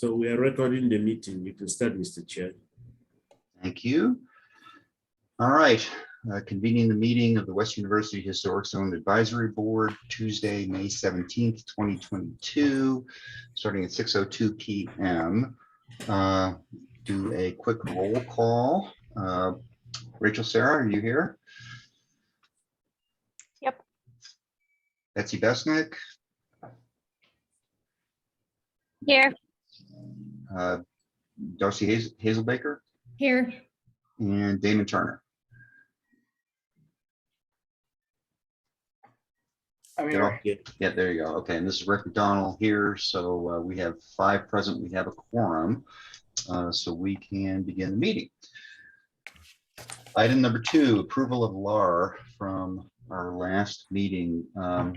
So we are recording the meeting. You can start, Mr. Chair. Thank you. All right, convening the meeting of the West University Historic Zone Advisory Board, Tuesday, May 17th, 2022, starting at 6:02 p.m. Do a quick roll call. Rachel, Sarah, are you here? Yep. Betsy Besnick, Here. Darcy Hazelbaker, Here. and Damon Turner. I'm They're all- here. Yeah, there you go. Okay, and this is Rick McDonald here. So we have 5 present. We have a quorum, so we can begin the meeting. Item number 2, approval of LAR from our last meeting. I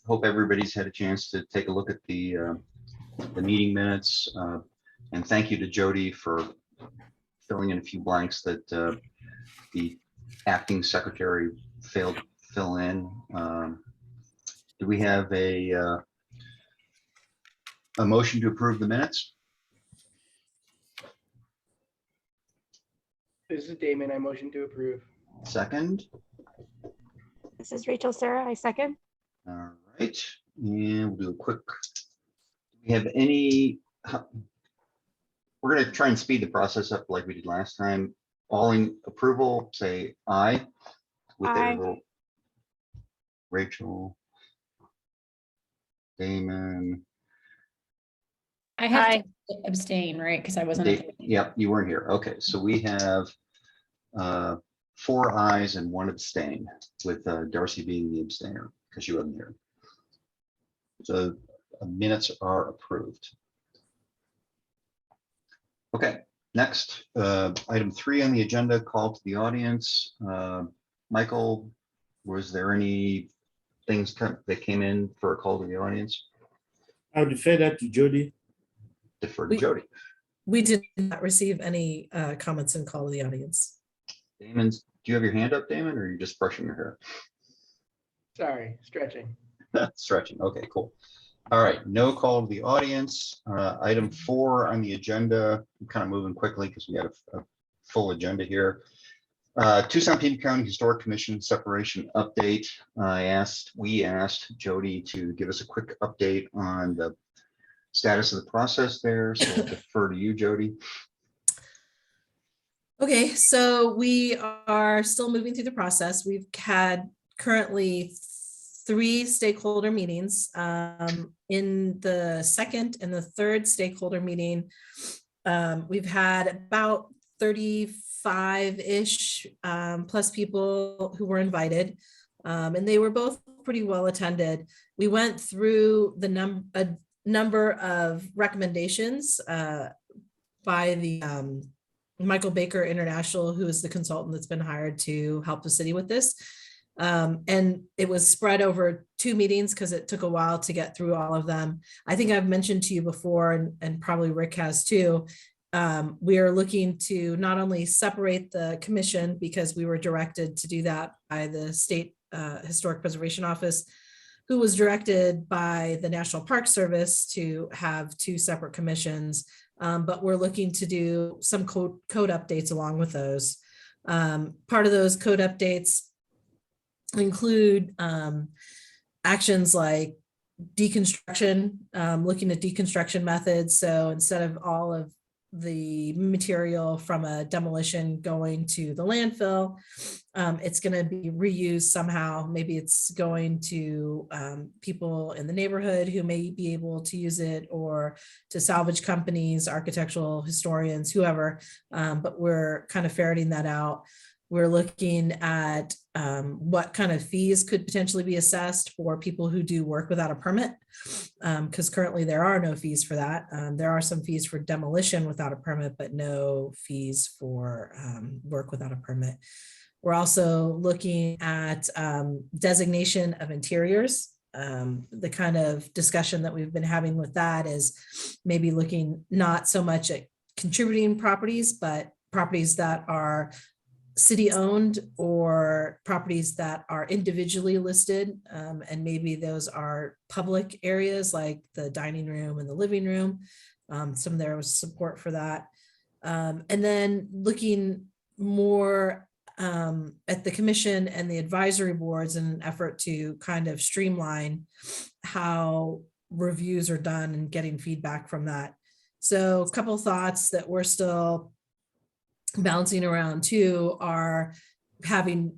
hope everybody's had a chance to take a look at the meeting minutes, and thank you to Jody for filling in a few blanks that the acting secretary failed to fill in. Do we have a motion to approve the minutes? This is Damon. I motion to approve. Second. This is Rachel Sarah. I second. All right, and we'll do a quick. Do we have any? We're going to try and speed the process up like we did last time. All in approval, say aye. With Aye. a vote. Rachel. Damon. I have Aye. to abstain, right? Because I wasn't. at the meeting. Yep, you weren't here. Okay, so we have 4 ayes and 1 abstain, with Darcy being the abstainer because you wasn't here. So minutes are approved. Okay, next, item 3 on the agenda, call to the audience. Michael, was there any things that came in for a call to the audience? I'll defer that to Jody. Defer to Jody. We did not receive any comments and call to the audience. Damon, do you have your hand up, Damon, or are you just brushing your hair? Sorry, stretching. Stretching. Okay, cool. All right, no call to the audience. Item 4 on the agenda. I'm kind of moving quickly because we got a full agenda here. Tucson-Pima County Historic Commission separation update. We asked Jody to give us a quick update on the status of the process there. So I'll defer to you, Jody. Okay, so we are still moving through the process. We've had currently 3 stakeholder meetings. In the second and the third stakeholder meeting, we've had about 35-ish plus people who were invited, and they were both pretty well attended. We went through a number of recommendations by the Michael Baker International, who is the consultant that's been hired to help the city with this. And it was spread over 2 meetings because it took a while to get through all of them. I think I've mentioned to you before, and probably Rick has too, we are looking to not only separate the commission, because we were directed to do that by the State Historic Preservation Office, who was directed by the National Park Service to have 2 separate commissions. But we're looking to do some code updates along with those. Part of those code updates include actions like deconstruction, looking at deconstruction methods. So instead of all of the material from a demolition going to the landfill, it's going to be reused somehow. Maybe it's going to people in the neighborhood who may be able to use it, or to salvage companies, architectural historians, whoever. But we're kind of ferreting that out. We're looking at what kind of fees could potentially be assessed for people who do work without a permit, because currently there are no fees for that. There are some fees for demolition without a permit, but no fees for work without a permit. We're also looking at designation of interiors. The kind of discussion that we've been having with that is maybe looking not so much at contributing properties, but properties that are city-owned or properties that are individually listed, and maybe those are public areas like the dining room and the living room. Some there was support for that. And then looking more at the commission and the advisory boards in an effort to kind of streamline how reviews are done and getting feedback from that. So a couple thoughts that we're still bouncing around too are having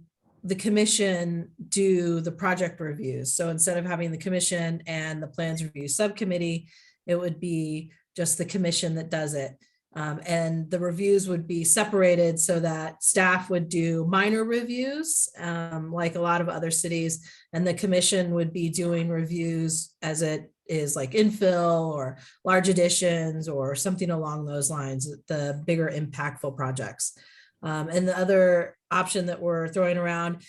the commission do the project reviews. So instead of having the commission and the plans review subcommittee, it would be just the commission that does it. And the reviews would be separated so that staff would do minor reviews, like a lot of other cities, and the commission would be doing reviews as it is like infill or large additions or something along those lines, the bigger impactful projects. And the other option that we're throwing around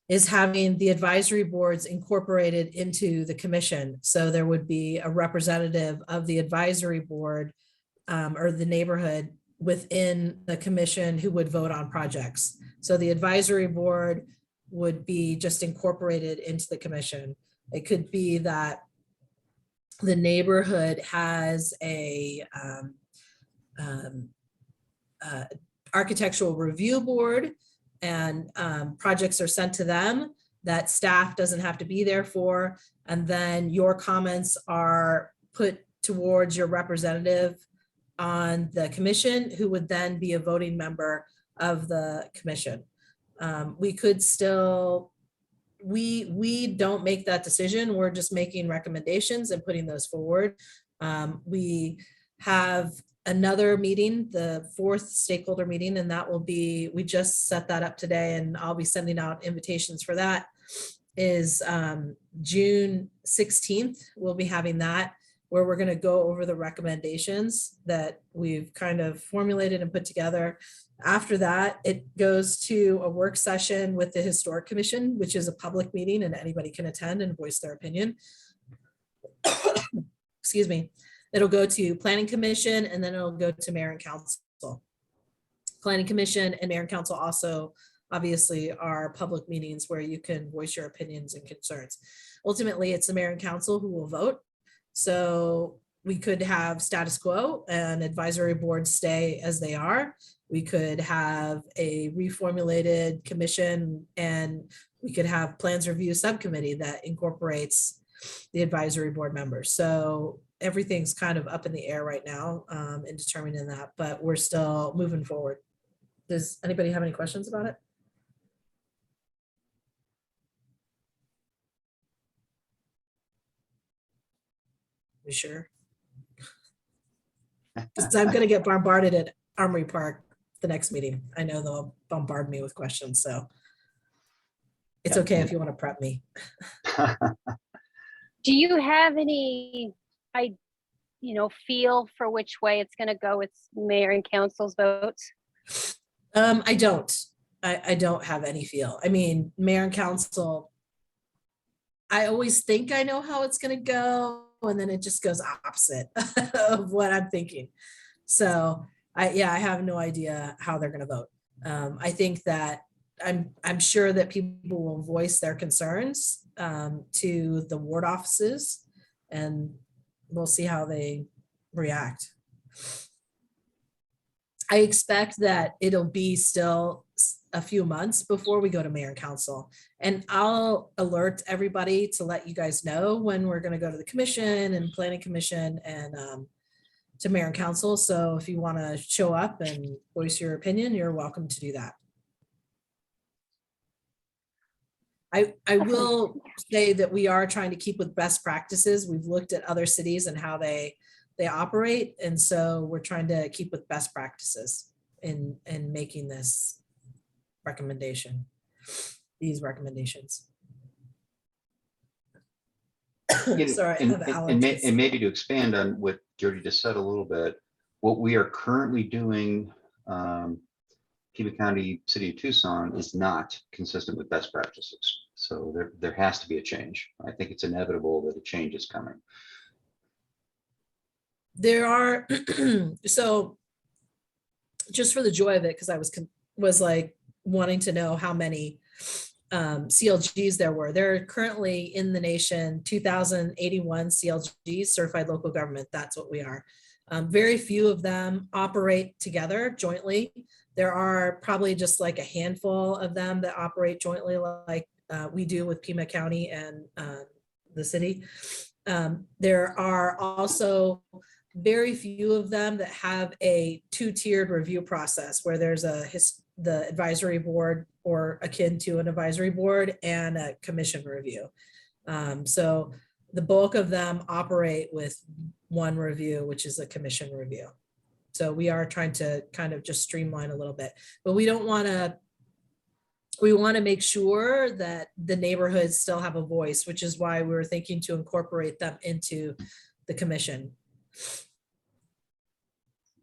is having the advisory boards incorporated into the commission. So there would be a representative of the advisory board or the neighborhood within the commission who would vote on projects. So the advisory board would be just incorporated into the commission. It could be that the neighborhood has a architectural review board, and projects are sent to them that staff doesn't have to be there for. And then your comments are put towards your representative on the commission, who would then be a voting member of the commission. We could still, we don't make that decision. We're just making recommendations and putting those forward. We have another meeting, the 4th stakeholder meeting, and that will be, we just set that up today, and I'll be sending out invitations for that, is June 16th. We'll be having that, where we're going to go over the recommendations that we've kind of formulated and put together. After that, it goes to a work session with the Historic Commission, which is a public meeting and anybody can attend and voice their opinion. Excuse me. It'll go to Planning Commission, and then it'll go to Mayor and Council. Planning Commission and Mayor and Council also obviously are public meetings where you can voice your opinions and concerns. Ultimately, it's the Mayor and Council who will vote. So we could have status quo and advisory boards stay as they are. We could have a reformulated commission, and we could have plans review subcommittee that incorporates the advisory board members. So everything's kind of up in the air right now in determining that, but we're still moving forward. Does anybody have any questions about it? You sure? Because I'm going to get bombarded at Armory Park the next meeting. I know they'll bombard me with questions, so it's Yeah. okay if you want to prep me. Do you have any, feel for which way it's going to go with mayor and council's votes? I don't. I don't have any feel. I mean, mayor and council, I always think I know how it's going to go, and then it just goes opposite of what I'm thinking. So I have no idea how they're going to vote. I think that I'm sure that people will voice their concerns to the ward offices, and we'll see how they react. I expect that it'll be still a few months before we go to mayor and council, and I'll alert everybody to let you guys know when we're going to go to the commission and planning commission and to mayor and council. So if you want to show up and voice your opinion, you're welcome to do that. I will say that we are trying to keep with best practices. We've looked at other cities and how they operate. And so we're trying to keep with best practices in making this recommendation, these recommendations. Sorry, I have allergies. And maybe to expand on what Jody just said a little bit, what we are currently doing, Pima County, City of Tucson, is not consistent with best practices. So there has to be a change. I think it's inevitable that a change is coming. There are, so just for the joy of it, because I was like wanting to know how many CLGs there were. There are currently in the nation 2,081 CLGs, certified local government. That's what we are. Very few of them operate together jointly. There are probably just like a handful of them that operate jointly, like we do with Pima County and the city. There are also very few of them that have a two-tiered review process where there's the advisory board or akin to an advisory board and a commission review. So the bulk of them operate with one review, which is a commission review. So we are trying to kind of just streamline a little bit, but we want to make sure that the neighborhoods still have a voice, which is why we were thinking to incorporate them into the commission.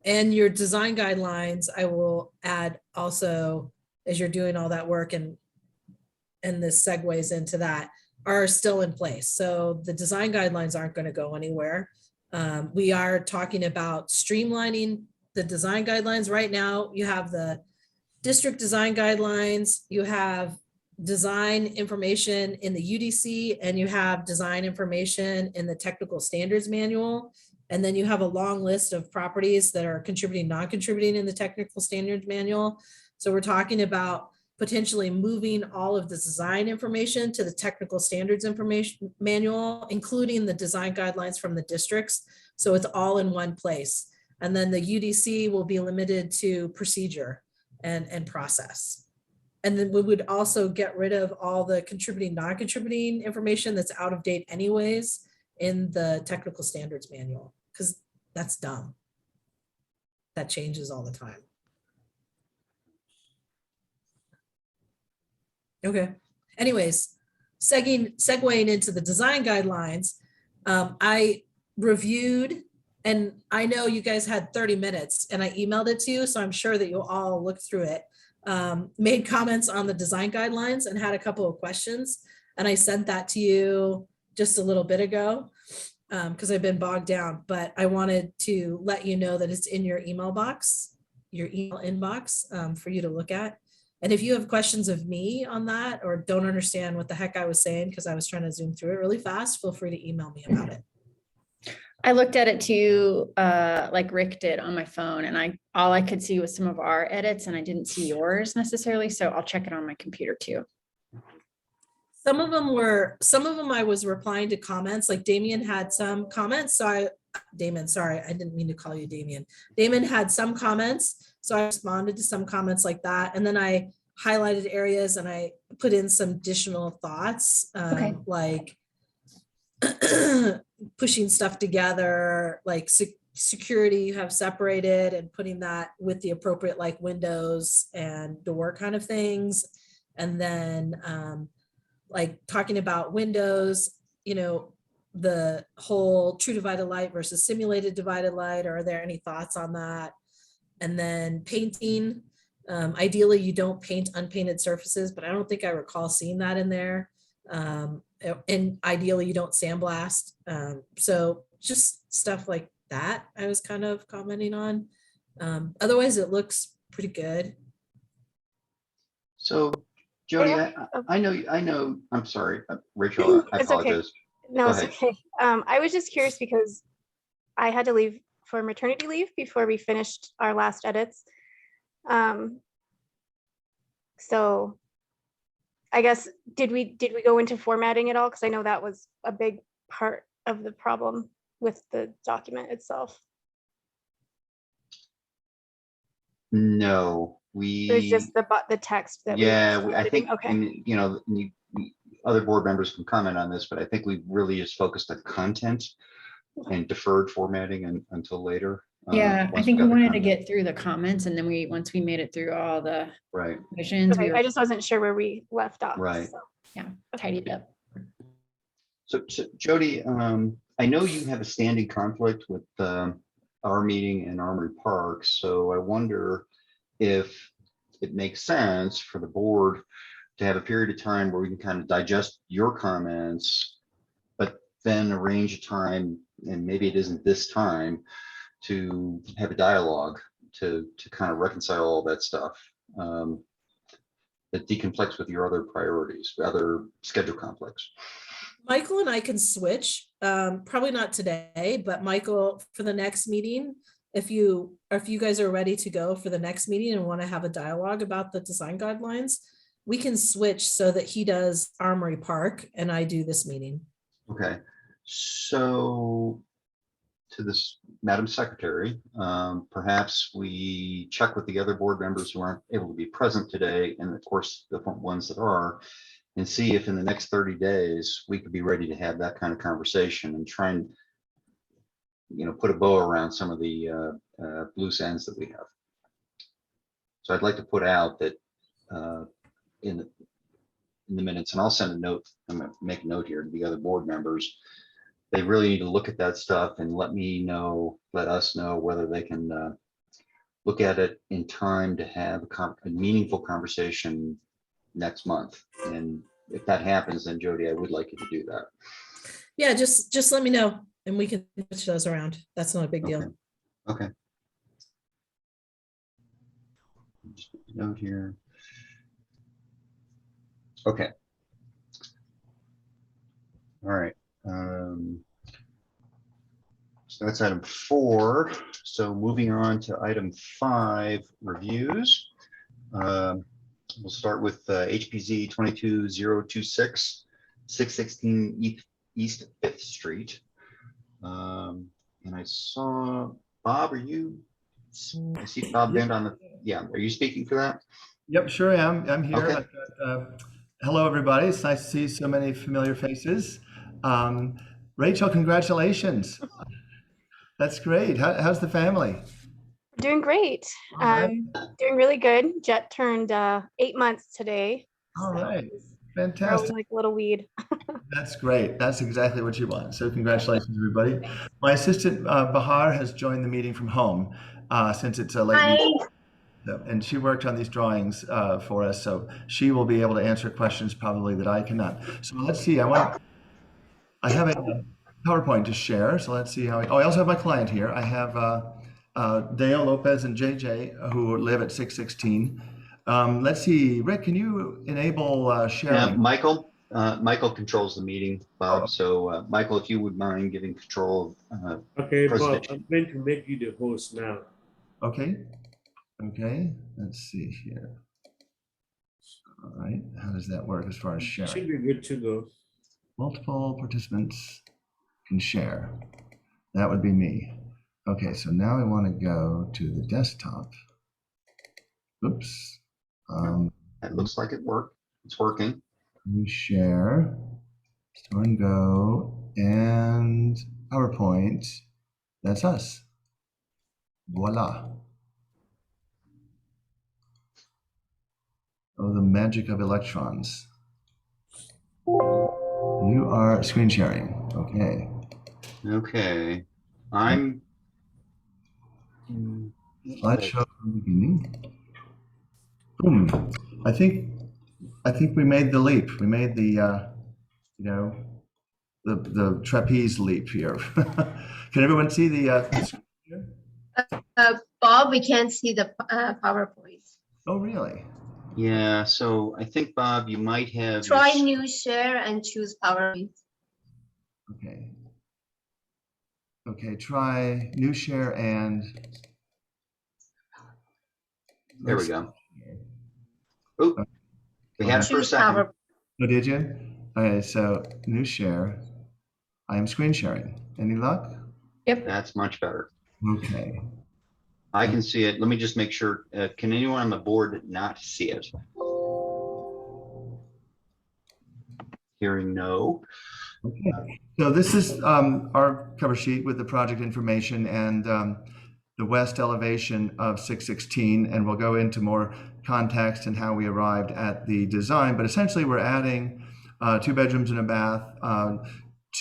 And your design guidelines, I will add also, as you're doing all that work and this segues into that, are still in place. So the design guidelines aren't going to go anywhere. We are talking about streamlining the design guidelines. Right now, you have the district design guidelines, you have design information in the UDC, and you have design information in the technical standards manual. And then you have a long list of properties that are contributing, non-contributing in the technical standards manual. So we're talking about potentially moving all of the design information to the technical standards information manual, including the design guidelines from the districts. So it's all in one place. And then the UDC will be limited to procedure and process. And then we would also get rid of all the contributing, non-contributing information that's out of date anyways in the technical standards manual, because that's dumb. That changes all the time. Okay, anyways, segueing into the design guidelines, I reviewed, and I know you guys had 30 minutes and I emailed it to you, so I'm sure that you'll all look through it. Made comments on the design guidelines and had a couple of questions, and I sent that to you just a little bit ago because I've been bogged down, but I wanted to let you know that it's in your email box, your email inbox for you to look at. And if you have questions of me on that or don't understand what the heck I was saying because I was trying to zoom through it really fast, feel free to email me about it. I looked at it too, like Rick did on my phone, and all I could see was some of our edits and I didn't see yours necessarily. So I'll check it on my computer too. Some of them I was replying to comments, like Damien had some comments. Damon, sorry, I didn't mean to call you Damien. Damon had some comments. So I responded to some comments like that. And then I highlighted areas and I put in some additional thoughts, Okay. like pushing stuff together, like security you have separated and putting that with the appropriate like windows and door kind of things. And then like talking about windows, you know, the whole true divided light versus simulated divided light. Are there any thoughts on that? And then painting, ideally you don't paint unpainted surfaces, but I don't think I recall seeing that in there. And ideally you don't sandblast. So just stuff like that I was kind of commenting on. Otherwise it looks pretty good. So Jody, I know, I'm sorry, Rachel, I It's okay. apologize. No, Go it's ahead. okay. I was just curious because I had to leave for maternity leave before we finished our last edits. So I guess, did we go into formatting at all? Because I know that was a big part of the problem with the document itself. No, There's just the text that. yeah, we I think, Okay. and, you know, other board members can comment on this, but I think we really just focused on content and deferred formatting until later. Yeah, I once think got we the wanted to content. get through the comments, and then once we made it through all the Right, visions, we Okay, were I just wasn't sure where we left off. Right. so. tidied up. so Jody, I know you have a standing conflict with our meeting in Armory Park, so I wonder if it makes sense for the board to have a period of time where we can kind of digest your comments, but then arrange a time, and maybe it isn't this time, to have a dialogue to kind of reconcile all that stuff. that deconflicts with your other priorities, other schedule conflicts. Michael and I can switch, probably not today, but Michael, for the next meeting, if you guys are ready to go for the next meeting and want to have a dialogue about the design guidelines, we can switch so that he does Armory Park and I do this meeting. Okay, so to this, Madam Secretary, perhaps we check with the other board members who aren't able to be present today, and of course, the ones that are, and see if in the next 30 days, we could be ready to have that kind of conversation and try and, put a bow around some of the loose ends that we have. So I'd like to put out that in the minutes, and I'll send a note, I'm gonna make a note here to the other board members. They really need to look at that stuff and let us know whether they can look at it in time to have a meaningful conversation next month. And if that happens, then Jody, I would like you to do that. Yeah, just let me know and we can switch those around. That's not a big deal. Okay. Just make a note here. Okay. All right. So that's item 4. So moving on to item 5, reviews. We'll start with HPZ 22026, 616 East 5th Street. And I saw Bob, I see Bob Bend on are you speaking for that? Yep, sure am. I'm here. Okay. Hello, everybody. It's nice to see so many familiar faces. Rachel, congratulations. That's great. How's the family? Doing great. All right. Doing really good. Jet turned 8 months today. All right. Growing Fantastic. like a little weed. That's great. That's exactly what you want. So congratulations, everybody. My assistant, Bahar, has joined the meeting from home since it's a late meeting. And she worked on these drawings for us. So she will be able to answer questions probably that I cannot. So let's see. I have a PowerPoint to share. So let's see how I also have my client here. I have Dale Lopez and JJ who live at 616. Let's see, Rick, can you enable sharing? Michael controls the meeting, Bob. Oh. So Michael, if you would mind giving control of Okay, Bob, presentation. I'm going to make you the host now. Okay. Okay. Let's see here. All right. How does that work as far as sharing? Should be good to go. Multiple participants can share. That would be me. Okay, so now I want to go to the desktop. Oops. It looks like it worked. It's working. We share, store and go, and PowerPoint. That's us. Voila. Oh, the magic of electrons. You are screen sharing. Okay. Okay. I'm. Slideshow from the beginning. Boom. I think we made the leap. We made the the trapeze leap here. Can everyone see the screen here? Bob, we can't see the PowerPoint. Oh, really? Yeah, so I think, Bob, you might have. Try new share and choose PowerPoint. Okay. Okay, try new share and. There we go. Oh, we had it for a Choose second. PowerPoint. Oh, did you? Okay, so new share. I am screen sharing. Any luck? That's much better. Okay. I can see it. Let me just make sure. Can anyone on the board not see it? Hearing no. Okay. So this is our cover sheet with the project information and the west elevation of 616, and we'll go into more context and how we arrived at the design. But essentially, we're adding 2 bedrooms and a bath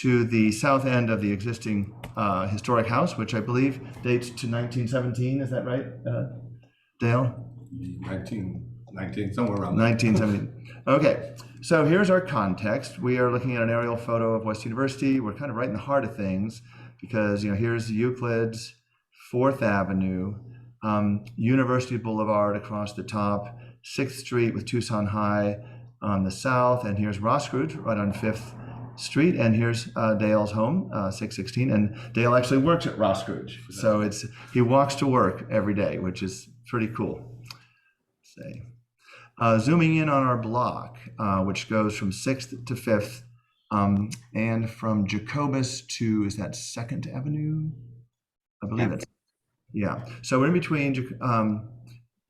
to the south end of the existing historic house, which I believe dates to 1917. Is that right, Dale? 1919, somewhere around there. 1917. Okay, so here's our context. We are looking at an aerial photo of West University. We're kind of right in the heart of things because, here's the Euclid's 4th Avenue, University Boulevard across the top, 6th Street with Tucson High on the south. And here's Roscrooge right on 5th Street. And here's Dale's home, 616. And Dale actually works at Roscrooge. So he walks to work every day, which is pretty cool. Zooming in on our block, which goes from 6th to 5th, and from Jacobus to, is that 2nd Avenue? I believe it's, yeah. So we're in between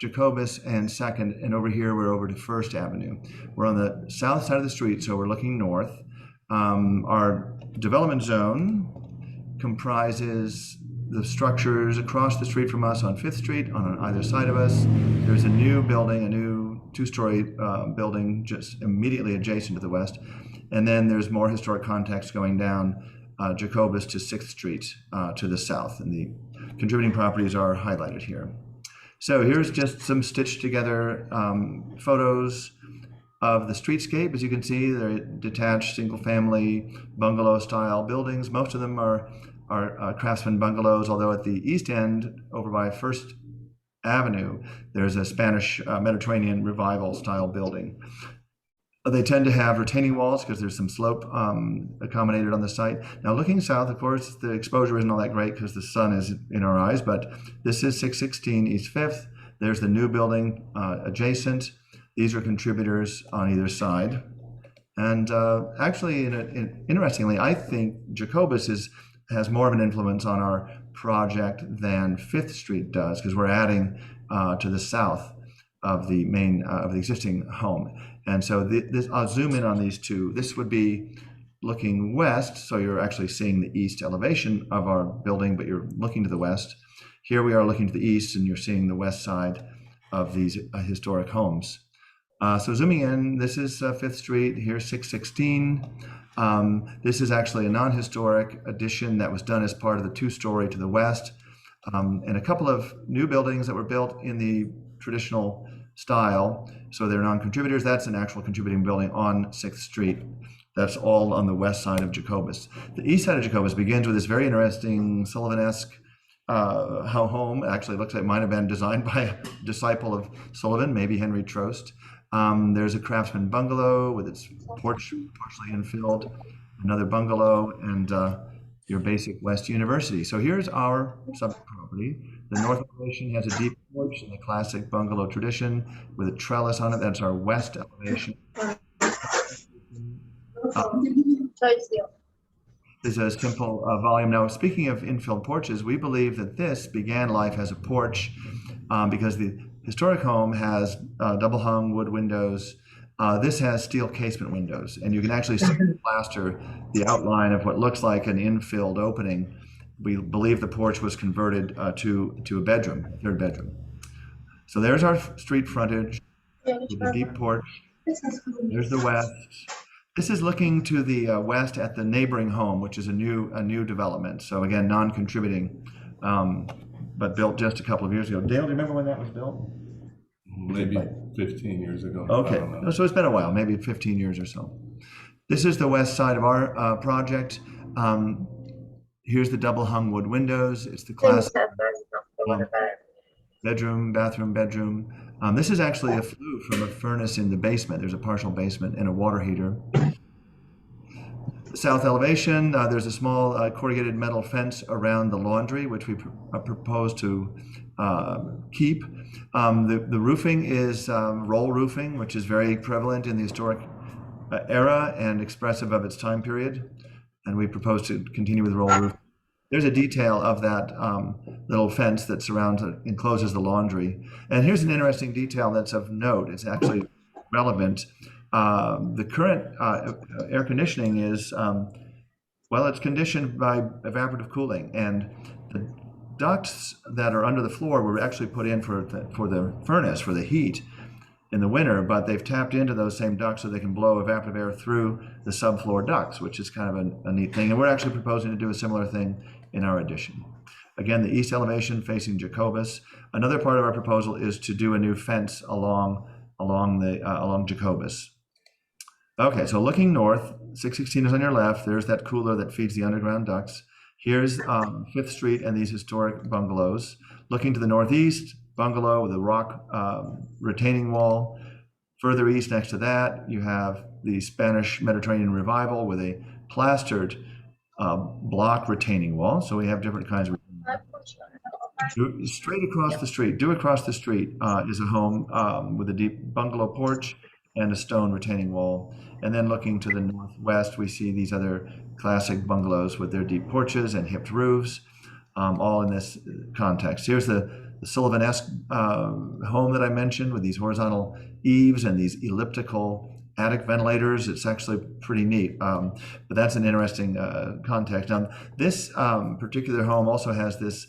Jacobus and 2nd, and over here we're over to 1st Avenue. We're on the south side of the street, so we're looking north. Our development zone comprises the structures across the street from us on 5th Street, on either side of us. There's a new building, a new 2-story building just immediately adjacent to the west. And then there's more historic context going down Jacobus to 6th Street to the south. And the contributing properties are highlighted here. So here's just some stitched together photos of the streetscape. As you can see, they're detached single family bungalow style buildings. Most of them are craftsman bungalows, although at the east end over by 1st Avenue, there's a Spanish Mediterranean revival style building. They tend to have retaining walls because there's some slope accommodated on the site. Now looking south, of course, the exposure isn't all that great because the sun is in our eyes, but this is 616 East 5th. There's the new building adjacent. These are contributors on either side. And actually, interestingly, I think Jacobus has more of an influence on our project than 5th Street does, because we're adding to the south of the main of the existing home. And so I'll zoom in on these two. This would be looking west, so you're actually seeing the east elevation of our building, but you're looking to the west. Here we are looking to the east, and you're seeing the west side of these historic homes. So zooming in, this is 5th Street, here's 616. This is actually a non-historic addition that was done as part of the 2-story to the west, and a couple of new buildings that were built in the traditional style. So they're non-contributors. That's an actual contributing building on 6th Street. That's all on the west side of Jacobus. The east side of Jacobus begins with this very interesting Sullivan-esque home. Actually, it looks like it might have been designed by a disciple of Sullivan, maybe Henry Trost. There's a craftsman bungalow with its porch partially infilled, another bungalow, and your basic West University. So here's our subject property. The north elevation has a deep porch in the classic bungalow tradition with a trellis on it. That's our west elevation. There's a simple volume. Now, speaking of infilled porches, we believe that this began life as a porch because the historic home has double hung wood windows. This has steel casement windows, and you can actually see in the plaster the outline of what looks like an infilled opening. We believe the porch was converted to a bedroom, a third bedroom. So there's our street frontage with a deep porch. There's the west. This is looking to the west at the neighboring home, which is a new development. So again, non-contributing, but built just a couple of years ago. Dale, do you remember when that was built? Maybe 15 years ago. Okay, so it's been a while, maybe 15 years or so. This is the west side of our project. Here's the double hung wood windows. It's the classic bedroom, bathroom, bedroom. This is actually a flue from a furnace in the basement. There's a partial basement and a water heater. The south elevation, there's a small corrugated metal fence around the laundry, which we propose to keep. The roofing is roll roofing, which is very prevalent in the historic era and expressive of its time period. And we propose to continue with roll roof. There's a detail of that little fence that encloses the laundry. And here's an interesting detail that's of note. It's actually relevant. The current air conditioning is, it's conditioned by evaporative cooling. And the ducts that are under the floor were actually put in for the furnace, for the heat in the winter, but they've tapped into those same ducts so they can blow evaporative air through the subfloor ducts, which is kind of a neat thing. And we're actually proposing to do a similar thing in our addition. Again, the east elevation facing Jacobus. Another part of our proposal is to do a new fence along Jacobus. Okay, so looking north, 616 is on your left. There's that cooler that feeds the underground ducts. Here's 5th Street and these historic bungalows. Looking to the northeast, bungalow with a rock retaining wall. Further east next to that, you have the Spanish Mediterranean Revival with a plastered block retaining wall. So we have different kinds of. Straight across the street, due across the street is a home with a deep bungalow porch and a stone retaining wall. And then looking to the northwest, we see these other classic bungalows with their deep porches and hipped roofs, all in this context. Here's the Sullivan-esque home that I mentioned with these horizontal eaves and these elliptical attic ventilators. It's actually pretty neat, but that's an interesting context. Now, this particular home also has this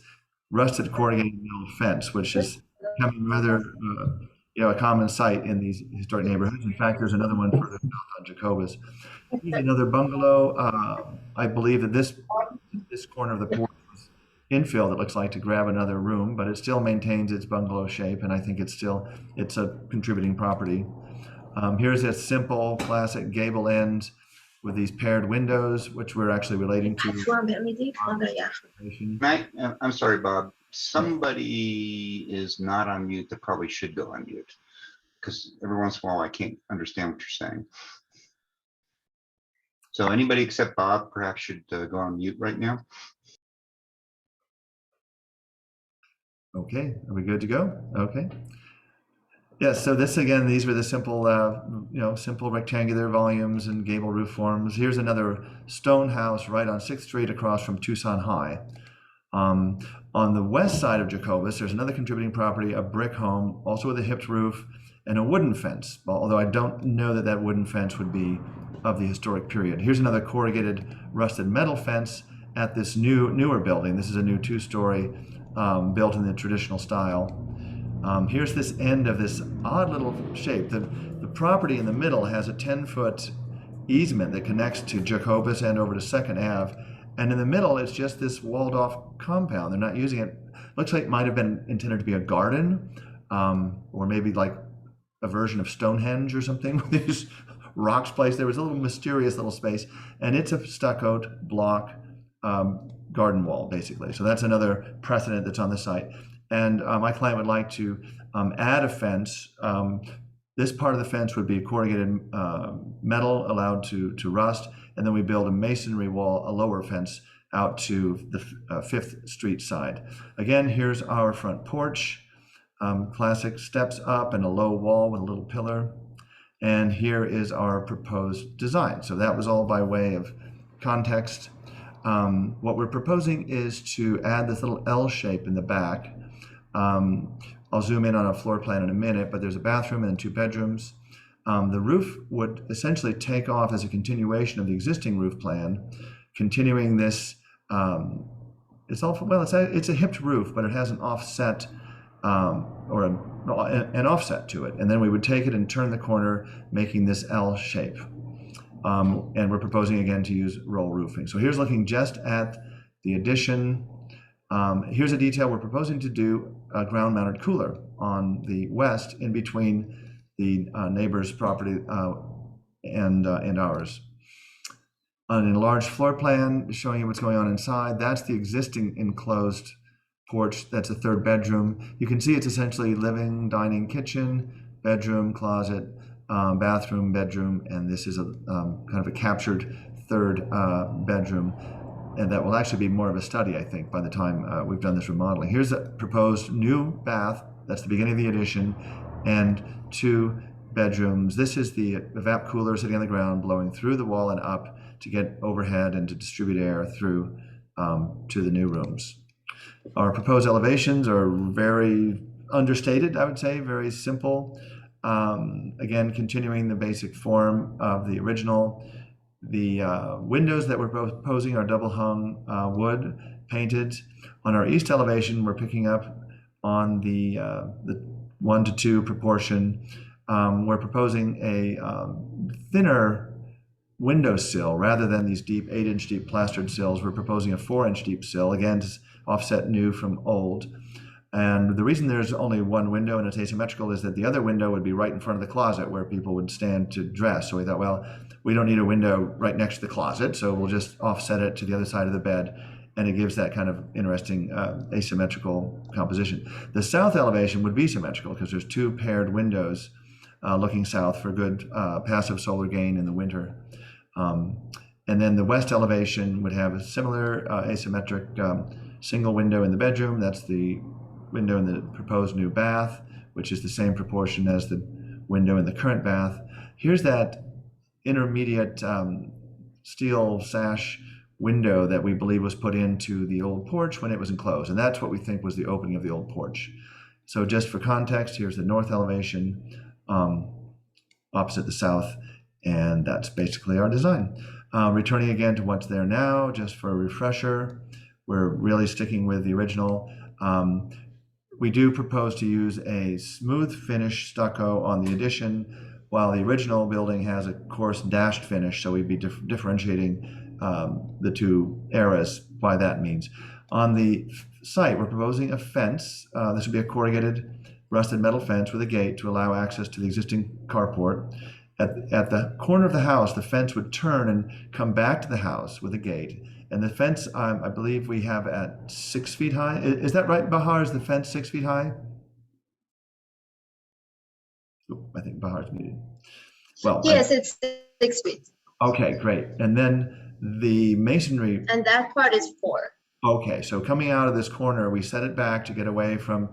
rusted corrugated metal fence, which is becoming rather a common sight in these historic neighborhoods. In fact, there's another one further south on Jacobus. Here's another bungalow. I believe that this corner of the porch was infill, it looks like, to grab another room, but it still maintains its bungalow shape, and I think it's a contributing property. Here's a simple classic gable end with these paired windows, which we're actually relating to. I'm sorry, Bob. Somebody is not on mute that probably should go on mute, because every once in a while I can't understand what you're saying. So anybody except Bob perhaps should go on mute right now. Okay, are we good to go? Okay. Yes, so this again, these were the simple, simple rectangular volumes and gable roof forms. Here's another stone house right on 6th Street across from Tucson High. On the west side of Jacobus, there's another contributing property, a brick home, also with a hipped roof and a wooden fence, although I don't know that that wooden fence would be of the historic period. Here's another corrugated rusted metal fence at this newer building. This is a new 2-story built in the traditional style. Here's this end of this odd little shape. The property in the middle has a 10-foot easement that connects to Jacobus and over to 2nd Ave. And in the middle, it's just this walled off compound. They're not using it. Looks like it might have been intended to be a garden, or maybe like a version of Stonehenge or something with these rocks placed. There was a little mysterious little space, and it's a stuccoed block garden wall, basically. So that's another precedent that's on the site. And my client would like to add a fence. This part of the fence would be corrugated metal allowed to rust, and then we build a masonry wall, a lower fence out to the 5th Street side. Again, here's our front porch, classic steps up and a low wall with a little pillar. And here is our proposed design. So that was all by way of context. What we're proposing is to add this little L shape in the back. I'll zoom in on a floor plan in a minute, but there's a bathroom and 2 bedrooms. The roof would essentially take off as a continuation of the existing roof plan, continuing this. It's a hipped roof, but it has an offset or an offset to it, and then we would take it and turn the corner, making this L shape. And we're proposing again to use roll roofing. So here's looking just at the addition. Here's a detail. We're proposing to do a ground-mounted cooler on the west in between the neighbor's property and ours. On an enlarged floor plan showing you what's going on inside, that's the existing enclosed porch. That's a 3rd bedroom. You can see it's essentially living, dining, kitchen, bedroom, closet, bathroom, bedroom, and this is a kind of a captured 3rd bedroom. And that will actually be more of a study, I think, by the time we've done this remodeling. Here's a proposed new bath. That's the beginning of the addition, and 2 bedrooms. This is the evap cooler sitting on the ground, blowing through the wall and up to get overhead and to distribute air through to the new rooms. Our proposed elevations are very understated, I would say, very simple. Again, continuing the basic form of the original. The windows that we're proposing are double hung wood painted. On our east elevation, we're picking up on the 1:2 proportion. We're proposing a thinner windowsill rather than these deep 8-inch deep plastered sills. We're proposing a 4-inch deep sill, again, to offset new from old. And the reason there's only one window and it's asymmetrical is that the other window would be right in front of the closet where people would stand to dress. So we thought, well, we don't need a window right next to the closet, so we'll just offset it to the other side of the bed and it gives that kind of interesting asymmetrical composition. The south elevation would be symmetrical because there's two paired windows looking south for good passive solar gain in the winter. And then the west elevation would have a similar asymmetric single window in the bedroom. That's the window in the proposed new bath, which is the same proportion as the window in the current bath. Here's that intermediate steel sash window that we believe was put into the old porch when it was enclosed. And that's what we think was the opening of the old porch. So just for context, here's the north elevation opposite the south, and that's basically our design. Returning again to what's there now, just for a refresher, we're really sticking with the original. We do propose to use a smooth finish stucco on the addition, while the original building has a coarse dashed finish, so we'd be differentiating the two eras by that means. On the site, we're proposing a fence. This would be a corrugated rusted metal fence with a gate to allow access to the existing carport. At the corner of the house, the fence would turn and come back to the house with a gate. And the fence, I believe we have at 6 feet high. Is that right, Bahar? Is the fence 6 feet high? Oop, I think Bahar's muted. Well, Yes, it's 6 feet. Okay, great. And then the masonry. And that part is 4. Okay, so coming out of this corner, we set it back to get away from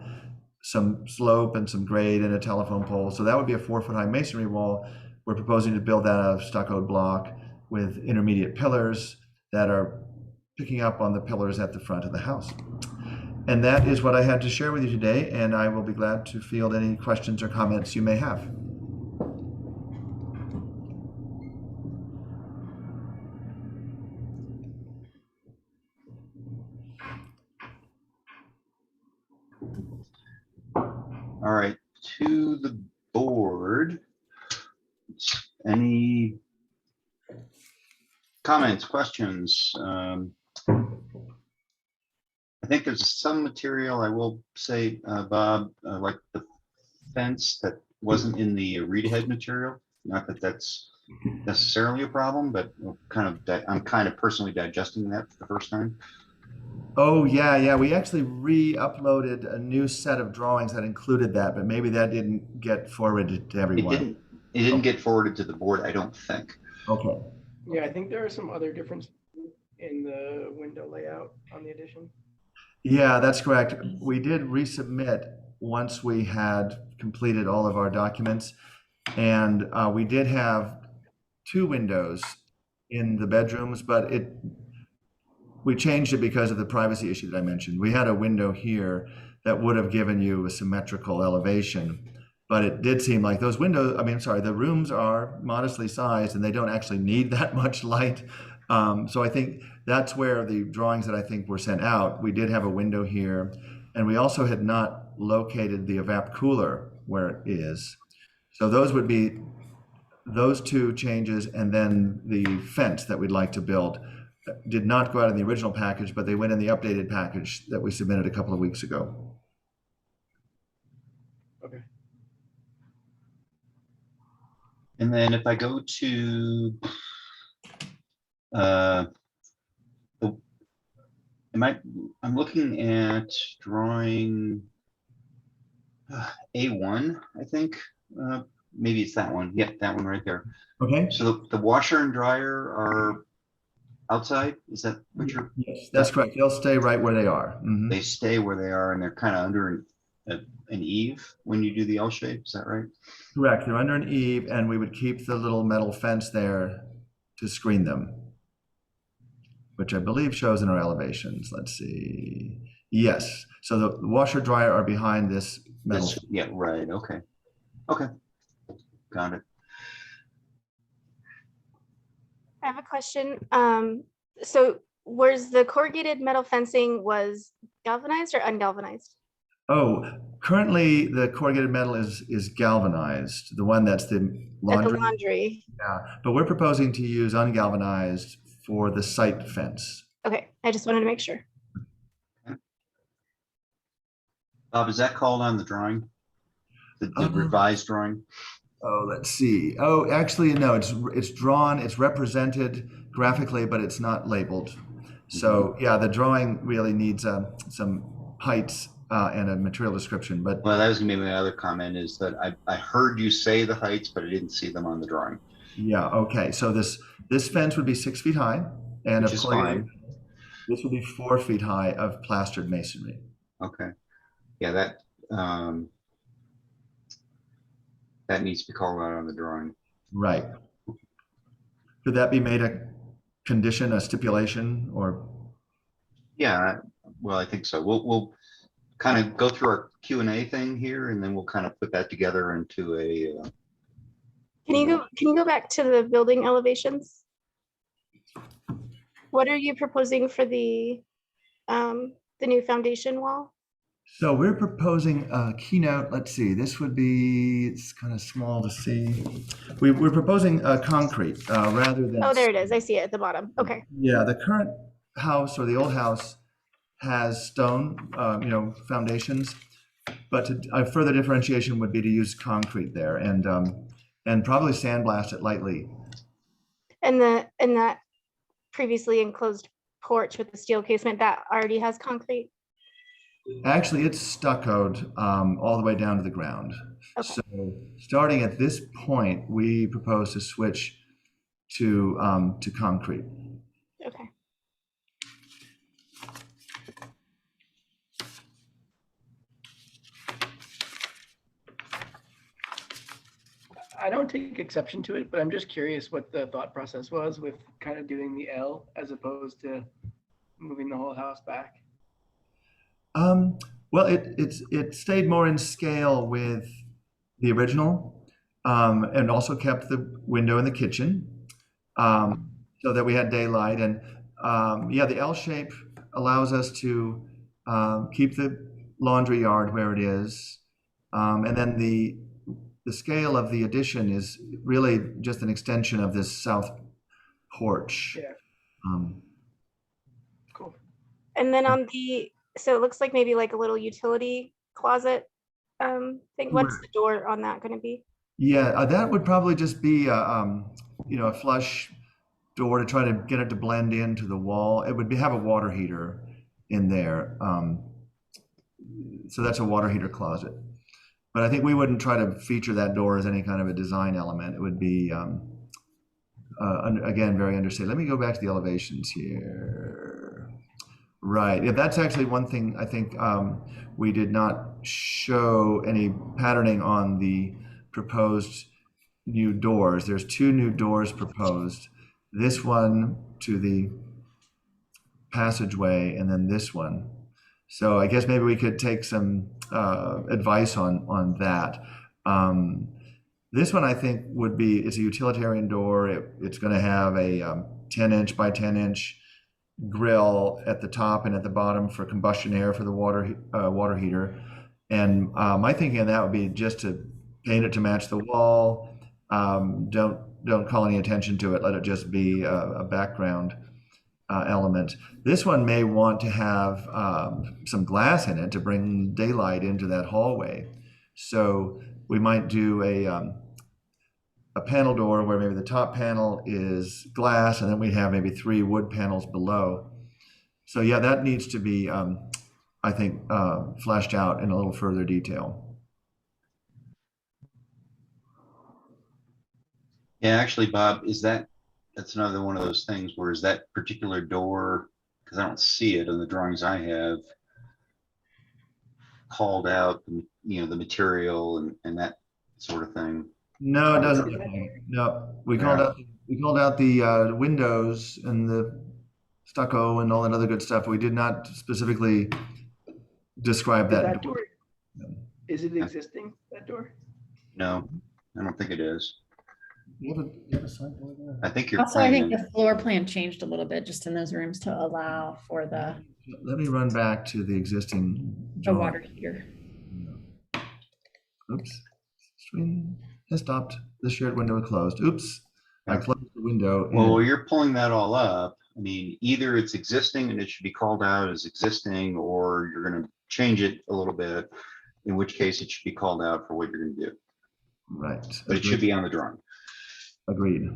some slope and some grade and a telephone pole. So that would be a 4 foot high masonry wall. We're proposing to build that out of stuccoed block with intermediate pillars that are picking up on the pillars at the front of the house. And that is what I had to share with you today, and I will be glad to field any questions or comments you may have. All right, to the board. Any comments, questions? I think there's some material, I will say, Bob, like the fence that wasn't in the read ahead material. Not that that's necessarily a problem, but I'm kind of personally digesting that for the first time. Oh, yeah. We actually re-uploaded a new set of drawings that included that, but maybe that didn't get forwarded to everyone. It didn't get forwarded to the board, I don't think. Okay. Yeah, I think there are some other differences in the window layout on the addition. Yeah, that's correct. We did resubmit once we had completed all of our documents. And we did have 2 windows in the bedrooms, but we changed it because of the privacy issue that I mentioned. We had a window here that would have given you a symmetrical elevation, but it did seem like those windows, the rooms are modestly sized and they don't actually need that much light. So I think that's where the drawings that I think were sent out, we did have a window here, and we also had not located the evap cooler where it is. So those would be those 2 changes, and then the fence that we'd like to build did not go out in the original package, but they went in the updated package that we submitted a couple of weeks ago. Okay. And then if I go to I'm looking at drawing A1, I think. Maybe it's that one. Yep, that one right there. Okay. So the washer and dryer are outside? Is that what you're? Yes, that's correct. They'll stay right where they are. Mm-hmm. They stay where they are, and they're kind of under an eave when you do the L shape. Is that right? Correct. They're under an eave, and we would keep the little metal fence there to screen them, which I believe shows in our elevations. Let's see. Yes. So the washer dryer are behind this metal. Yeah, right. Okay. Okay. Got it. I have a question. So was the corrugated metal fencing was galvanized or ungalvanized? Oh, currently the corrugated metal is galvanized, the one that's the laundry. At the laundry. Yeah, but we're proposing to use ungalvanized for the site fence. Okay, I just wanted to make sure. Bob, is that called on the drawing? The revised drawing? Oh, let's see. Oh, actually, no, it's drawn, it's represented graphically, but it's not labeled. So yeah, the drawing really needs some heights and a material description, but Well, that was gonna be my other comment, is that I heard you say the heights, but I didn't see them on the drawing, yeah, okay. So this fence would be 6 feet high, and which of is course, fine. this would be 4 feet high of plastered masonry. Okay. Yeah, that needs to be called out on the drawing. Right. Could that be made a condition, a stipulation, or? Yeah, well, I think so. We'll kind of go through our Q&A thing here, and then we'll kind of put that together into a, Can you go back to the building elevations? What are you proposing for the new foundation wall? So we're proposing a keynote. Let's see, this would be, it's kind of small to see. We're proposing concrete rather than. Oh, there it is. I see it at the bottom. Okay. Yeah, the current house or the old house has stone, foundations, but a further differentiation would be to use concrete there and probably sandblast it lightly. And that previously enclosed porch with the steel casement, that already has concrete? Actually, it's stuccoed all the way down to the ground. Okay. So starting at this point, we propose to switch to concrete. Okay. I don't take exception to it, but I'm just curious what the thought process was with kind of doing the L as opposed to moving the whole house back. Well, it stayed more in scale with the original, and also kept the window in the kitchen, so that we had daylight. And yeah, the L shape allows us to keep the laundry yard where it is, and then the scale of the addition is really just an extension of this south porch. Yeah. Cool. And then so it looks like maybe like a little utility closet thing. What's the door on that going to be? Yeah, that would probably just be a flush door to try to get it to blend into the wall. It would have a water heater in there. So that's a water heater closet. But I think we wouldn't try to feature that door as any kind of a design element. It would be, again, very understated. Let me go back to the elevations here. Right, yeah, that's actually one thing I think we did not show any patterning on the proposed new doors. There's 2 new doors proposed. This one to the passageway, and then this one. So I guess maybe we could take some advice on that. This one I think is a utilitarian door. It's going to have a 10-inch by 10-inch grill at the top and at the bottom for combustion air for the water heater. And my thinking on that would be just to paint it to match the wall. Don't call any attention to it. Let it just be a background element. This one may want to have some glass in it to bring daylight into that hallway. So we might do a panel door where maybe the top panel is glass, and then we have maybe 3 wood panels below. So yeah, that needs to be, I think, fleshed out in a little further detail. yeah, actually, Bob, that's another one of those things where is that particular door, because I don't see it in the drawings I have, called out, the material and that sort of thing. No, it doesn't. No, we called out the windows and the stucco and all that other good stuff. We did not specifically describe that door. Is it existing, that door? No, I don't think it is. You have a side door there? I think you're Also, I think planning. the floor plan changed a little bit just in those rooms to allow for the Let me run back to the existing. water heater. Oops. Screen has stopped. The shared window is closed. Oops. I closed the window. Well, while you're pulling that all up, I mean, either it's existing and it should be called out as existing, or you're going to change it a little bit, in which case it should be called out for what you're going to do. Right. But it should be on the drawing. Agreed.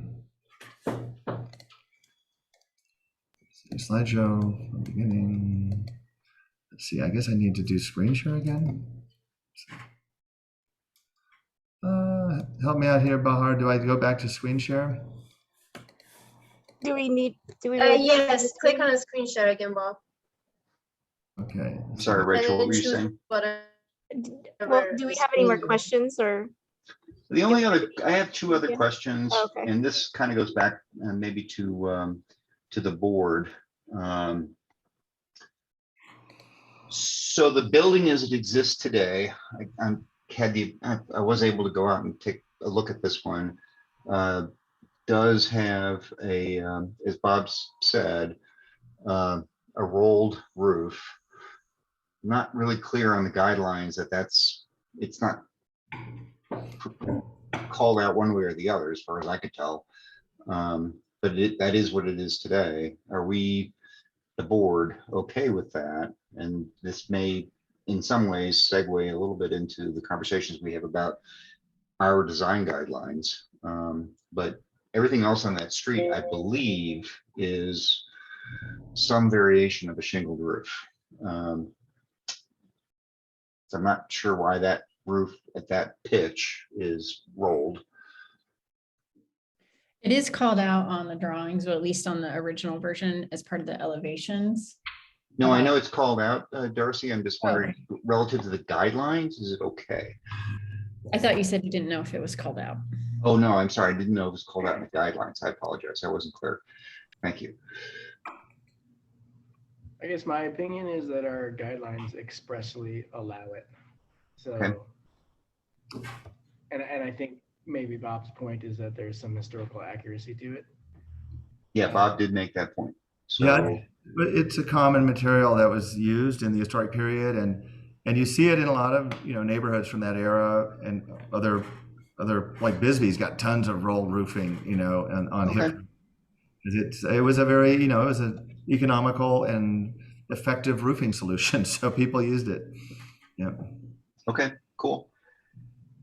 slideshow from the beginning. Let's see, I guess I need to do screen share again. Help me out here, Bahar. Do I go back to screen share? Do we really? Yes, click on the screen share again, Bob. Okay. Sorry, Rachel, what were you choose saying? whatever Well, do we have any more screen. questions or? The only other, I have two other Yeah. questions, Okay. and this kind of goes back maybe to the board. So the building as it exists today, I was able to go out and take a look at this one. Does have a, as Bob said, a rolled roof. Not really clear on the guidelines it's not called out one way or the other, as far as I could tell. But that is what it is today. Are we, the board, okay with that? And this may, in some ways, segue a little bit into the conversations we have about our design guidelines. But everything else on that street, I believe, is some variation of a shingled roof. So I'm not sure why that roof at that pitch is rolled. It is called out on the drawings, or at least on the original version as part of the elevations. No, I know it's called out, Darcy. I'm just wondering, Oh. relative to the guidelines, is it okay? I thought you said you didn't know if it was called out. Oh, no, I'm sorry. I didn't know it was called out in the guidelines. I apologize. I wasn't clear. Thank you. I guess my opinion is that our guidelines expressly allow it. So, Okay. and I think maybe Bob's point is that there's some historical accuracy to it. Yeah, Bob did make that point. So, Yeah, but it's a common material that was used in the historic period, and you see it in a lot of neighborhoods from that era, and other like Bisbee's got tons of rolled roofing, on Okay. hip. It was a very it was an economical and effective roofing solution, so people used it. Yeah. okay, cool.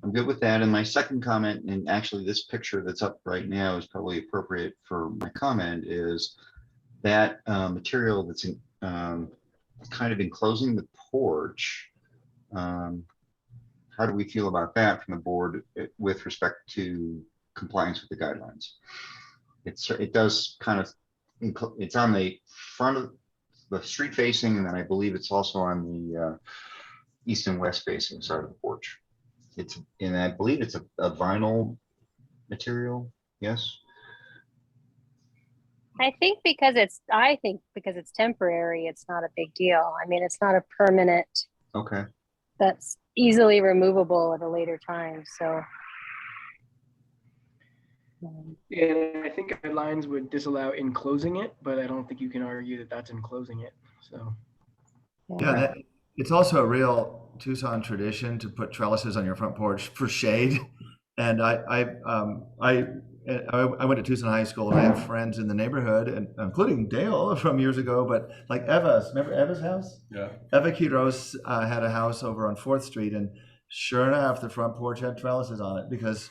I'm good with that. And my second comment, and actually this picture that's up right now is probably appropriate for my comment, is that material that's kind of enclosing the porch. How do we feel about that from the board with respect to compliance with the guidelines? It does kind of, it's on the front of the street facing, and then I believe it's also on the east and west facing side of the porch. And I believe it's a vinyl material. Yes. I think because it's temporary, it's not a big deal. I mean, it's not a permanent Okay. that's easily removable at a later time. So. Yeah, I think guidelines would disallow enclosing it, but I don't think you can argue that that's enclosing it. So. Yeah, it's also a real Tucson tradition to put trellises on your front porch for shade. And I went to Tucson High School, and I have friends in the neighborhood, and including Dale from years ago, but like Eva's, remember Eva's house? Yeah. Eva Quiros had a house over on 4th Street, and sure enough, the front porch had trellises on it because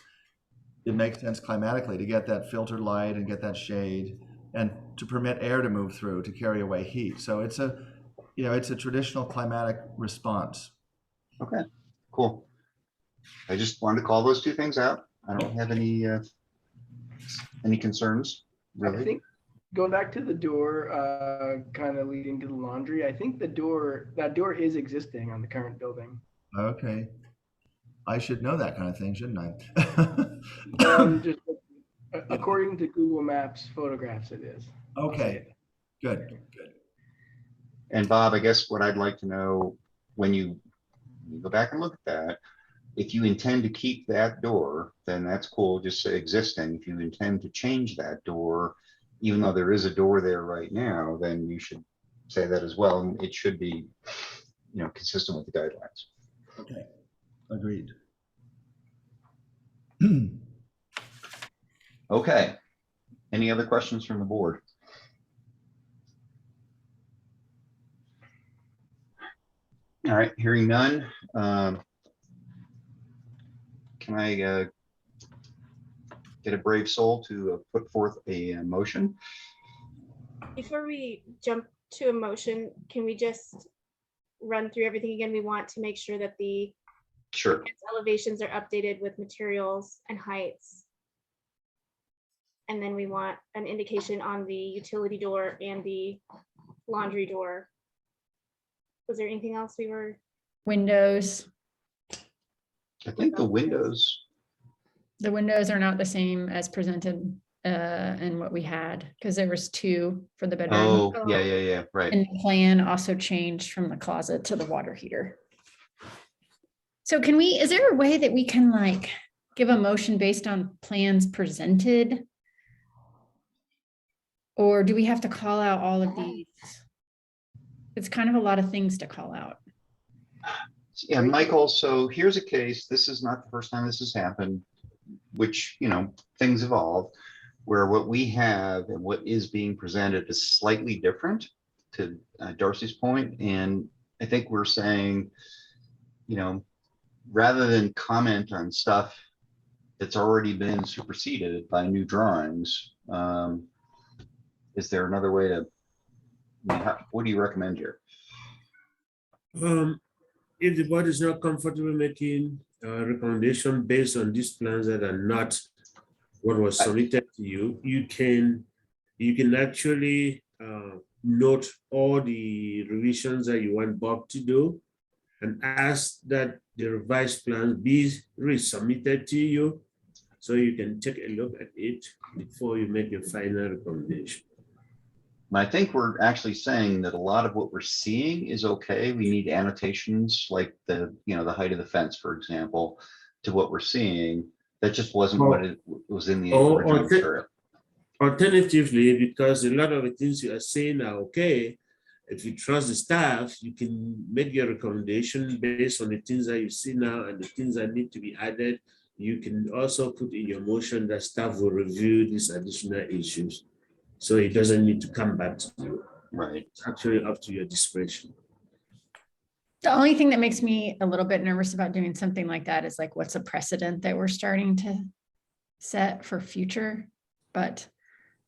it makes sense climatically to get that filtered light and get that shade, and to permit air to move through to carry away heat. So it's a traditional climatic response. Okay, cool. I just wanted to call those two things out. I don't have any concerns, really. I think going back to the door, kind of leading to the laundry, I think that door is existing on the current building. Okay. I should know that kind of thing, shouldn't I? Just according to Google Maps photographs, it is. Okay, good. And Bob, I guess what I'd like to know, when you go back and look at that, if you intend to keep that door, then that's cool, just say existing. If you intend to change that door, even though there is a door there right now, then you should say that as well. And it should be, consistent with the guidelines. Okay, agreed. Okay. Any other questions from the board? All right, hearing none. Can I get a brave soul to put forth a motion? Before we jump to a motion, can we just run through everything again? We want to make sure that the Sure. elevations are updated with materials and heights. And then we want an indication on the utility door and the laundry door. Was there anything else we were? Windows, I think the windows, the windows are not the same as presented in what we had, because there was 2 for the bedroom. oh, yeah, right. And the plan also changed from the closet to the water heater. So can we, is there a way that we can like give a motion based on plans presented? Or do we have to call out all of these? It's kind of a lot of things to call out. Yeah, Michael, so here's a case, this is not the first time this has happened, which, you know, things evolve, where what we have and what is being presented is slightly different, to Darcy's point. And I think we're saying, you know, rather than comment on stuff that's already been superseded by new drawings, is there another way to, what do you recommend here? If the board is not comfortable making a recommendation based on these plans that are not what was submitted to you, you can actually note all the revisions that you want Bob to do and ask that the revised plan be resubmitted to you so you can take a look at it before you make your final recommendation. I think we're actually saying that a lot of what we're seeing is okay. We need annotations like the, you know, the height of the fence, for example, to what we're seeing. That just wasn't what it was in the original material. Alternatively, because a lot of the things you are saying are okay, if you trust the staff, you can make your recommendation based on the things that you see now and the things that need to be added. You can also put in your motion that staff will review these additional issues. So it doesn't need to come back to you. Right. It's actually up to your discretion. The only thing that makes me a little bit nervous about doing something like that is like, what's a precedent that we're starting to set for future? But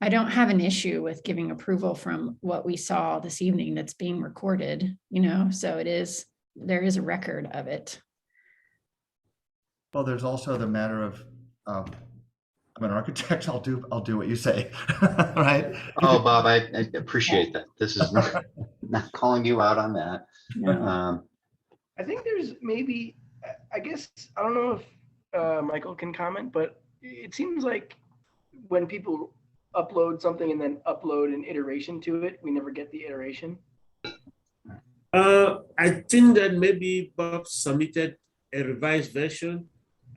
I don't have an issue with giving approval from what we saw this evening that's being recorded, you know, so there is a record of it. Well, there's also the matter of, I'm an architect, I'll do what you say, right? Oh, Bob, I appreciate that. This is not calling you out on that. No. I think there's maybe, I guess, I don't know if Michael can comment, but it seems like when people upload something and then upload an iteration to it, we never get the iteration. I think that maybe Bob submitted a revised version.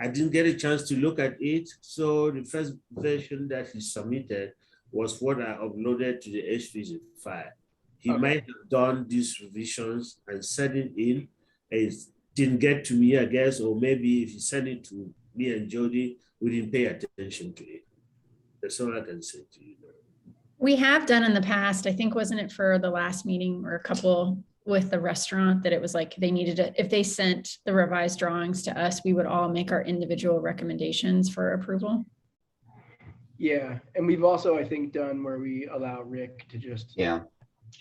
I didn't get a chance to look at it. So the first version that he submitted was what I uploaded to the HVC file. He might have done these revisions and sent it in. It didn't get to me, I guess, or maybe if he sent it to me and Jody, we didn't pay attention to it. That's all I can say to you. We have done in the past, I think, wasn't it for the last meeting or a couple with the restaurant, that it was like they needed it. If they sent the revised drawings to us, we would all make our individual recommendations for approval. Yeah, and we've also, I think, done where we allow Rick to just. Yeah,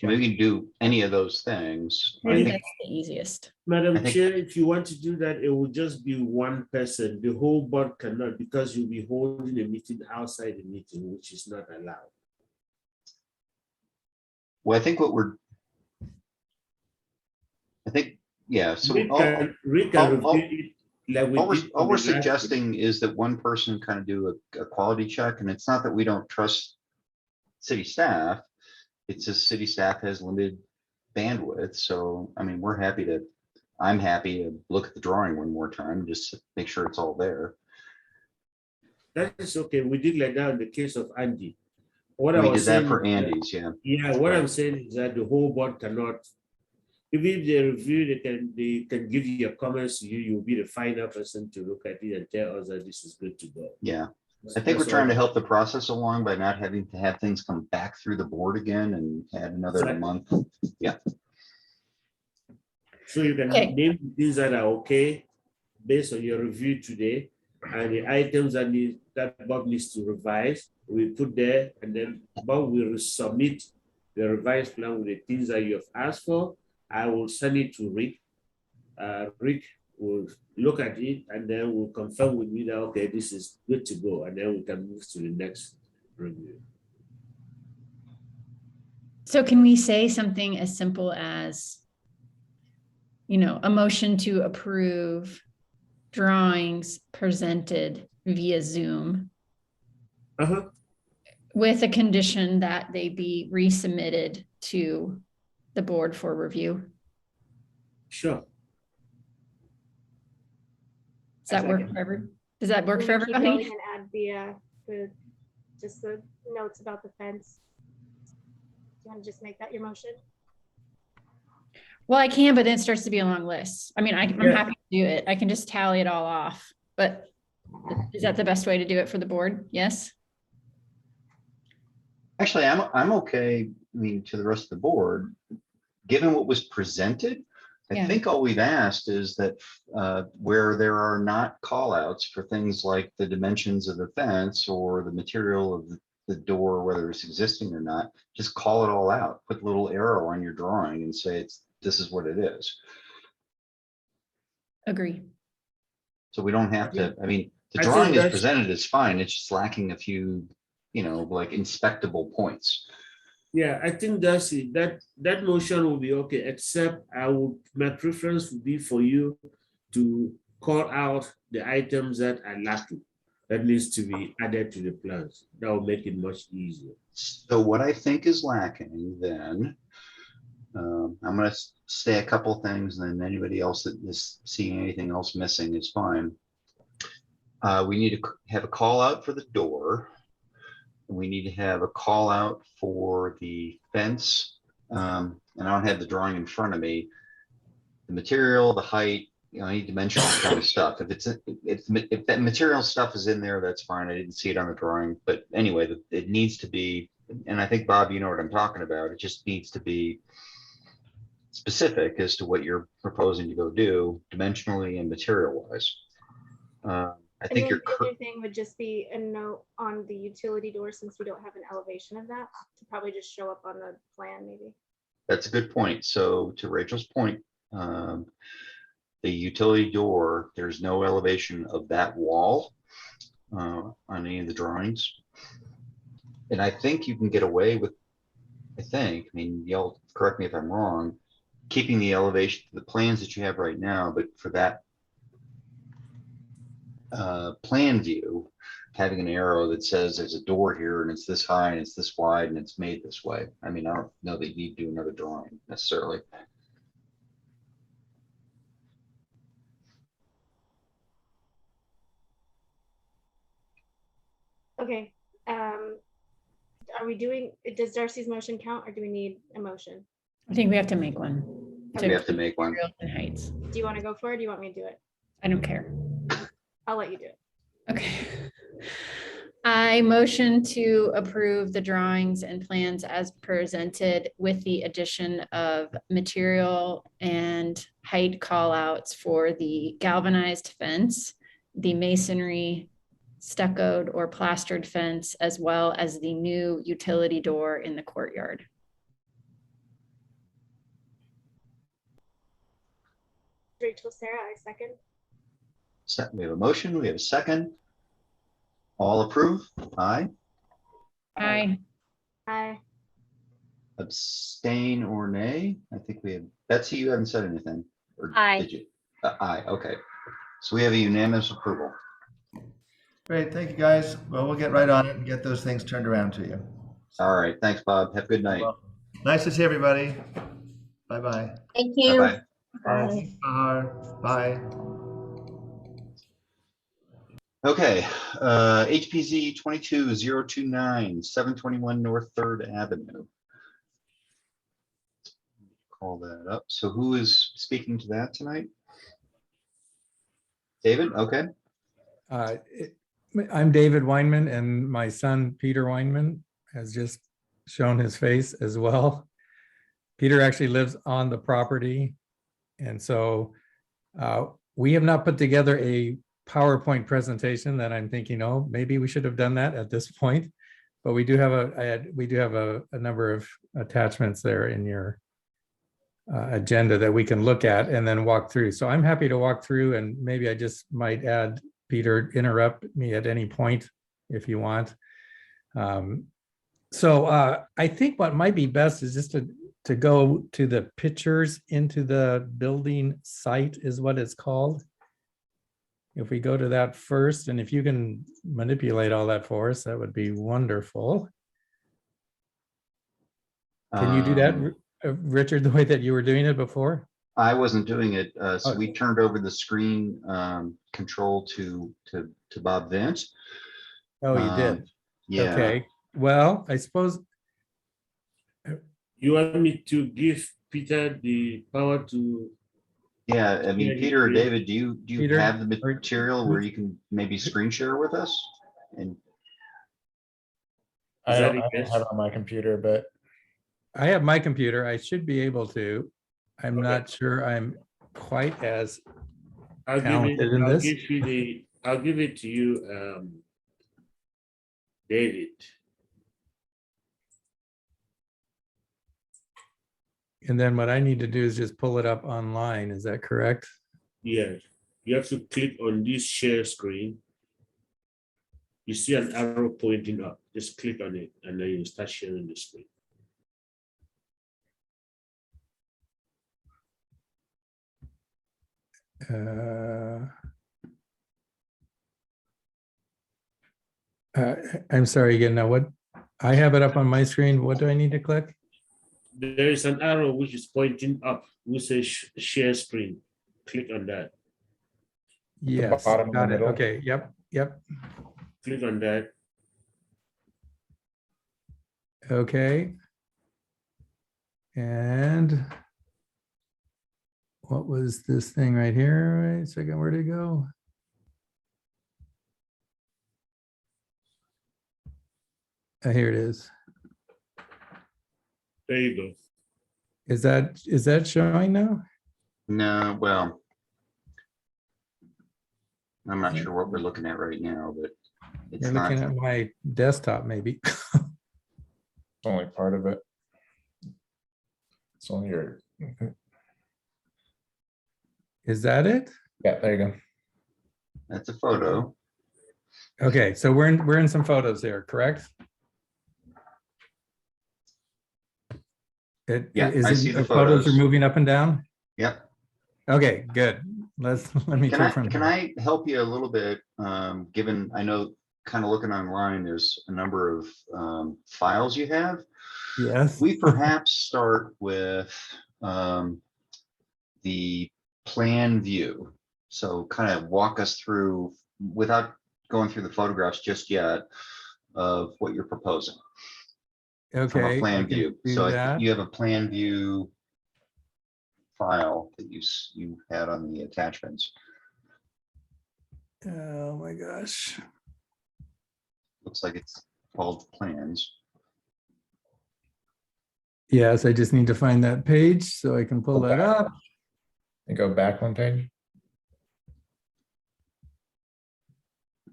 maybe we can do any of those things. I think that's the easiest. Madam Chair, if you want to do that, it will just be one person. The whole board cannot, because you'll be holding a meeting outside the meeting, which is not allowed. Well, I think yeah, so all we're suggesting is that one person kind of do a quality check, and it's not that we don't trust city staff. It's just city staff has limited bandwidth. So, I mean, I'm happy to look at the drawing one more time, just to make sure it's all there. That is okay. We did like that in the case of Andy. We did that for Andy's, yeah. Yeah, what I'm saying is that the whole board cannot, if they review, they can give you your comments, you'll be the final person to look at it and tell us that this is good to go. Yeah, I think we're trying to help the process along by not having to have things come back through the board again and add another month. Yeah. So you can name things that are okay based on your review today, and the items that Bob needs to revise, we put there, and then Bob will submit the revised plan with the things that you have asked for. I will send it to Rick. Rick will look at it and then will confirm with me that, okay, this is good to go. And then we can move to the next review. So can we say something as simple as, a motion to approve drawings presented via Zoom with a condition that they be resubmitted to the board for review? Sure. Does that work for everyone? Does that work for Keep going everybody? And add just the notes about the fence. Do you want to just make that your motion? Well, I can, but then it starts to be a long list. I mean, I'm Yeah. happy to do it. I can just tally it all off, but is that the best way to do it for the board? Yes? Actually, I'm okay, I mean, to the rest of the board, given what was presented, I Yeah. think all we've asked is that where there are not call outs for things like the dimensions of the fence or the material of the door, whether it's existing or not, just call it all out, put a little arrow on your drawing and say this is what it is. Agree. So we don't have to, I mean, the I think drawing is that's- presented is fine. It's just lacking a few, like inspectable points. Yeah, I think that's it. That motion will be okay, except my preference would be for you to call out the items that are lacking, that needs to be added to the plans. That will make it much easier. So what I think is lacking then, I'm going to say a couple things, and then anybody else that is seeing anything else missing is fine. We need to have a call out for the door. We need to have a call out for the fence. And I don't have the drawing in front of me. The material, the height, any dimensional kind of stuff. If that material stuff is in there, that's fine. I didn't see it on the drawing, but anyway, it needs to be, and I think Bob, you know what I'm talking about. It just needs to be specific as to what you're proposing to go do dimensionally and material wise. I think And you're then the other thing would just be a note on the utility door, since we don't have an elevation of that, to probably just show up on the plan maybe. That's a good point. So to Rachel's point, the utility door, there's no elevation of that wall on any of the drawings. And I think you can get away with, I mean, y'all correct me if I'm wrong, keeping the elevation to the plans that you have right now, but for that plan view, having an arrow that says there's a door here and it's this high and it's this wide and it's made this way. I mean, I don't know that you need to do another drawing necessarily. Okay, are we doing, does Darcy's motion count, or do we need a motion? I think we have to make one. We have to make one. Materials and heights. Do you want to go for it, or do you want me to do it? I don't care. I'll let you do it. Okay. I motion to approve the drawings and plans as presented with the addition of material and height callouts for the galvanized fence, the masonry, stuccoed or plastered fence, as well as the new utility door in the courtyard. Rachel, Sarah, I second. We have a motion, we have a second. All approve? Aye. Aye. Aye. Abstain or nay? I think we have, Betsy, you haven't said anything. Or Aye. did you? Aye, okay. So we have a unanimous approval. Great, thank you, guys. Well, we'll get right on it and get those things turned around to you. All right, thanks, Bob. Have a good night. Nice to see everybody. Bye-bye. Thank you. Bye-bye. Bye. Bye. Okay, HPZ 22029, 721 North Third Avenue. Call that up. So who is speaking to that tonight? David, okay. I'm David Weinman, and my son, Peter Weinman, has just shown his face as well. Peter actually lives on the property. And so we have not put together a PowerPoint presentation that I'm thinking, oh, maybe we should have done that at this point. but we do have a number of attachments there in your agenda that we can look at and then walk through. So I'm happy to walk through, and maybe I just might add, Peter, interrupt me at any point if you want. So I think what might be best is just to go to the pictures into the building site is what it's called. If we go to that first, and if you can manipulate all that for us, that would be wonderful. Can you do that, Richard, the way that you were doing it before? I wasn't doing it. So Okay. we turned over the screen control to Bob Vince. Oh, you did? Yeah. Okay, well, I suppose, You want me to give Peter the power to? Yeah, I mean, Yeah, Peter or you- David, do you Peter, have the material where you can maybe screen share with us? And Is I that don't a yes? have it on my computer, but I have my computer, I should be able to. I'm Okay. not sure I'm quite as, I'll give talented it, in I'll this. give you the, I'll give it to you, David. and then what I need to do is just pull it up online, is that correct? Yes, you have to click on this share screen. You see an arrow pointing up, just click on it and then you start sharing the screen. I'm sorry again, now what, I have it up on my screen, what do I need to click? There is an arrow which is pointing up, which says share screen. Click on that. Yes, bottom in the got it, middle. okay, yep, Click on that. okay. And what was this thing right here? Wait a second, where'd it go? Here it is. There you go. Is that showing now? no, well, I'm not sure what we're looking at right now, but it's You're not. looking at my desktop, maybe. it's only part of it. It's only your, Is that it? yeah, there you go. That's a photo. Okay, so we're in some photos there, correct? Yeah, I see the Photos are photos. moving up and down? Yep. Okay, good. Let me Can click from. can I help you a little bit? Given, I know, kind of looking online, there's a number of files you have. Yes. We perhaps start with the plan view. So kind of walk us through, without going through the photographs just yet, of what you're proposing from a Okay. I plan can view. do So that. you have a plan view file that you had on the attachments. Oh my gosh. Looks like it's called plans. Yes, I just need to find that page so I can pull Go that back. up. And go back one page.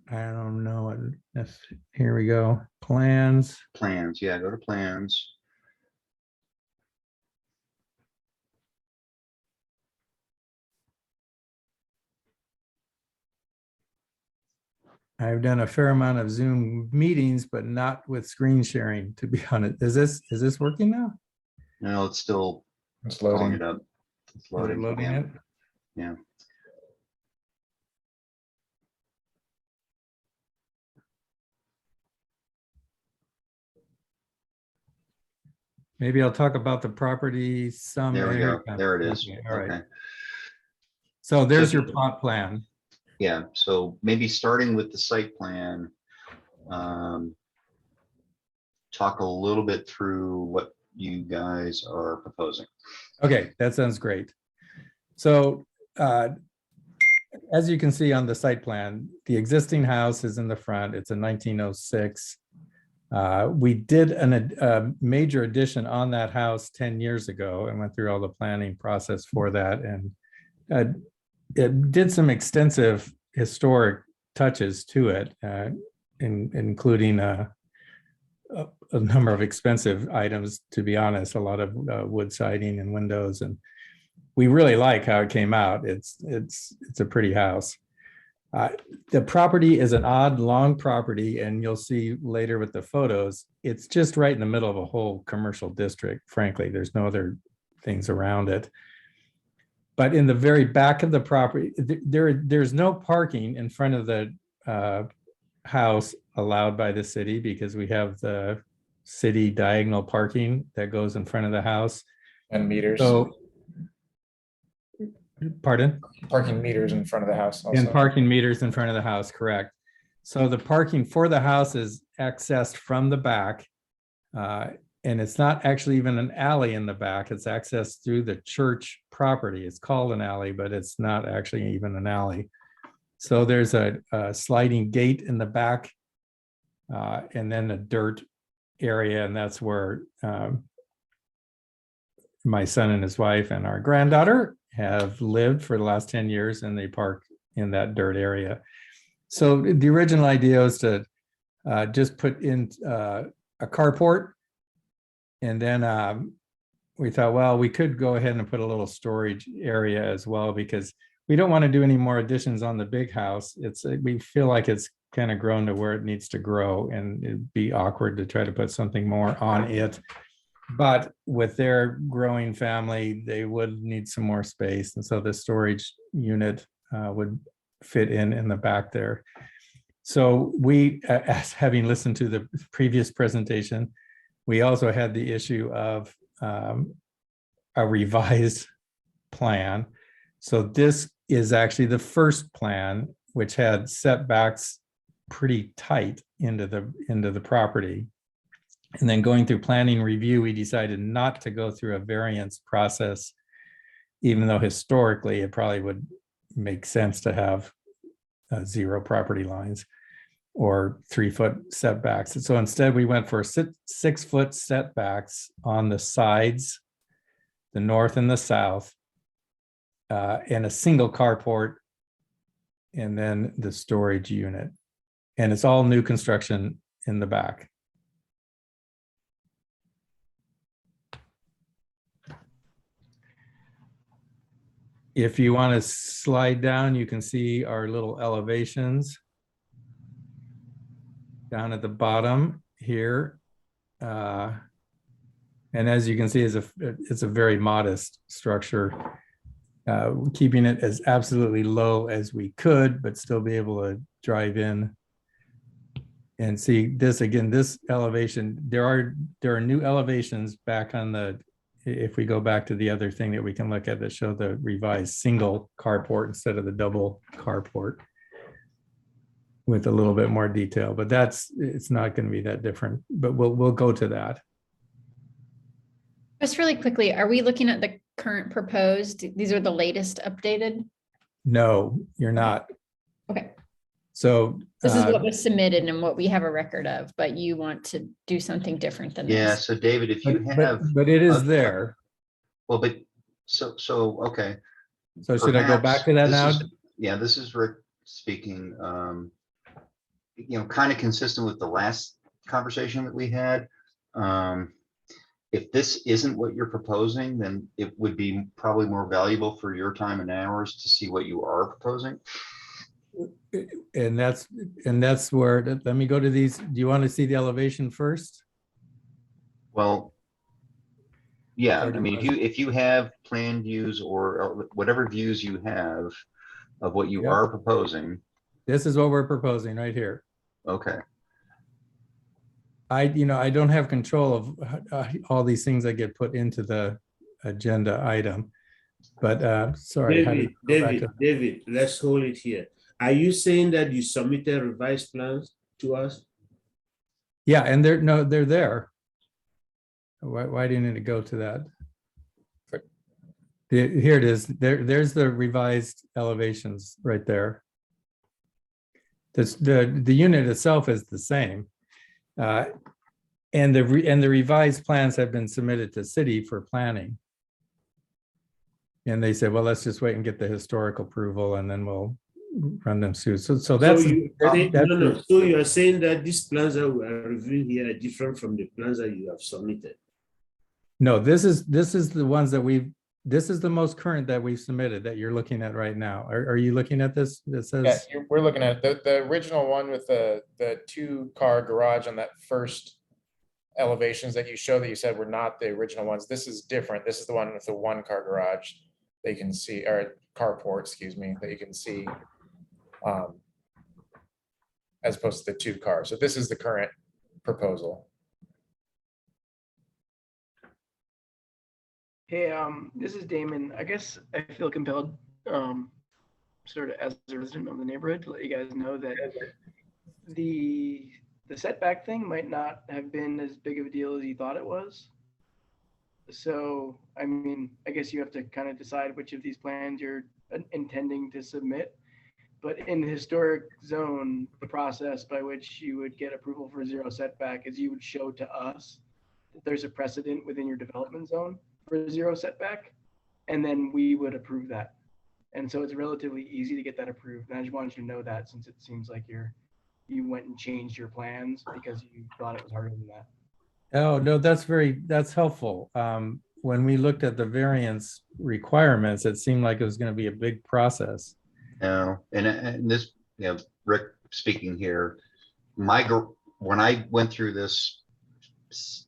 I don't know what this, here we go. Plans. Plans, yeah, go to plans. I've done a fair amount of Zoom meetings, but not with screen sharing, to be honest. Is this working now? No, it's still It's pulling loading. it up. It's Is it loading. loading Yeah. it? Yeah. Maybe I'll talk about the property some. There we go. comes. There it is. Okay, all right. Okay. So there's So- your plot plan. Yeah, so maybe starting with the site plan. Talk a little bit through what you guys are proposing. Okay, that sounds great. So as you can see on the site plan, the existing house is in the front. It's a 1906. We did a major addition on that house 10 years ago and went through all the planning process for that. And it did some extensive historic touches to it, including a number of expensive items, to be honest, a lot of wood siding and windows, and we really like how it came out. It's a pretty house. The property is an odd, long property, and you'll see later with the photos, it's just right in the middle of a whole commercial district, frankly. There's no other things around it. But in the very back of the property, there's no parking in front of the house allowed by the city, because we have the city diagonal parking that goes in front of the house. And meters. So, pardon? Parking meters in front of the house also. And parking meters in front of the house, correct. So the parking for the house is accessed from the back. And it's not actually even an alley in the back. It's accessed through the church property. It's called an alley, but it's not actually even an alley. So there's a sliding gate in the back, and then a dirt area, and that's where my son and his wife and our granddaughter have lived for the last 10 years, and they park in that dirt area. So the original idea was to just put in a carport, and then we thought, well, we could go ahead and put a little storage area as well, because we don't want to do any more additions on the big house. We feel like it's kind of grown to where it needs to grow, and it'd be awkward to try to put something more on it. But with their growing family, they would need some more space. And so the storage unit would fit in the back there. So we, as having listened to the previous presentation, we also had the issue of a revised plan. So this is actually the first plan, which had setbacks pretty tight into the property. And then going through planning review, we decided not to go through a variance process, even though historically it probably would make sense to have 0 property lines or 3-foot setbacks. And so instead we went for 6-foot setbacks on the sides, the north and the south, and a single carport, and then the storage unit. And it's all new construction in the back. If you want to slide down, you can see our little elevations down at the bottom here. And as you can see, it's a very modest structure, keeping it as absolutely low as we could, but still be able to drive in and see this again, this elevation. There are new elevations back on the, if we go back to the other thing that we can look at that show the revised single carport instead of the double carport with a little bit more detail, but it's not going to be that different, but we'll go to that. Just really quickly, are we looking at the current proposed? These are the latest updated? No, you're not. Okay. So this is what was submitted and what we have a record of, but you want to do something different than Yeah, this. so David, if you have. But it is there. Well, but, so, okay. So should I go back to that now? Yeah, this is Rick speaking, kind of consistent with the last conversation that we had. If this isn't what you're proposing, then it would be probably more valuable for your time and hours to see what you are proposing. And that's where, let me go to these. Do you want to see the elevation first? Well, yeah, I mean, if you have plan views or whatever views you have of what you are proposing. This is what we're proposing right here. Okay. I don't have control of all these things that get put into the agenda item, but sorry. David, let's hold it here. Are you saying that you submitted revised plans to us? Yeah, and they're there. Why didn't it go to that? Here it is. There's the revised elevations right there. The unit itself is the same. And the revised plans have been submitted to city for planning. And they said, well, let's just wait and get the historical approval, and then run them through. So that's, So you, that- that's no, no. So you are saying that these plans that we are reviewing here are different from the plans that you have submitted? no, this is the ones that this is the most current that we've submitted that you're looking at right now. Are you looking at this? That Yeah, says, we're looking at the original one with the 2-car garage on that first elevations that you show that you said were not the original ones. This is different. This is the one with the 1-car garage that you can see, or carport, excuse me, that you can see. As opposed to the 2-car. So this is the current proposal. Hey, this is Damon. I guess I feel compelled, sort of as a resident of the neighborhood, to let you guys know that the setback thing might not have been as big of a deal as you thought it was. So, I mean, I guess you have to kind of decide which of these plans you're intending to submit. But in the historic zone, the process by which you would get approval for 0 setback is you would show to us that there's a precedent within your development zone for 0 setback, and then we would approve that. And so it's relatively easy to get that approved. And I just wanted you to know that, since it seems like you went and changed your plans because you thought it was harder than that. oh, no, that's helpful. When we looked at the variance requirements, it seemed like it was going to be a big process. No, and this, you know, Rick speaking here, when I went through this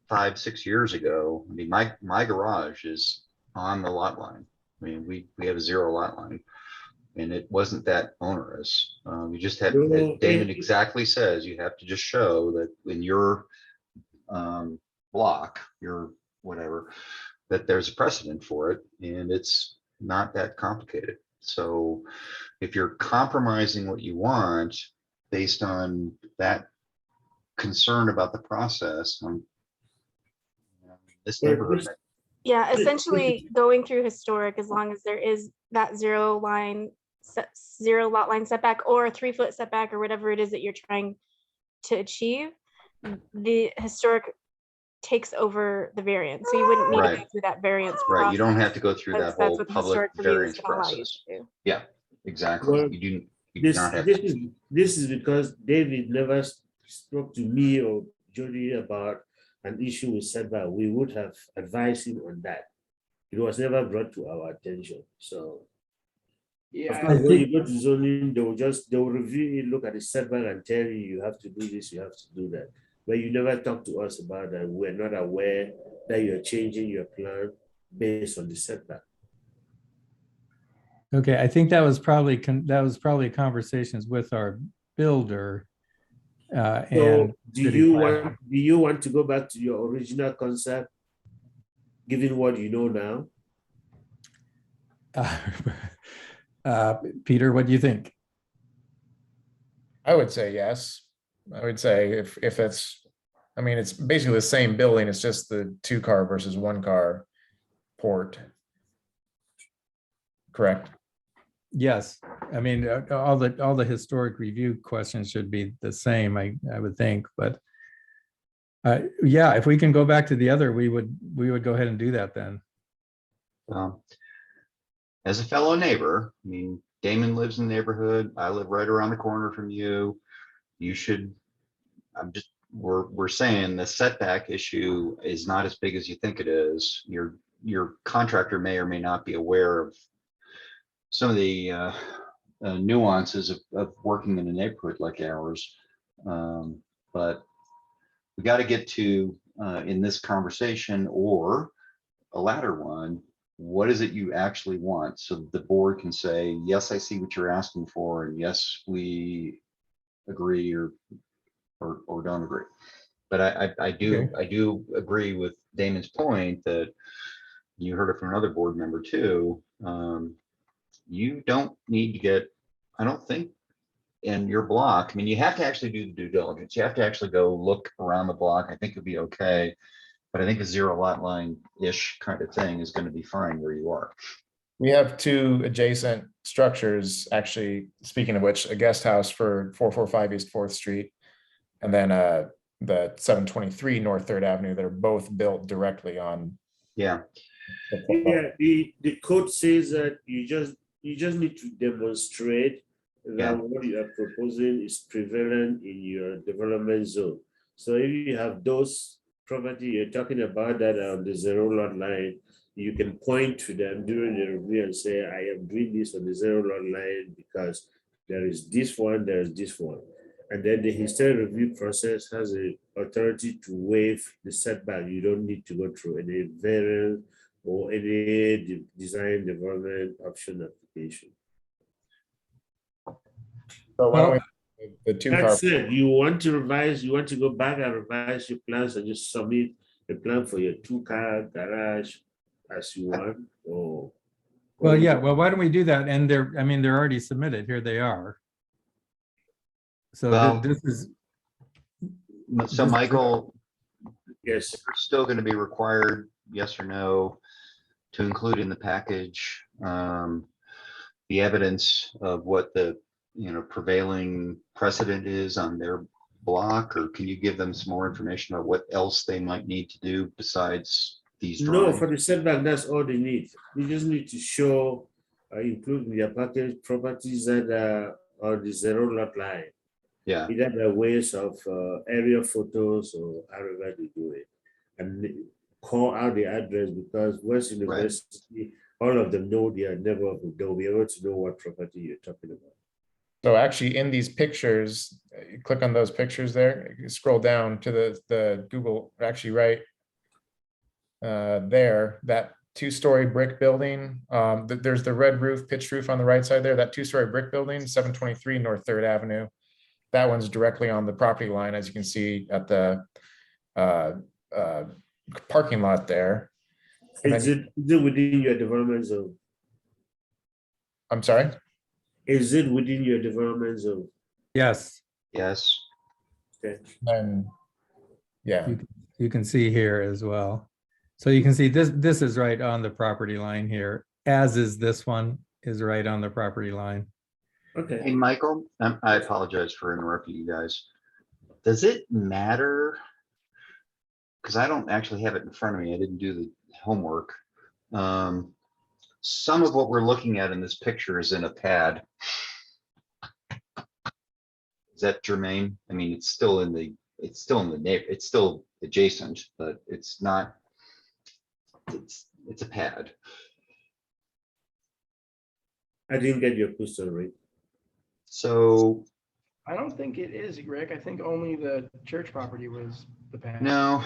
5-6 years ago, I mean, my garage is on the lot line. I mean, we have a 0 lot line, and it wasn't that onerous. You just had, as Damon exactly says, you have to just show that in your block, your whatever, that there's a precedent for it, and it's not that complicated. So if you're compromising what you want based on that concern about the process, this neighborhood. Yeah, essentially going through historic, as long as there is that 0 lot line setback or a 3-foot setback or whatever it is that you're trying to achieve, the historic takes over the variance. So you wouldn't need to go through that variance process. Right, you don't have to go through that whole what the public historic review is variance gonna allow you process. to do. Yeah, exactly. Well, You do This, not have. this is because David never spoke to me or Jody about an issue with setback. We would have advised him on that. It was never brought to our attention. So, Yeah, of course, when you go to zoning, they will review it, look at the setback and tell you have to do this, you have to do that. But you never talk to us about that. We're not aware that you're changing your plan based on the setback. Okay, I think that was probably conversations with our builder. So And do city you planner. want to go back to your original concept, given what you know now? Peter, what do you think? I would say yes. I would say if it's, I mean, it's basically the same building. It's just the 2-car versus 1-car port. Correct. Yes, I mean, all the historic review questions should be the same, I would think, but yeah, if we can go back to the other, we would go ahead and do that then. As a fellow neighbor, I mean, Damon lives in the neighborhood. I live right around the corner from you. You should, we're saying the setback issue is not as big as you think it is. Your contractor may or may not be aware of some of the nuances of working in a neighborhood like ours. But we got to get to, in this conversation or a latter one, what is it you actually want? So the board can say, yes, I see what you're asking for, and yes, we agree or don't agree. But I do agree with Damon's point that you heard it from another board member too. You don't need to get, I don't think, in your block. I mean, you have to actually do the due diligence. You have to actually go look around the block. I think it'd be okay. But I think a 0 lot line-ish kind of thing is going to be fine where you are. We have 2 adjacent structures, actually, speaking of which, a guest house for 445 East 4th Street, and then the 723 North 3rd Avenue that are both built directly on. Yeah. Yeah, the code says that you just need to demonstrate Yeah. that what you are proposing is prevalent in your development zone. So if you have those property you're talking about that are on the zero lot line, you can point to them during the review and say, I am doing this on the zero lot line because there is this one, there is this one. And then the historic review process has a authority to waive the setback. You don't need to go through any variance or any design development option application. So why don't we, the two car, That's it. You want to revise, you want to go back and revise your plans and just submit a plan for your 2-car garage as you want, or. Well, yeah, well, why don't we do that? And they're, I mean, they're already submitted. Here they are. So Well, this is, So Michael, Yes, we're still going to be required, yes or no, to include in the package the evidence of what the prevailing precedent is on their block, or can you give them some more information about what else they might need to do besides these no, drawings? for the setback, that's all they need. You just need to show, include in their package properties that are on the zero lot line. Yeah, Either by ways of aerial photos or however they do it. And call out the address, because West University, all of them know their neighborhood. They'll be able to know what property you're talking about. so actually in these pictures, you click on those pictures there, you scroll down to the Google, actually right there, that 2-story brick building. There's the red roof, pitched roof on the right side there, that 2-story brick building, 723 North 3rd Avenue. That one's directly on the property line, as you can see at the parking lot there. And Is then, it within your development zone? I'm sorry? Is it within your development zone? yes, yes. Okay. And yeah, you can see here as well. So you can see this is right on the property line here, as is this one is right on the property line. Okay. Hey, Michael, I apologize for interrupting you guys. Does it matter? Because I don't actually have it in front of me. I didn't do the homework. Some of what we're looking at in this picture is in a pad. Is that germane? I mean, it's still in the neighbor, it's still adjacent, but it's not, it's a pad. I didn't get your question right. So I don't think it is, Rick. I think only the church property was the pad. no,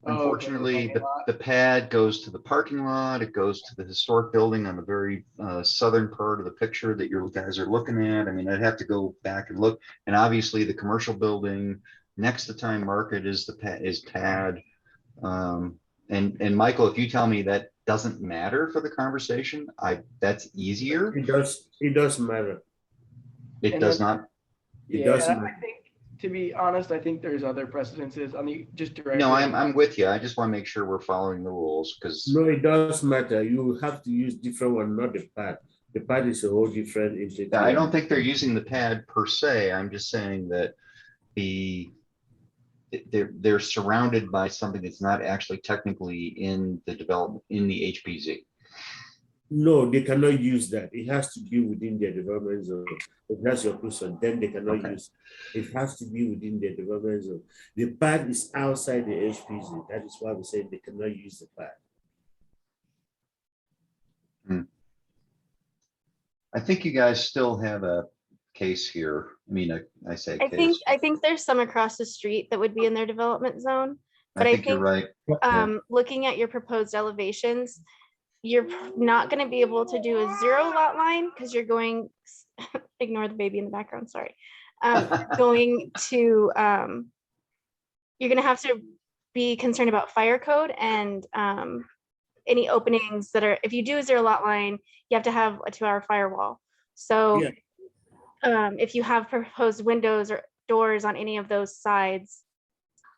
Oh, okay, unfortunately, parking lot. the pad goes to the parking lot. It goes to the historic building on the very southern part of the picture that you guys are looking at. I mean, I'd have to go back and look. And obviously, the commercial building next to Time Market is the pad. And Michael, if you tell me that doesn't matter for the conversation, that's easier. It does matter. It does not. It does and matter. I think, to be honest, I think there's other precedences on the just direct. No, I'm with you. I just want to make sure we're following the rules, because No, it does matter. You have to use different one, not the pad. The pad is a whole different entity. I don't think they're using the pad per se. I'm just saying that they're surrounded by something that's not actually technically in the development in the HPZ. No, they cannot use that. It has to be within their development zone. If that's your question, then they cannot use it. It has to be within their development zone. The pad is outside the HPZ. That is why we say they cannot use the pad. I think you guys still have a case here. I mean, I say case. I think there's some across the street that would be in their development zone. But I think you're right. Looking at your proposed elevations, you're not going to be able to do a 0 lot line because you're going, ignore the baby in the background, sorry. Going to, you're going to have to be concerned about fire code and any openings that are, if you do a 0 lot line, you have to have a 2-hour firewall. So if you have proposed windows or doors on any of those sides,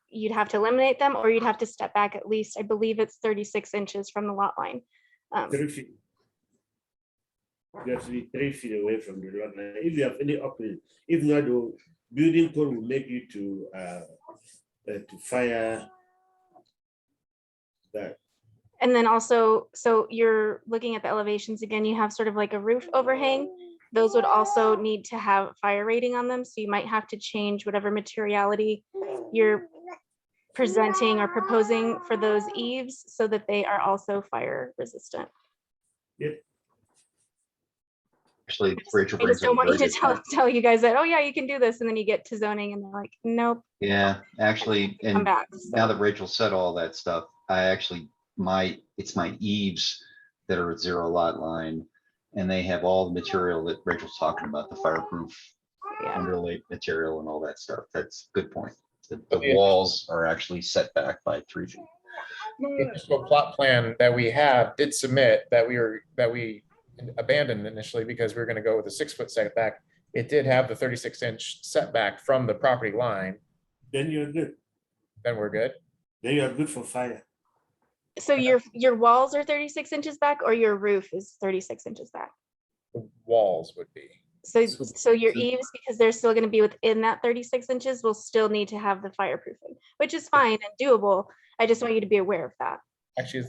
you'd have to eliminate them, or you'd have to step back at least, I believe it's 36 inches from the lot line. 3 feet. You have to be 3 feet away from the lot line. If you have any opening, if not, the building code will make you to fire that. And then also, so you're looking at the elevations again, you have sort of like a roof overhang those would also need to have fire rating on them. So you might have to change whatever materiality you're presenting or proposing for those eaves so that they are also fire resistant. Actually, Rachel I brings just up don't a want you very to good point. tell you guys that, oh yeah, you can do this. And then you get to zoning and they're like, nope. Yeah, actually, Come and back. now that Rachel said all that stuff, I actually, it's my eaves that are at 0 lot line. And they have all the material that Rachel's talking about, the fireproof Yeah. underlay material and all that stuff. That's a good point. The Okay. walls are actually set back by 3 feet. The initial plot plan that we have did submit that we abandoned initially because we were going to go with a 6-foot setback. It did have the 36-inch setback from the property line. Then you're good. Then we're good. Then you're good for fire. So your walls are 36 inches back or your roof is 36 inches back? The walls would be. So your eaves, because they're still going to be within that 36 inches, will still need to have the fireproofing, which is fine and doable. I just want you to be aware of that. Actually,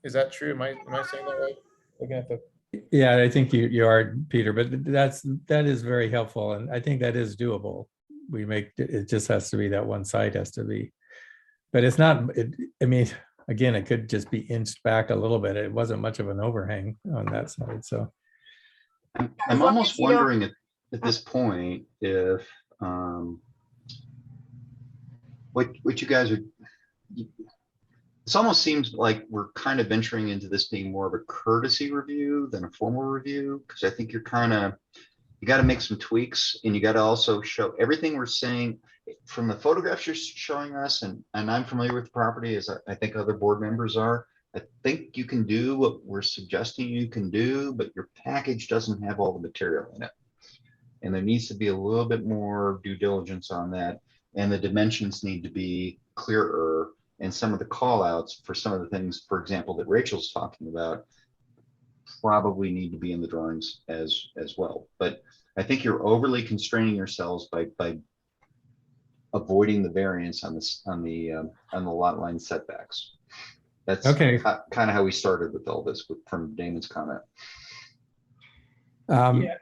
is that true? Am I saying that right? Looking at the. Yeah, I think you are, Peter, but that is very helpful. And I think that is doable. It just has to be that one side has to be, but it's not, I mean, again, it could just be inched back a little bit. It wasn't much of an overhang on that side, so. I'm almost wondering at this point if what you guys are, this almost seems like we're kind of venturing into this being more of a courtesy review than a formal review, because I think you got to make some tweaks and you got to also show everything we're saying from the photographs you're showing us, and I'm familiar with the property as I think other board members are. I think you can do what we're suggesting you can do, but your package doesn't have all the material in it. And there needs to be a little bit more due diligence on that. And the dimensions need to be clearer. And some of the call outs for some of the things, for example, that Rachel's talking about, probably need to be in the drawings as well. But I think you're overly constraining yourselves by avoiding the variance on the lot line setbacks. That's okay. Kind of how we started with all this from Damon's comment. Yeah,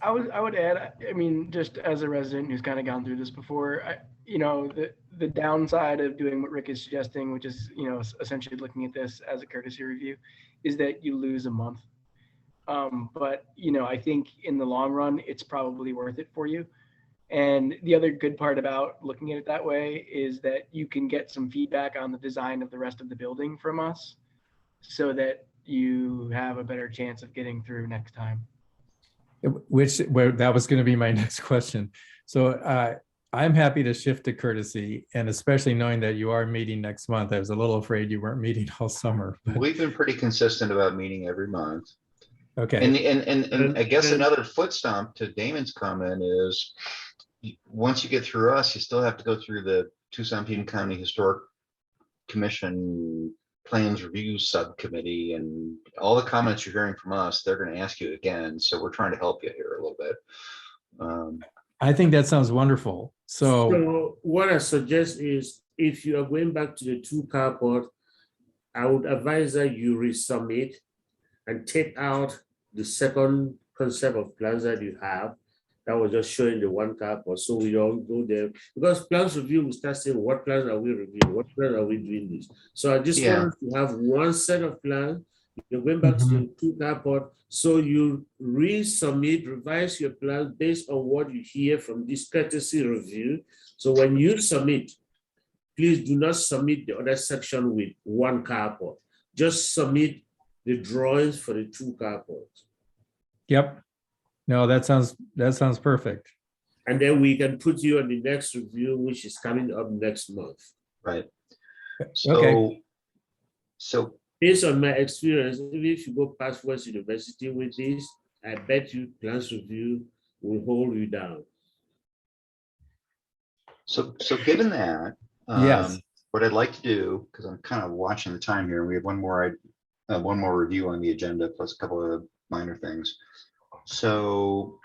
I would add, I mean, just as a resident who's kind of gone through this before, the downside of doing what Rick is suggesting, which is, essentially looking at this as a courtesy review, is that you lose a month. But, I think in the long run, it's probably worth it for you. And the other good part about looking at it that way is that you can get some feedback on the design of the rest of the building from us so that you have a better chance of getting through next time. Where that was going to be my next question. So I'm happy to shift to courtesy, and especially knowing that you are meeting next month. I was a little afraid you weren't meeting all summer. But. We've been pretty consistent about meeting every month. Okay. And I guess another foot stomp to Damon's comment is, once you get through us, you still have to go through the Tucson-Pekin County Historic Commission Plans Review Subcommittee, and all the comments you're hearing from us, they're going to ask you again. So we're trying to help you here a little bit. I think that sounds wonderful. So what I suggest is, if you are going back to the 2 carport, I would advise that you resubmit and take out the second concept of plans that you have. That was just showing the 1 carport, so we don't go there, because plans review will start saying, what plans are we reviewing? What plans are we doing this? So I just want to have one set of plans. You're going back to the 2 carport, so you resubmit, revise your plans based on what you hear from this courtesy review. So when you submit, please do not submit the other section with 1 carport. Just submit the drawings for the 2 carports. Yep. No, that sounds perfect. And then we can put you on the next review, which is coming up next month. Right. So, okay. So based on my experience, if you go past West University with this, I bet you plans review will hold you down. So given that, yes, what I'd like to do, because I'm kind of watching the time here, and we have one more review on the agenda plus a couple of minor things. So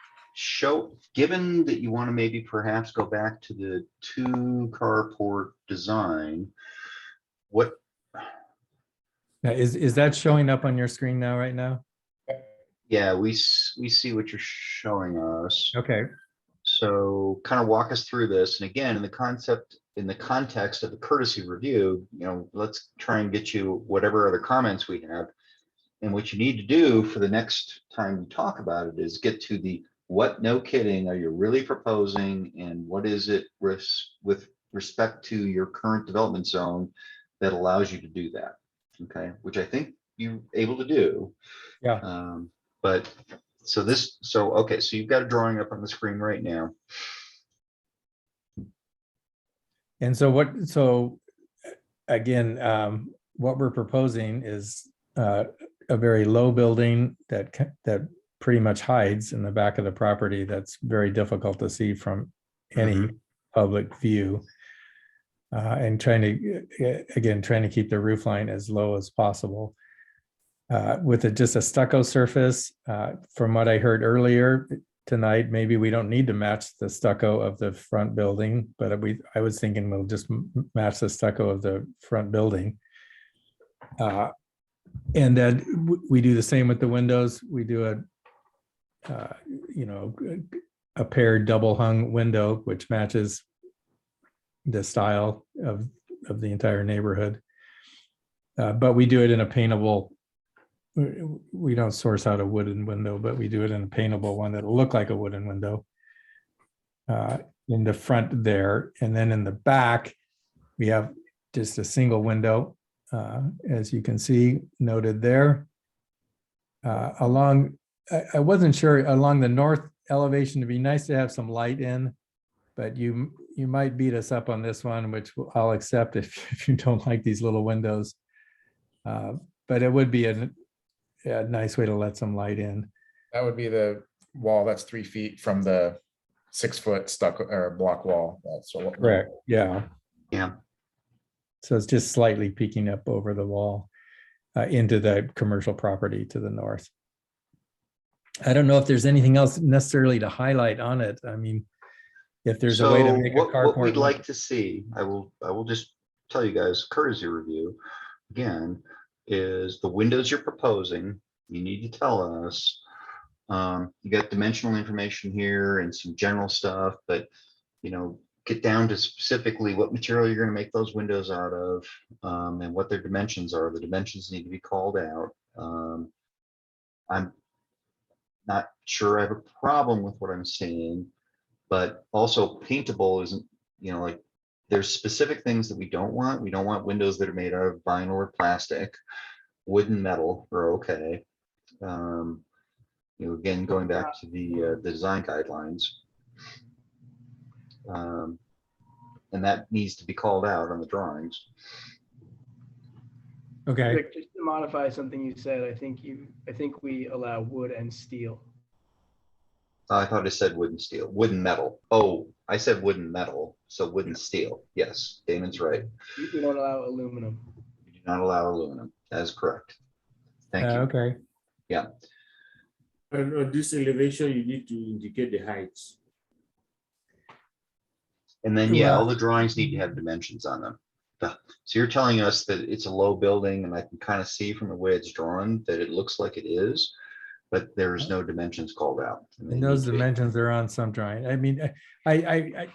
given that you want to maybe perhaps go back to the 2 carport design, what now, is that showing up on your screen now right now? Yeah, we see what you're showing us. Okay. So kind of walk us through this. And again, in the context of the courtesy review, let's try and get you whatever other comments we have. And what you need to do for the next time we talk about it is get to the what, no kidding, are you really proposing, and what is it with respect to your current development zone that allows you to do that? Okay, which I think you're able to do. Yeah. But so okay, so you've got a drawing up on the screen right now. And so again, what we're proposing is a very low building that pretty much hides in the back of the property. That's very difficult to see from any public view. And trying to keep the roof line as low as possible. With just a stucco surface, from what I heard earlier tonight, maybe we don't need to match the stucco of the front building, but I was thinking we'll just match the stucco of the front building. And then we do the same with the windows. We do a paired double hung window, which matches the style of the entire neighborhood. But we do it in a paintable. We don't source out a wooden window, but we do it in a paintable one that'll look like a wooden window in the front there. And then in the back, we have just a single window, as you can see noted there. I wasn't sure along the north elevation, it'd be nice to have some light in, but you might beat us up on this one, which I'll accept if you don't like these little windows. But it would be a nice way to let some light in. That would be the wall that's 3 feet from the 6 foot stucco or block wall. That's correct. Yeah. Yeah. So it's just slightly peeking up over the wall into the commercial property to the north. I don't know if there's anything else necessarily to highlight on it. I mean, if there's a way to make a carport. What we'd like to see, I will just tell you guys, courtesy review, again, is the windows you're proposing, you need to tell us. You got dimensional information here and some general stuff, but get down to specifically what material you're going to make those windows out of, and what their dimensions are. The dimensions need to be called out. I'm not sure I have a problem with what I'm saying, but also paintable isn't, like there's specific things that we don't want. We don't want windows that are made out of vinyl or plastic. Wood and metal are okay. Again, going back to the design guidelines. And that needs to be called out on the drawings. Okay. Rick, just to modify something you said, I think we allow wood and steel. I thought I said wood and steel, wood and metal. Oh, I said wood and metal, so wood and steel. Yes, Damon's right. We don't allow aluminum. We do not allow aluminum. That is correct. Thank you. Okay. Yeah. And on this elevation, you need to indicate the heights. And then, yeah, all the drawings need to have dimensions on them. So you're telling us that it's a low building, and I can kind of see from the way it's drawn that it looks like it is, but there's no dimensions called out. And those dimensions are on some drawing. I mean, I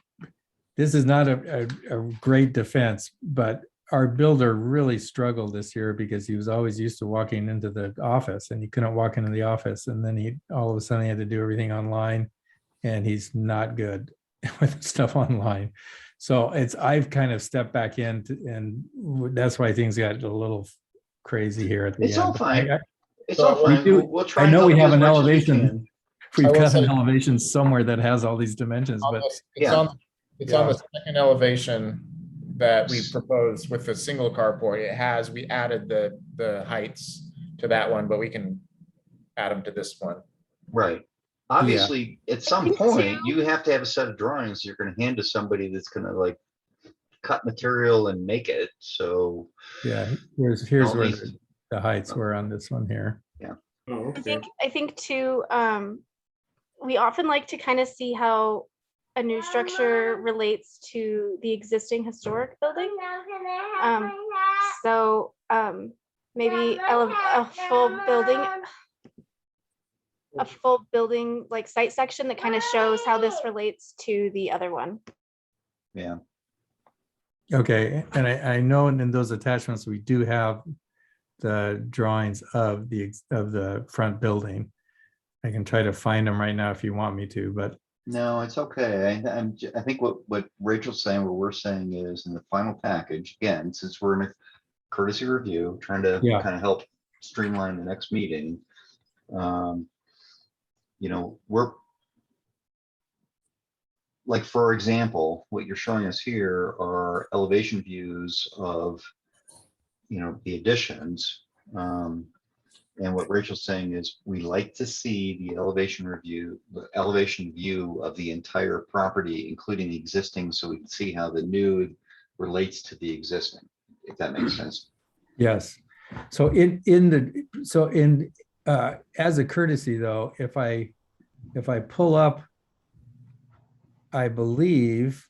this is not a great defense, but our builder really struggled this year because he was always used to walking into the office, and he couldn't walk into the office. And then all of a sudden he had to do everything online, and he's not good with stuff online. So I've kind of stepped back in, and that's why things got a little crazy here at the end. It's all fine. It's all fine. We'll try. I know we and have help an you as much as we elevation. can. We've got an elevation somewhere that has all these dimensions, but It's on the second elevation that we proposed with the single carport. We added the heights to that one, but we can add them to this one. Right. Obviously, at some point, you have to have a set of drawings you're going to hand to somebody that's going to like cut material and make it. So yeah, here's where the heights were on this one here. Yeah. Oh, okay. I think too, we often like to kind of see how a new structure relates to the existing historic building. So maybe a full building. a full building like site section that kind of shows how this relates to the other one. Yeah. Okay, and I know in those attachments, we do have the drawings of the front building. I can try to find them right now if you want me to, but No, it's okay. I think what Rachel's saying, what we're saying is in the final package, again, since we're in a courtesy review, trying to Yeah. kind of help streamline the next meeting. We're like, for example, what you're showing us here are elevation views of, the additions. And what Rachel's saying is we like to see the elevation view of the entire property, including the existing, so we can see how the new relates to the existing, if that makes sense. yes. So as a courtesy though, if I pull up, I believe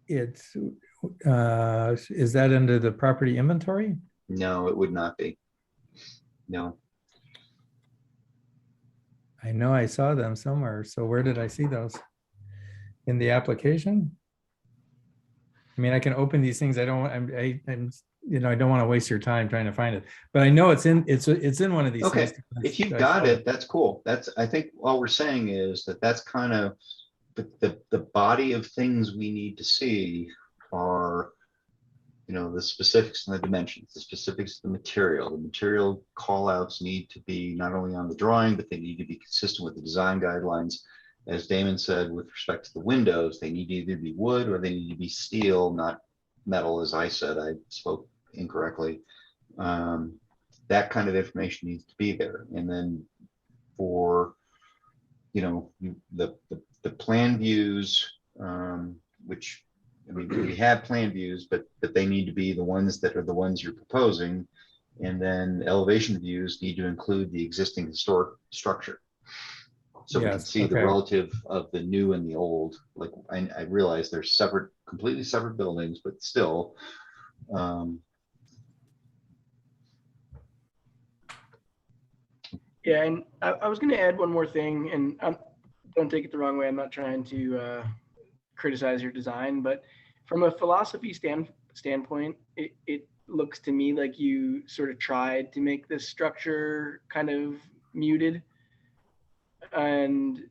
it's, is that under the property inventory? No, it would not be. No. I know I saw them somewhere. So where did I see those? In the application? I mean, I can open these things. I don't want to waste your time trying to find it, but I know it's in one of these. Okay, things. if you've got it, that's cool. I think all we're saying is that's kind of the body of things we need to see are, the specifics and the dimensions, the specifics of the material. The material callouts need to be not only on the drawing, but they need to be consistent with the design guidelines. As Damon said, with respect to the windows, they need to either be wood or they need to be steel, not metal, as I said. I spoke incorrectly. That kind of information needs to be there. And then for, the plan views, which, we have plan views, but they need to be the ones that are the ones you're proposing. And then elevation views need to include the existing historic structure. So we can see the relative of the new and the old. Like I realize they're separate, completely separate buildings, but still. Yeah, and I was going to add one more thing, and don't take it the wrong way. I'm not trying to criticize your design, but from a philosophy standpoint, it looks to me like you sort of tried to make this structure kind of muted. And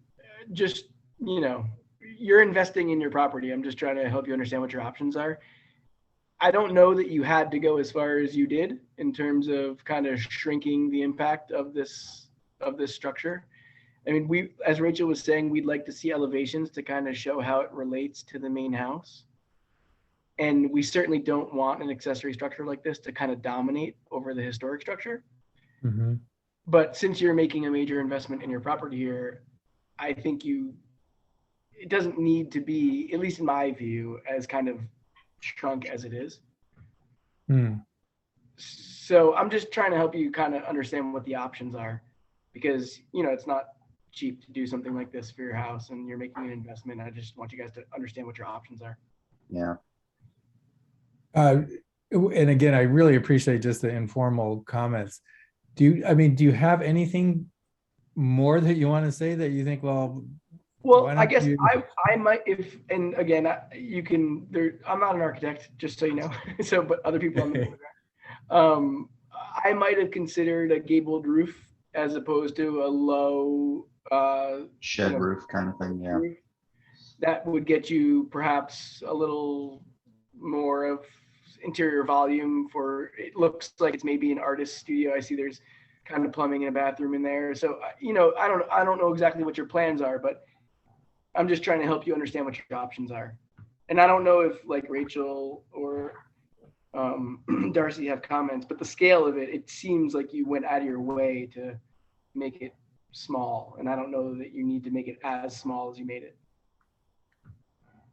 just, you're investing in your property. I'm just trying to help you understand what your options are. I don't know that you had to go as far as you did in terms of kind of shrinking the impact of this structure. I mean, as Rachel was saying, we'd like to see elevations to kind of show how it relates to the main house. And we certainly don't want an accessory structure like this to kind of dominate over the historic structure. Mm-hmm. But since you're making a major investment in your property here, I think it doesn't need to be, at least in my view, as kind of shrunk as it is. Mm. So I'm just trying to help you kind of understand what the options are, because, it's not cheap to do something like this for your house and you're making an investment. I just want you guys to understand what your options are. Yeah. And again, I really appreciate just the informal comments. Do you have anything more that you want to say that you think, well, I guess I might, and again, I'm not an architect, just so you know, but other people on the program, I might have considered a gabled roof as opposed to a low shed roof kind of thing. Yeah. Roof. That would get you perhaps a little more of interior volume it looks like it's maybe an artist studio. I see there's kind of plumbing and a bathroom in there. So, I don't know exactly what your plans are, but I'm just trying to help you understand what your options are. And I don't know if like Rachel or Darcy have comments, but the scale of it seems like you went out of your way to make it small. And I don't know that you need to make it as small as you made it.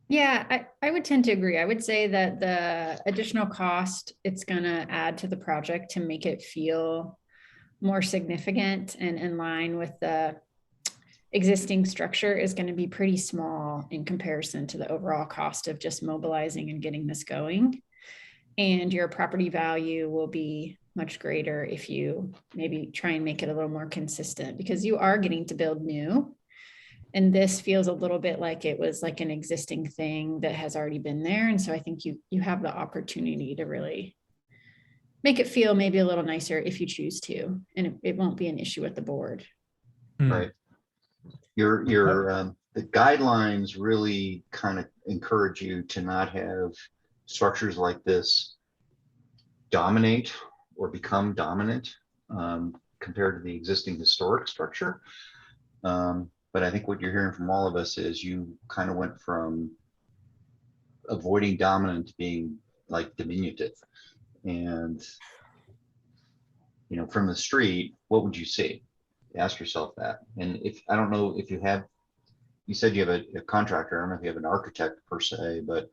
Yeah, I would tend to agree. I would say that the additional cost it's going to add to the project to make it feel more significant and in line with the existing structure is going to be pretty small in comparison to the overall cost of just mobilizing and getting this going. And your property value will be much greater if you maybe try and make it a little more consistent, because you are getting to build new. And this feels a little bit like it was like an existing thing that has already been there. And so I think you have the opportunity to really make it feel maybe a little nicer if you choose to, and it won't be an issue with the board. Right. The guidelines really kind of encourage you to not have structures like this dominate or become dominant compared to the existing historic structure. But I think what you're hearing from all of us is you kind of went from avoiding dominant to being like diminutive. And, you know, from the street, what would you see? Ask yourself that. And if, I don't know if you have, you said you have a contractor, I don't know if you have an architect per se, but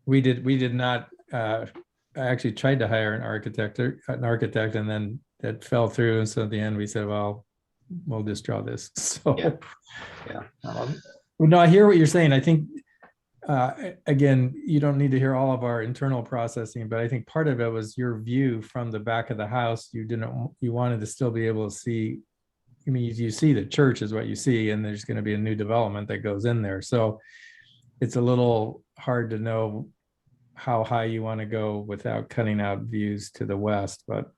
we did not, I actually tried to hire an architect, and then that fell through. And so at the end we said, well, we'll just draw this. So yeah. No, I hear what you're saying. I think, again, you don't need to hear all of our internal processing, but I think part of it was your view from the back of the house. You wanted to still be able to see, I mean, you see the church is what you see, and there's going to be a new development that goes in there. So it's a little hard to know how high you want to go without cutting out views to the west, but.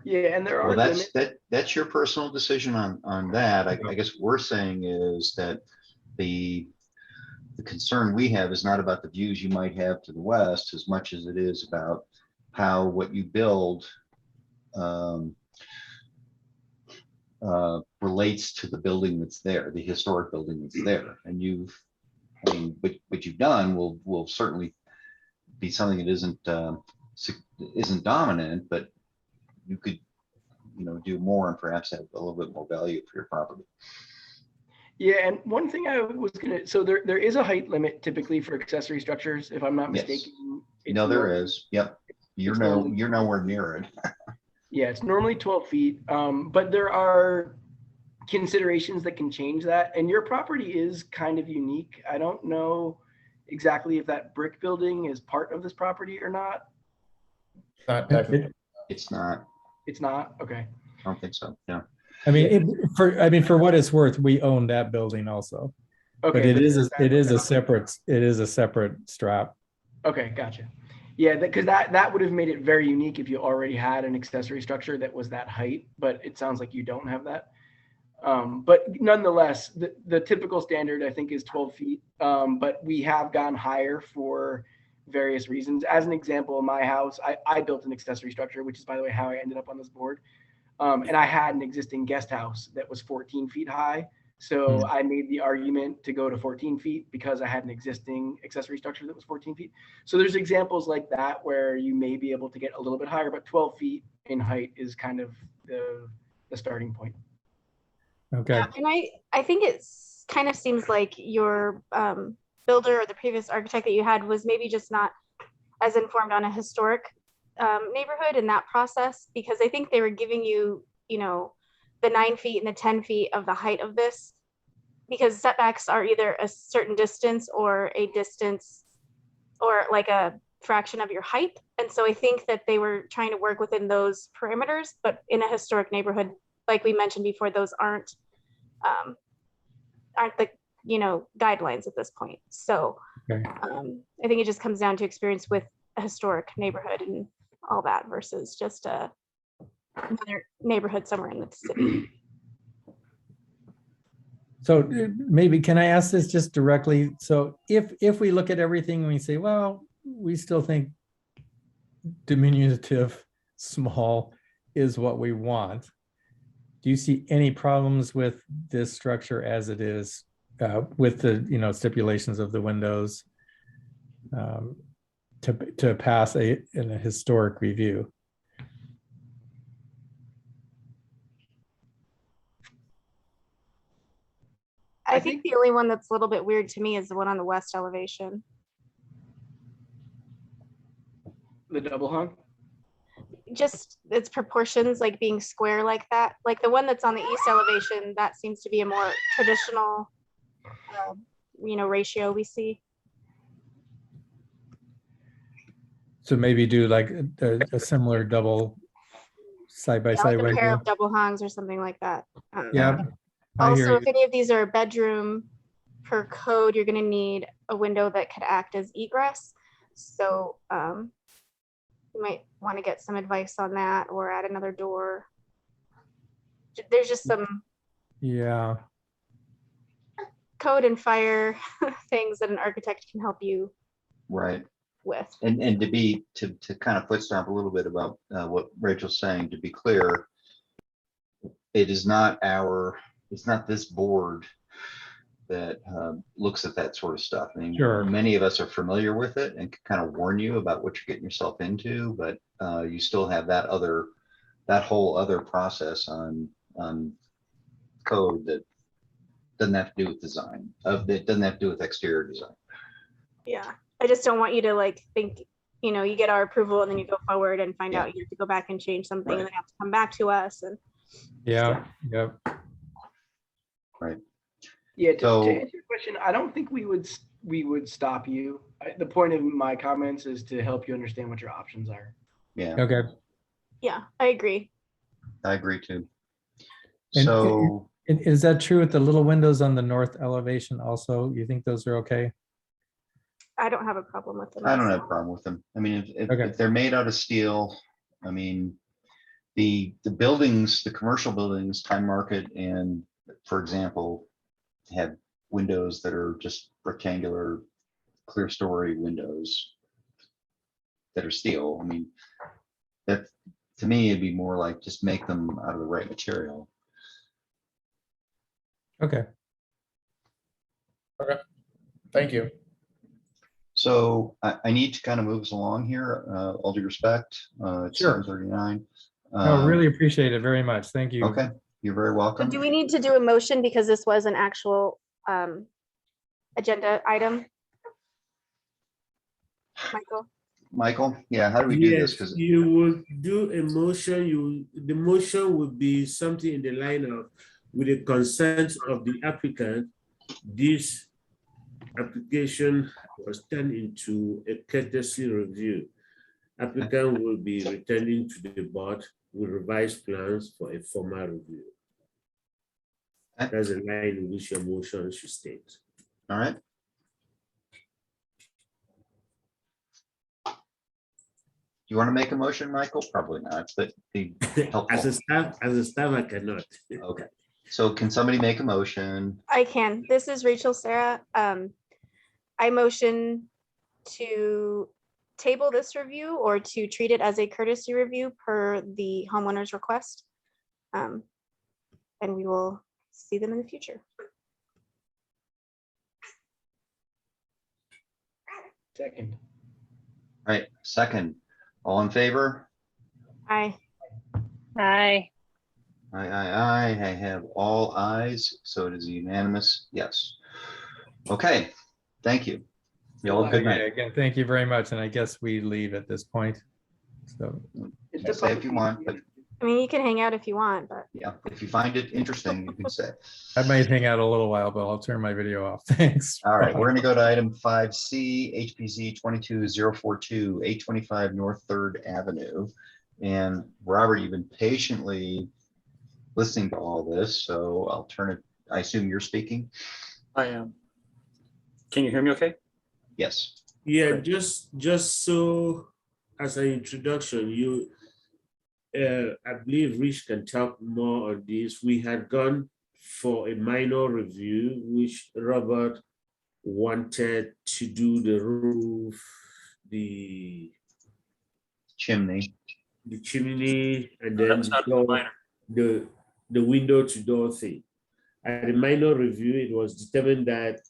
Yeah, and there are that's your personal decision on that. I guess what we're saying is that the concern we have is not about the views you might have to the west as much as it is about how what you build relates to the building that's there, the historic building that's there. And what you've done will certainly be something that isn't dominant, but you could, you know, do more and perhaps have a little bit more value for your property. Yeah, and one thing I was gonna, so there is a height limit typically for accessory structures, if I'm not mistaken. No, there is. Yep. You're nowhere near it. Yeah, it's normally 12 feet, but there are considerations that can change that. And your property is kind of unique. I don't know exactly if that brick building is part of this property or not. Not technically. It's not. It's not? Okay. I don't think so. Yeah. I mean, for what it's worth, we own that building also. Okay. But it is a separate strap. Okay, gotcha. Yeah, because that would have made it very unique if you already had an accessory structure that was that height, but it sounds like you don't have that. But nonetheless, the typical standard I think is 12 feet, but we have gone higher for various reasons. As an example, in my house, I built an accessory structure, which is, by the way, how I ended up on this board. And I had an existing guest house that was 14 feet high. So I made the argument to go to 14 feet because I had an existing accessory structure that was 14 feet. So there's examples like that where you may be able to get a little bit higher, but 12 feet in height is kind of the starting point. Okay. Yeah, and I think it's kind of seems like your builder or the previous architect that you had was maybe just not as informed on a historic neighborhood in that process, because I think they were giving you, you know, the 9 feet and the 10 feet of the height of this, because setbacks are either a certain distance or a distance or like a fraction of your height. And so I think that they were trying to work within those parameters, but in a historic neighborhood, like we mentioned before, those aren't the, you know, guidelines at this point. So okay. I think it just comes down to experience with a historic neighborhood and all that versus just another neighborhood somewhere in the city. So maybe can I ask this just directly? So if we look at everything and we say, well, we still think diminutive small is what we want, do you see any problems with this structure as it is with the, you know, stipulations of the windows to pass in a historic review? I think the only one that's a little bit weird to me is the one on the west elevation. The double hung? Just its proportions, like being square like that. Like the one that's on the east elevation, that seems to be a more traditional, you know, ratio we see. So maybe do like a similar double side by Yeah, side like a pair window. of double hungs or something like that. Yeah. I hear Also, you. if any of these are bedroom per code, you're gonna need a window that could act as egress. So you might want to get some advice on that or add another door. There's just some Yeah. code and fire things that an architect can help you Right. with. And to kind of foot stomp a little bit about what Rachel's saying, to be clear, it's not this board that looks at that sort of stuff. I mean, Sure. many of us are familiar with it and can kind of warn you about what you're getting yourself into, but you still have that whole other process on code that doesn't have to do with design, that doesn't have to do with exterior design. Yeah, I just don't want you to like think, you get our approval and then you go forward and find out you have to go back and change something and then have to come back to us. And Yeah. Yep. Right. Yeah, to So- answer your question, I don't think we would stop you. The point of my comments is to help you understand what your options are. Yeah, Okay. yeah, I agree. I agree too. And- So, Is that true with the little windows on the north elevation also? You think those are okay? I don't have a problem with them. I don't have a problem with them. I mean, if they're made out of steel, I mean, the buildings, the commercial buildings, Time Market and, for example, have windows that are just rectangular, clear story windows that are steel. I mean, that, to me, it'd be more like just make them out of the right material. Okay. Thank you. So I need to kind of move us along here, all due respect. It's Sure. 7:39. No, really appreciate it very much. Thank you. Okay, you're very So welcome. do we need to do a motion because this was an actual agenda item? Michael? Michael, yeah, how do we do this? Yes, Because you will do a motion, the motion would be something in the line of, with the consent of the applicant, this application was turned into a courtesy review. Applicant will be returning to the board with revised plans for a formal review. That's the line in which your motion should state. all right. Do you want to make a motion, Michael? Probably not, but be helpful. As a staff, I cannot. Okay, so can somebody make a motion? I can. This is Rachel Sarah. I motion to table this review or to treat it as a courtesy review per the homeowner's request. And we will see them in the future. Second. All right, second, all in favor? Aye. Aye. I have all ayes, so it is unanimous, yes. Okay, thank you. Y'all have a good Okay, night. again, thank you very much. And I guess we leave at this point. So, Say if you want, but I mean, you can hang out if you want, but yeah, if you find it interesting, you can say. I might hang out a little while, but I'll turn my video off. Thanks. All right, Bye. we're gonna go to item 5C, HPZ 22042, 825 North Third Avenue. And Robert, you've been patiently listening to all this, so I'll turn it, I assume you're speaking? I am. Can you hear me okay? Yes. Yeah, just so as an introduction, I believe Rich can talk more on this. We had gone for a minor review, which Robert wanted to do the roof, the chimney, and then the window to door thing. At the minor review, it was determined that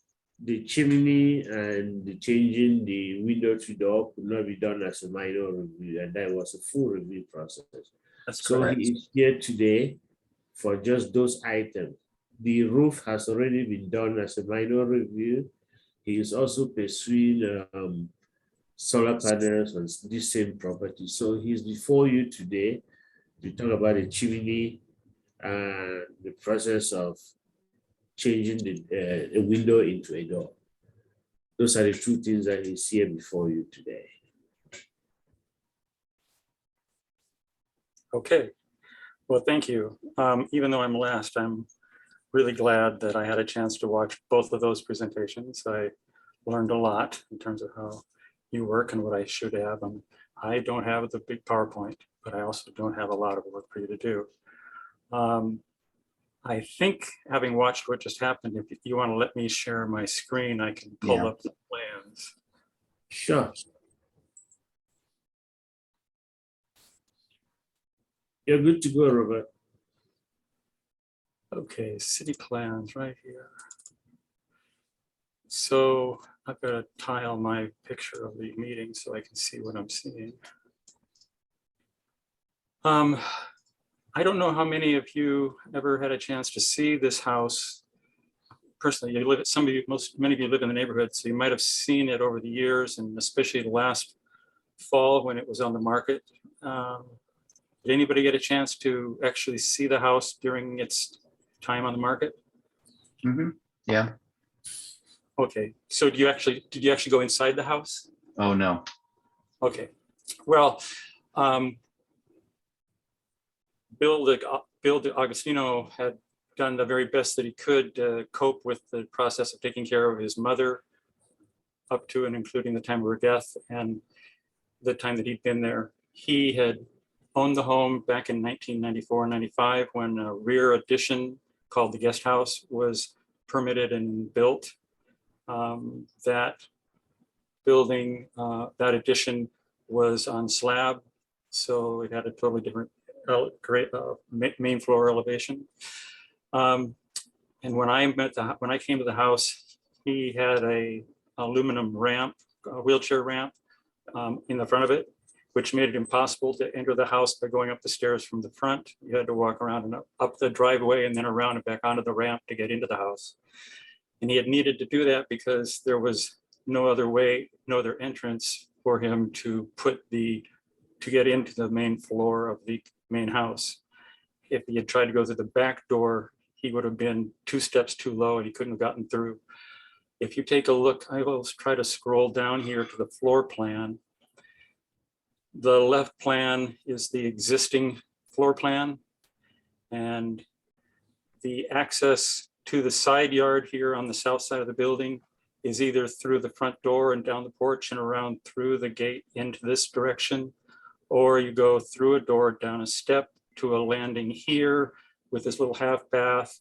the chimney and the changing the window to door could not be done as a minor review, and that was a full review process. So correct. he is here today for just those items. The roof has already been done as a minor review. He is also pursuing solar panels on this same property. So he's before you today to talk about the chimney and the process of changing the window into a door. Those are the two things that is here before you today. Okay, well, thank you. Even though I'm last, I'm really glad that I had a chance to watch both of those presentations. I learned a lot in terms of how you work and what I should have. I don't have the big PowerPoint, but I also don't have a lot of work for you to do. I think, having watched what just happened, if you want to let me share my screen, I can pull up the plans. Sure. You're good to go, Robert. Okay, city plans right here. So I've got to tile my picture of the meeting so I can see what I'm seeing. I don't know how many of you ever had a chance to see this house. Personally, you live at many of you live in the neighborhood, so you might have seen it over the years, and especially last fall when it was on the market. Did anybody get a chance to actually see the house during its time on the market? Mm-hmm. Yeah. Okay, so did you actually go inside the house? Oh, no. Okay, well, Bill D'Agostino had done the very best that he could to cope with the process of taking care of his mother up to and including the time of her death and the time that he'd been there. He had owned the home back in 1994-95 when a rear addition called the guest house was permitted and built. That building, that addition was on slab, so it had a totally different main floor elevation. And when I came to the house, he had a aluminum ramp, a wheelchair ramp in the front of it, which made it impossible to enter the house by going up the stairs from the front. You had to walk around and up the driveway and then around and back onto the ramp to get into the house. And he had needed to do that because there was no other way, no other entrance for him to get into the main floor of the main house. If he had tried to go through the back door, he would have been 2 steps too low and he couldn't have gotten through. If you take a look, I will try to scroll down here to the floor plan. The left plan is the existing floor plan, and the access to the side yard here on the south side of the building is either through the front door and down the porch and around through the gate into this direction, or you go through a door, down a step to a landing here with this little half bath,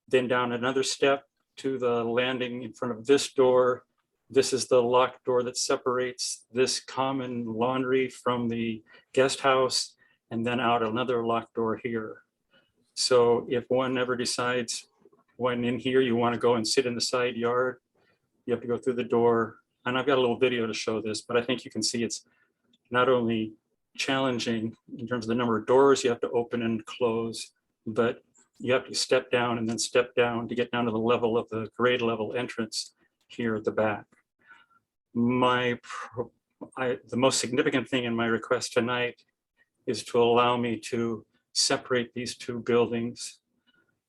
then down another step to the landing in front of this door. This is the locked door that separates this common laundry from the guest house, and then out another locked door here. So if one ever decides when in here you want to go and sit in the side yard, you have to go through the door. And I've got a little video to show this, but I think you can see it's not only challenging in terms of the number of doors you have to open and close, but you have to step down and then step down to get down to the level of the grade level entrance here at the back. The most significant thing in my request tonight is to allow me to separate these 2 buildings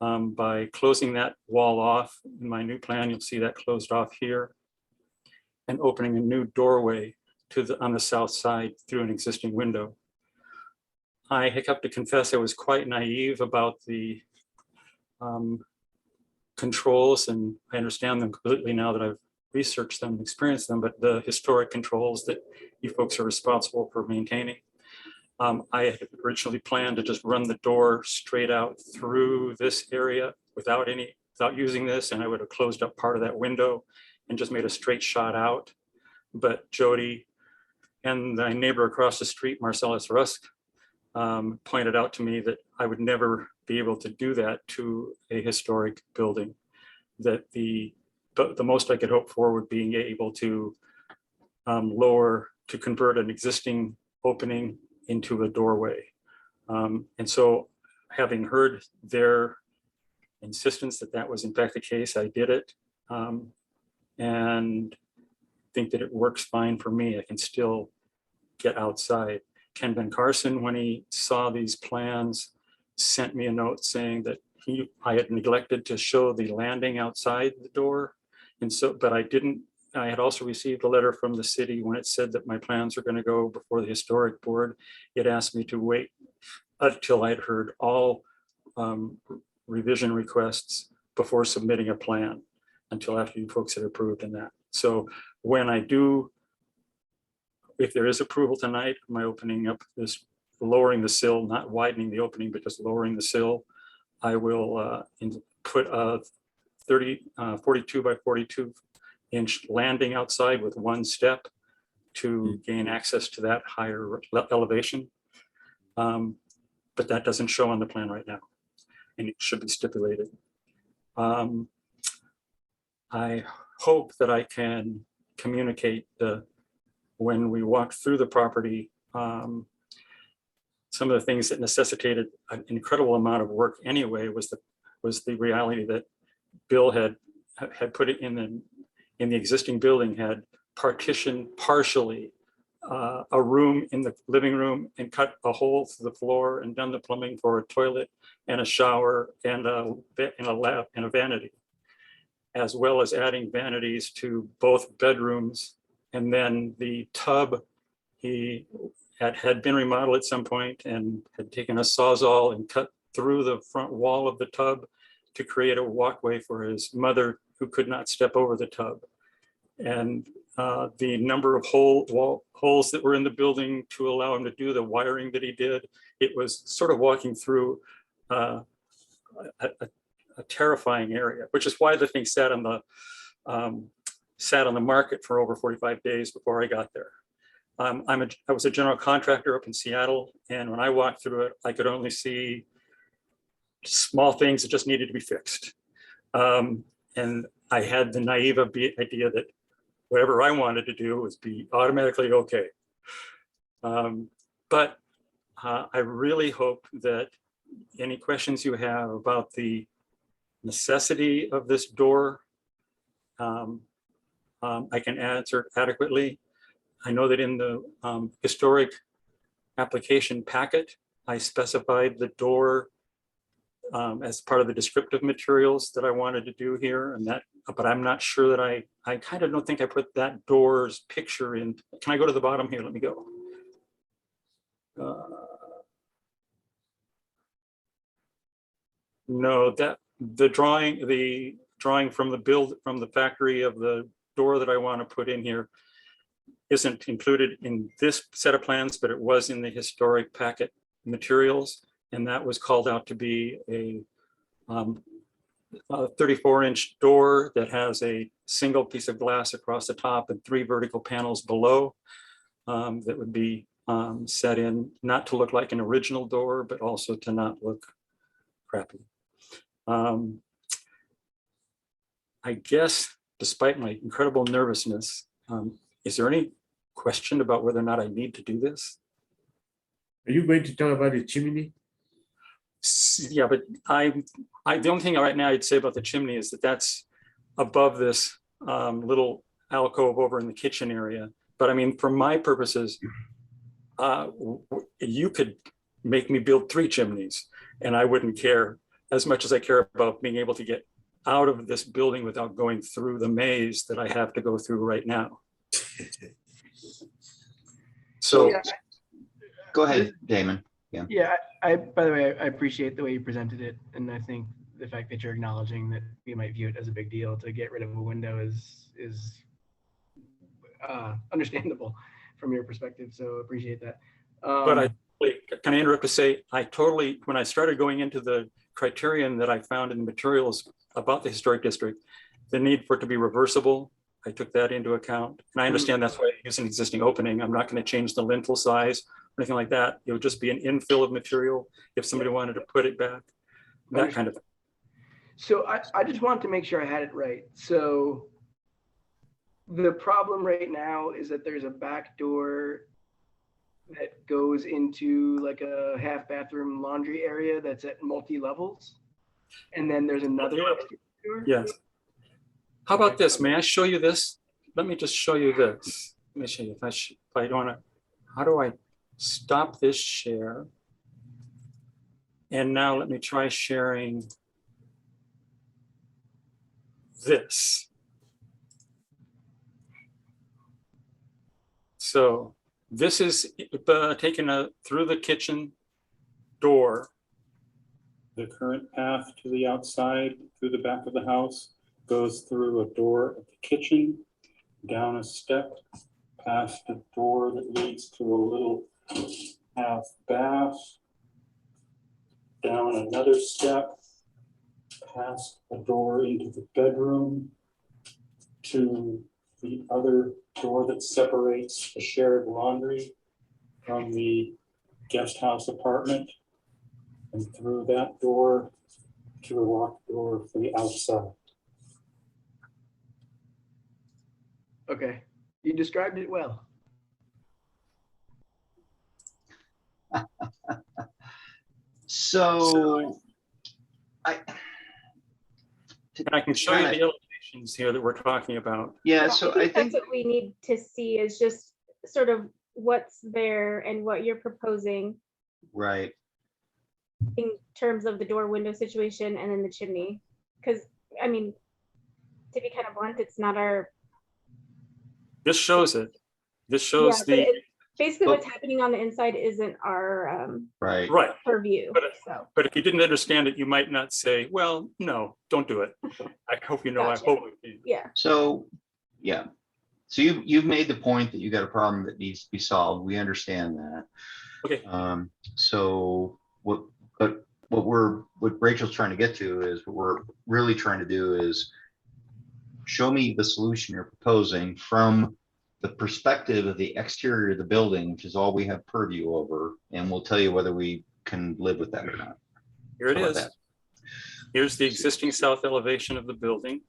by closing that wall off. In my new plan, you'll see that closed off here, and opening a new doorway on the south side through an existing window. I have to confess I was quite naive about the controls, and I understand them completely now that I've researched them and experienced them, but the historic controls that you folks are responsible for maintaining. I had originally planned to just run the door straight out through this area without using this, and I would have closed up part of that window and just made a straight shot out. But Jody and my neighbor across the street, Marcellus Rusk, pointed out to me that I would never be able to do that to a historic building, that the most I could hope for would be able to convert an existing opening into a doorway. And so, having heard their insistence that that was in fact the case, I did it, and think that it works fine for me. I can still get outside. Ken Ben Carson, when he saw these plans, sent me a note saying that I had neglected to show the landing outside the door. And so, but I didn't. I had also received a letter from the city when it said that my plans are going to go before the historic board. It asked me to wait until I'd heard all revision requests before submitting a plan, until after you folks had approved and that. So when I do, if there is approval tonight, am I opening up this, lowering the sill, not widening the opening, but just lowering the sill, I will put a 42 by 42 inch landing outside with one step to gain access to that higher elevation. But that doesn't show on the plan right now, and it should be stipulated. I hope that I can communicate when we walked through the property, some of the things that necessitated an incredible amount of work anyway was the reality that Bill had put it in the existing building, had partitioned partially a room in the living room and cut a hole through the floor and done the plumbing for a toilet and a shower and a lab and a vanity, as well as adding vanities to both bedrooms. And then the tub, he had been remodeled at some point and had taken a Sawzall and cut through the front wall of the tub to create a walkway for his mother who could not step over the tub. And the number of holes that were in the building to allow him to do the wiring that he did, it was sort of walking through a terrifying area, which is why the thing sat on the market for over 45 days before I got there. I was a general contractor up in Seattle, and when I walked through it, I could only see small things that just needed to be fixed. And I had the naive idea that whatever I wanted to do was be automatically okay. But I really hope that any questions you have about the necessity of this door, I can answer adequately. I know that in the historic application packet, I specified the door as part of the descriptive materials that I wanted to do here, and that, but I'm not sure that I kind of don't think I put that door's picture in. Can I go to the bottom here? Let me go. No, that the drawing from the factory of the door that I want to put in here isn't included in this set of plans, but it was in the historic packet materials. And that was called out to be a 34-inch door that has a single piece of glass across the top and 3 vertical panels below that would be set in, not to look like an original door, but also to not look crappy. I guess, despite my incredible nervousness, is there any question about whether or not I need to do this? Are you going to talk about the chimney? Yeah, but the only thing right now I'd say about the chimney is that that's above this little alcove over in the kitchen area. But I mean, for my purposes, you could make me build 3 chimneys and I wouldn't care as much as I care about being able to get out of this building without going through the maze that I have to go through right now. So yeah. Go ahead, Damon. Yeah. Yeah. By the way, I appreciate the way you presented it, and I think the fact that you're acknowledging that we might view it as a big deal to get rid of a window is understandable from your perspective. So appreciate that. But can I interrupt to say, when I started going into the criterion that I found in the materials about the historic district, the need for it to be reversible, I took that into account. And I understand that's why I use an existing opening. I'm not going to change the lintel size or anything like that. It would just be an infill of material if somebody wanted to put it back, that kind of thing. So I just wanted to make sure I had it right. So the problem right now is that there's a back door that goes into like a half bathroom laundry area that's at multi-levels. And then there's another door. Yes. How about this? May I show you this? Let me just show you this. Let me show you if I don't want to, how do I stop this share? And now let me try sharing this. So this is taken through the kitchen door, the current path to the outside through the back of the house goes through a door at the kitchen, down a step, past a door that leads to a little half bath, down another step, past a door into the bedroom, to the other door that separates the shared laundry from the guest house apartment, and through that door to a locked door for the outside. Okay, you described it well. So I can show you the elevations here that we're talking about. yeah, so I think that's what we need to see is just sort of what's there and what you're proposing right. in terms of the door window situation and then the chimney. Because, I mean, to be kind of blunt, it's not our. This shows it. This shows Yeah, but the. basically what's happening on the inside isn't our Right. purview. So But if you didn't understand it, you might not say, well, no, don't do it. I hope you know, Gotcha. I hope. you- yeah. So, yeah. So you've made the point that you got a problem that needs to be solved. We understand that. Okay. So what Rachel's trying to get to is what we're really trying to do is show me the solution you're proposing from the perspective of the exterior of the building, which is all we have purview over, and we'll tell you whether we can live with that or not. Here it How about is. that? Here's the existing south elevation of the building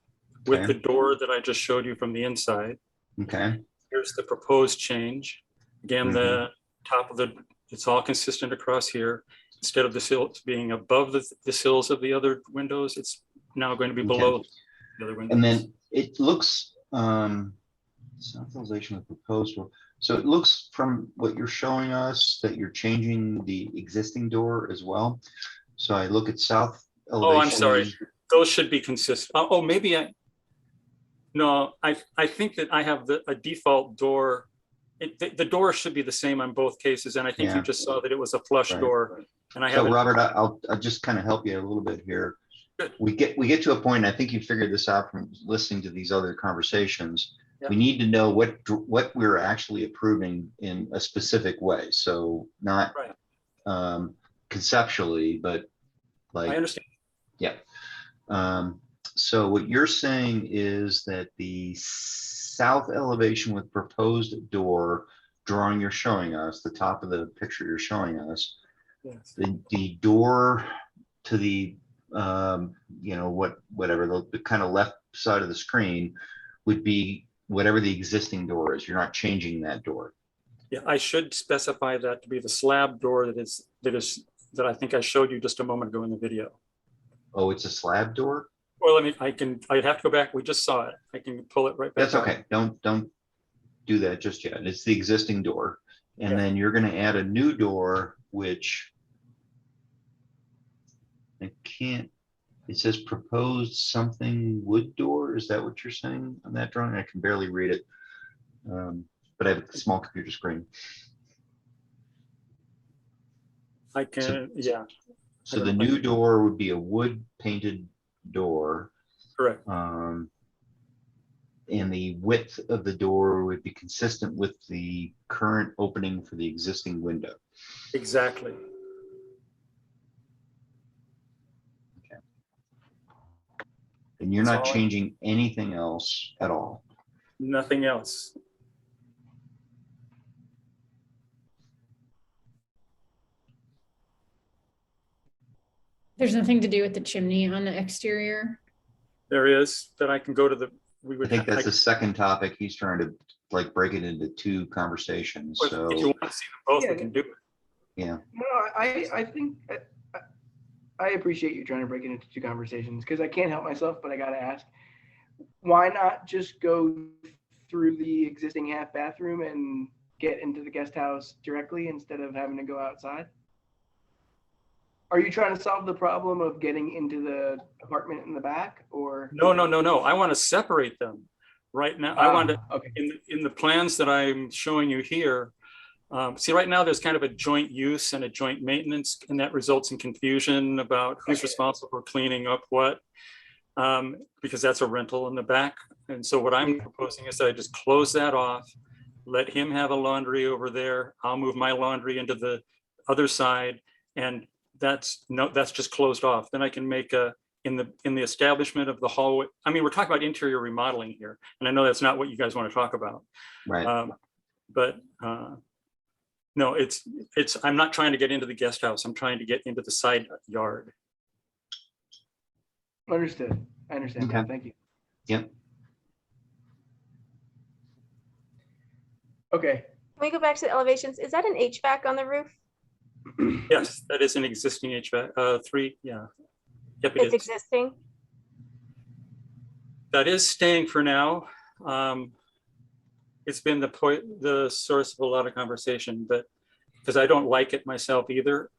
with the Okay. door that I just showed you from the inside. Okay. Here's the proposed change. Again, the top of the, it's all consistent across here. Instead of the sills being above the sills of the other windows, it's now going to be below the other windows. And then it looks, south elevation of proposed door. So it looks from what you're showing us that you're changing the existing door as well. So I look at south elevation. Oh, I'm sorry. Those should be consistent. Oh, maybe no, I think that I have a default door. The door should be the same on both cases. And I think Yeah. you just saw that it was a flush Right. door. And I So have Robert, I'll just kind of help you a little bit here. We get to a point, and I think you figured this out from listening to these other conversations. Yep. We need to know what we're actually approving in a specific way. So not Right. Conceptually, but like. I understand. Yeah. So what you're saying is that the south elevation with proposed door drawing you're showing us, the top of the picture you're showing us, Yes. the door to the, whatever, the kind of left side of the screen would be whatever the existing door is. You're not changing that door. Yeah, I should specify that to be the slab door that I think I showed you just a moment ago in the video. Oh, it's a slab door? Well, I'd have to go back. We just saw it. I can pull it right back. That's okay. Don't do that just yet. It's the existing door. And then you're going to add a new door, which I can't, it says proposed something wood door. Is that what you're saying on that drawing? I can barely read it. But I have a small computer screen. I can, yeah. So the new door would be a wood painted door. Correct. And the width of the door would be consistent with the current opening for the existing window. Exactly. Okay. And you're not changing anything else at all. Nothing else. There's nothing to do with the chimney on the exterior. There is that I can go to the, we I would. think that's the second topic. He's trying to like break it into two conversations. If So you want to see them both, we can do it. yeah. No, I think I appreciate you trying to break it into two conversations because I can't help myself, but I got to ask, why not just go through the existing half bathroom and get into the guest house directly instead of having to go outside? Are you trying to solve the problem of getting into the apartment in the back, or? No. I want to separate them right now. I want to, Okay. in the plans that I'm showing you here, See, right now there's kind of a joint use and a joint maintenance, and that results in confusion about who's responsible for cleaning up what, because that's a rental in the back. And so what I'm proposing is that I just close that off, let him have a laundry over there. I'll move my laundry into the other side, and that's just closed off. Then I can make in the establishment of the hallway. I mean, we're talking about interior remodeling here, and I know that's not what you guys want to talk about. Right. No, I'm not trying to get into the guest house. I'm trying to get into the side yard. Understood. I understand. Okay. Thank you. Yep. Okay. Can we go back to the elevations? Is that an HVAC on the roof? Yes, that is an existing HVAC. Yeah. Yep, it It's is. existing. That is staying for now. It's been the source of a lot of conversation, but because I don't like it myself either.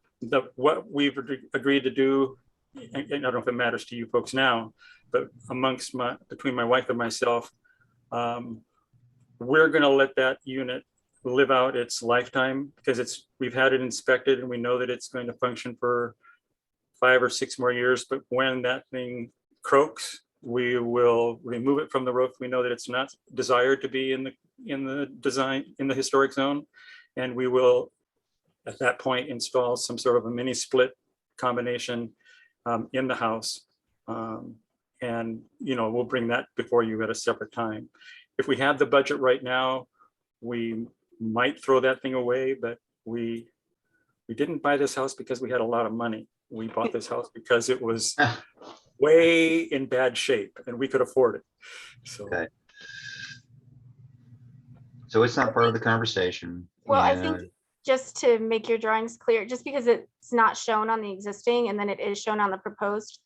What we've agreed to do, and I don't know if it matters to you folks now, but between my wife and myself, we're going to let that unit live out its lifetime, because we've had it inspected and we know that it's going to function for 5 or 6 more years. But when that thing croaks, we will remove it from the roof. We know that it's not desired to be in the historic zone, and we will at that point install some sort of a mini split combination in the house, and we'll bring that before you at a separate time. If we had the budget right now, we might throw that thing away, but we didn't buy this house because we had a lot of money. We bought this house because it was way in bad shape and we could afford it. So, okay. So it's not part of the conversation. Well, I think just to make your drawings clear, just because it's not shown on the existing and then it is shown on the proposed,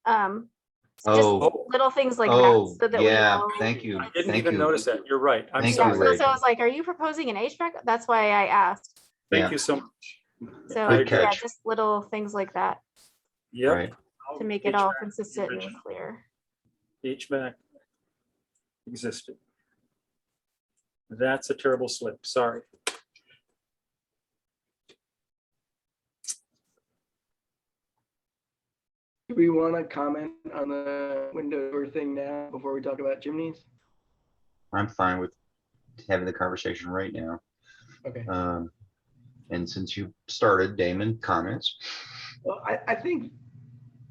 just little things like that, so that we know. Thank you. I didn't even notice that. You're right. I'm Thank sorry. you, So I was like, are you proposing an HVAC? That's why I asked. Thank you so much. So Good yeah, catch. just little things like that Yep. Right. to make it all consistent and clear. HVAC existed. That's a terrible slip. Sorry. Do we want to comment on the window door thing now before we talk about chimneys? I'm fine with having the conversation right now. Okay. And since you started, Damon, comments? Well, I think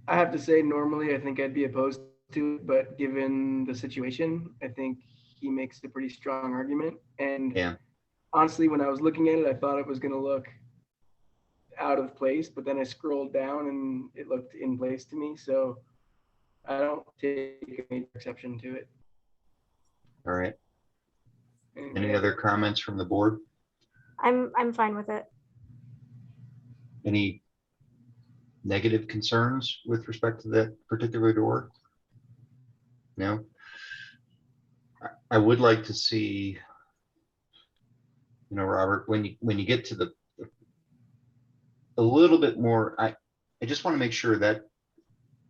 I have to say, normally I think I'd be opposed to it, but given the situation, I think he makes a pretty strong argument. And yeah, honestly, when I was looking at it, I thought it was going to look out of place, but then I scrolled down and it looked in place to me. So I don't take any exception to it. All right. Any other comments from the board? I'm fine with it. Any negative concerns with respect to that particular door? No. I would like to see, Robert, when you get to a little bit more, I just want to make sure that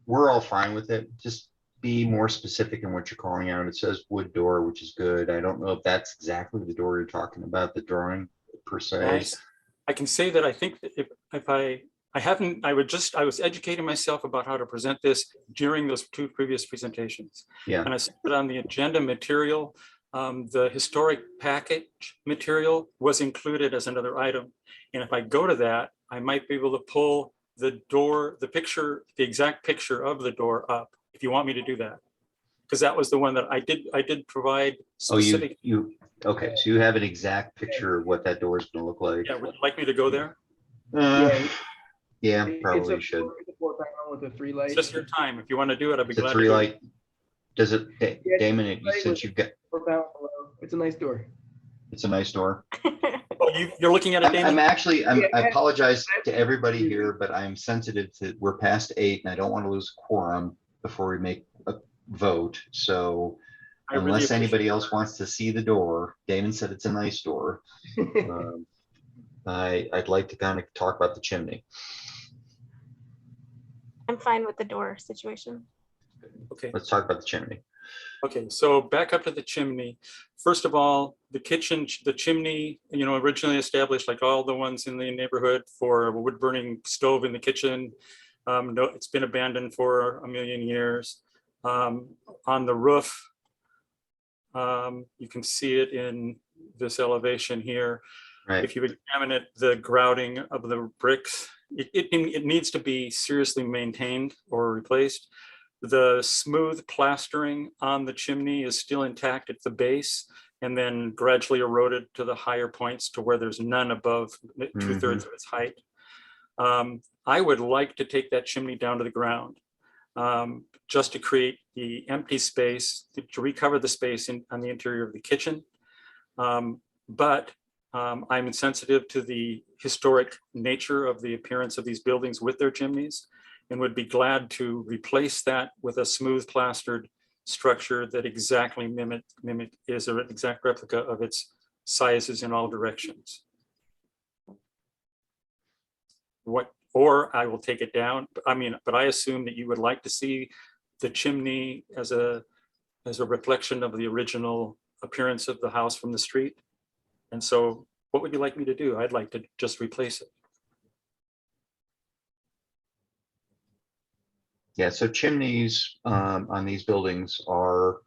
we're all fine with it. Just be more specific in what you're calling out. It says wood door, which is good. I don't know if that's exactly the door you're talking about, the drawing per se. I can say that I think that if I was educating myself about how to present this during those 2 previous presentations. Yeah. And I said on the agenda material, the historic package material was included as another item. And if I go to that, I might be able to pull the door, the exact picture of the door up, if you want me to do that. Because that was the one that I did provide specific. Oh, okay, so you have an exact picture of what that door is going to look like. Yeah, would you like me to go there? Yeah, probably should. It's a 4-panel with a 3 light. It's just your time. If you want to do it, I'd be It's a glad 3 to. light. Does it, Damon, since you've got, 4-panel below. It's a nice door. it's a nice door. Oh, you're looking at it, Damon? I apologize to everybody here, but I'm sensitive to, we're past 8 and I don't want to lose quorum before we make a vote. So unless anybody else wants to see the door, Damon said it's a nice door. I'd like to kind of talk about the chimney. I'm fine with the door situation. Okay. Let's talk about the chimney. Okay, so back up to the chimney. First of all, the kitchen, the chimney, originally established like all the ones in the neighborhood for a wood burning stove in the kitchen. No, it's been abandoned for a million years. On the roof, you can see it in this elevation here. Right. If you examine it, the grouting of the bricks, it needs to be seriously maintained or replaced. The smooth plastering on the chimney is still intact at the base and then gradually eroded to the higher points to where there's none above 2/3 of its height. I would like to take that chimney down to the ground just to create the empty space, to recover the space on the interior of the kitchen. But I'm insensitive to the historic nature of the appearance of these buildings with their chimneys and would be glad to replace that with a smooth plastered structure that exactly is an exact replica of its sizes in all directions. Or I will take it down. But I assume that you would like to see the chimney as a reflection of the original appearance of the house from the street. And so what would you like me to do? I'd like to just replace it. Yeah, so chimneys on these buildings are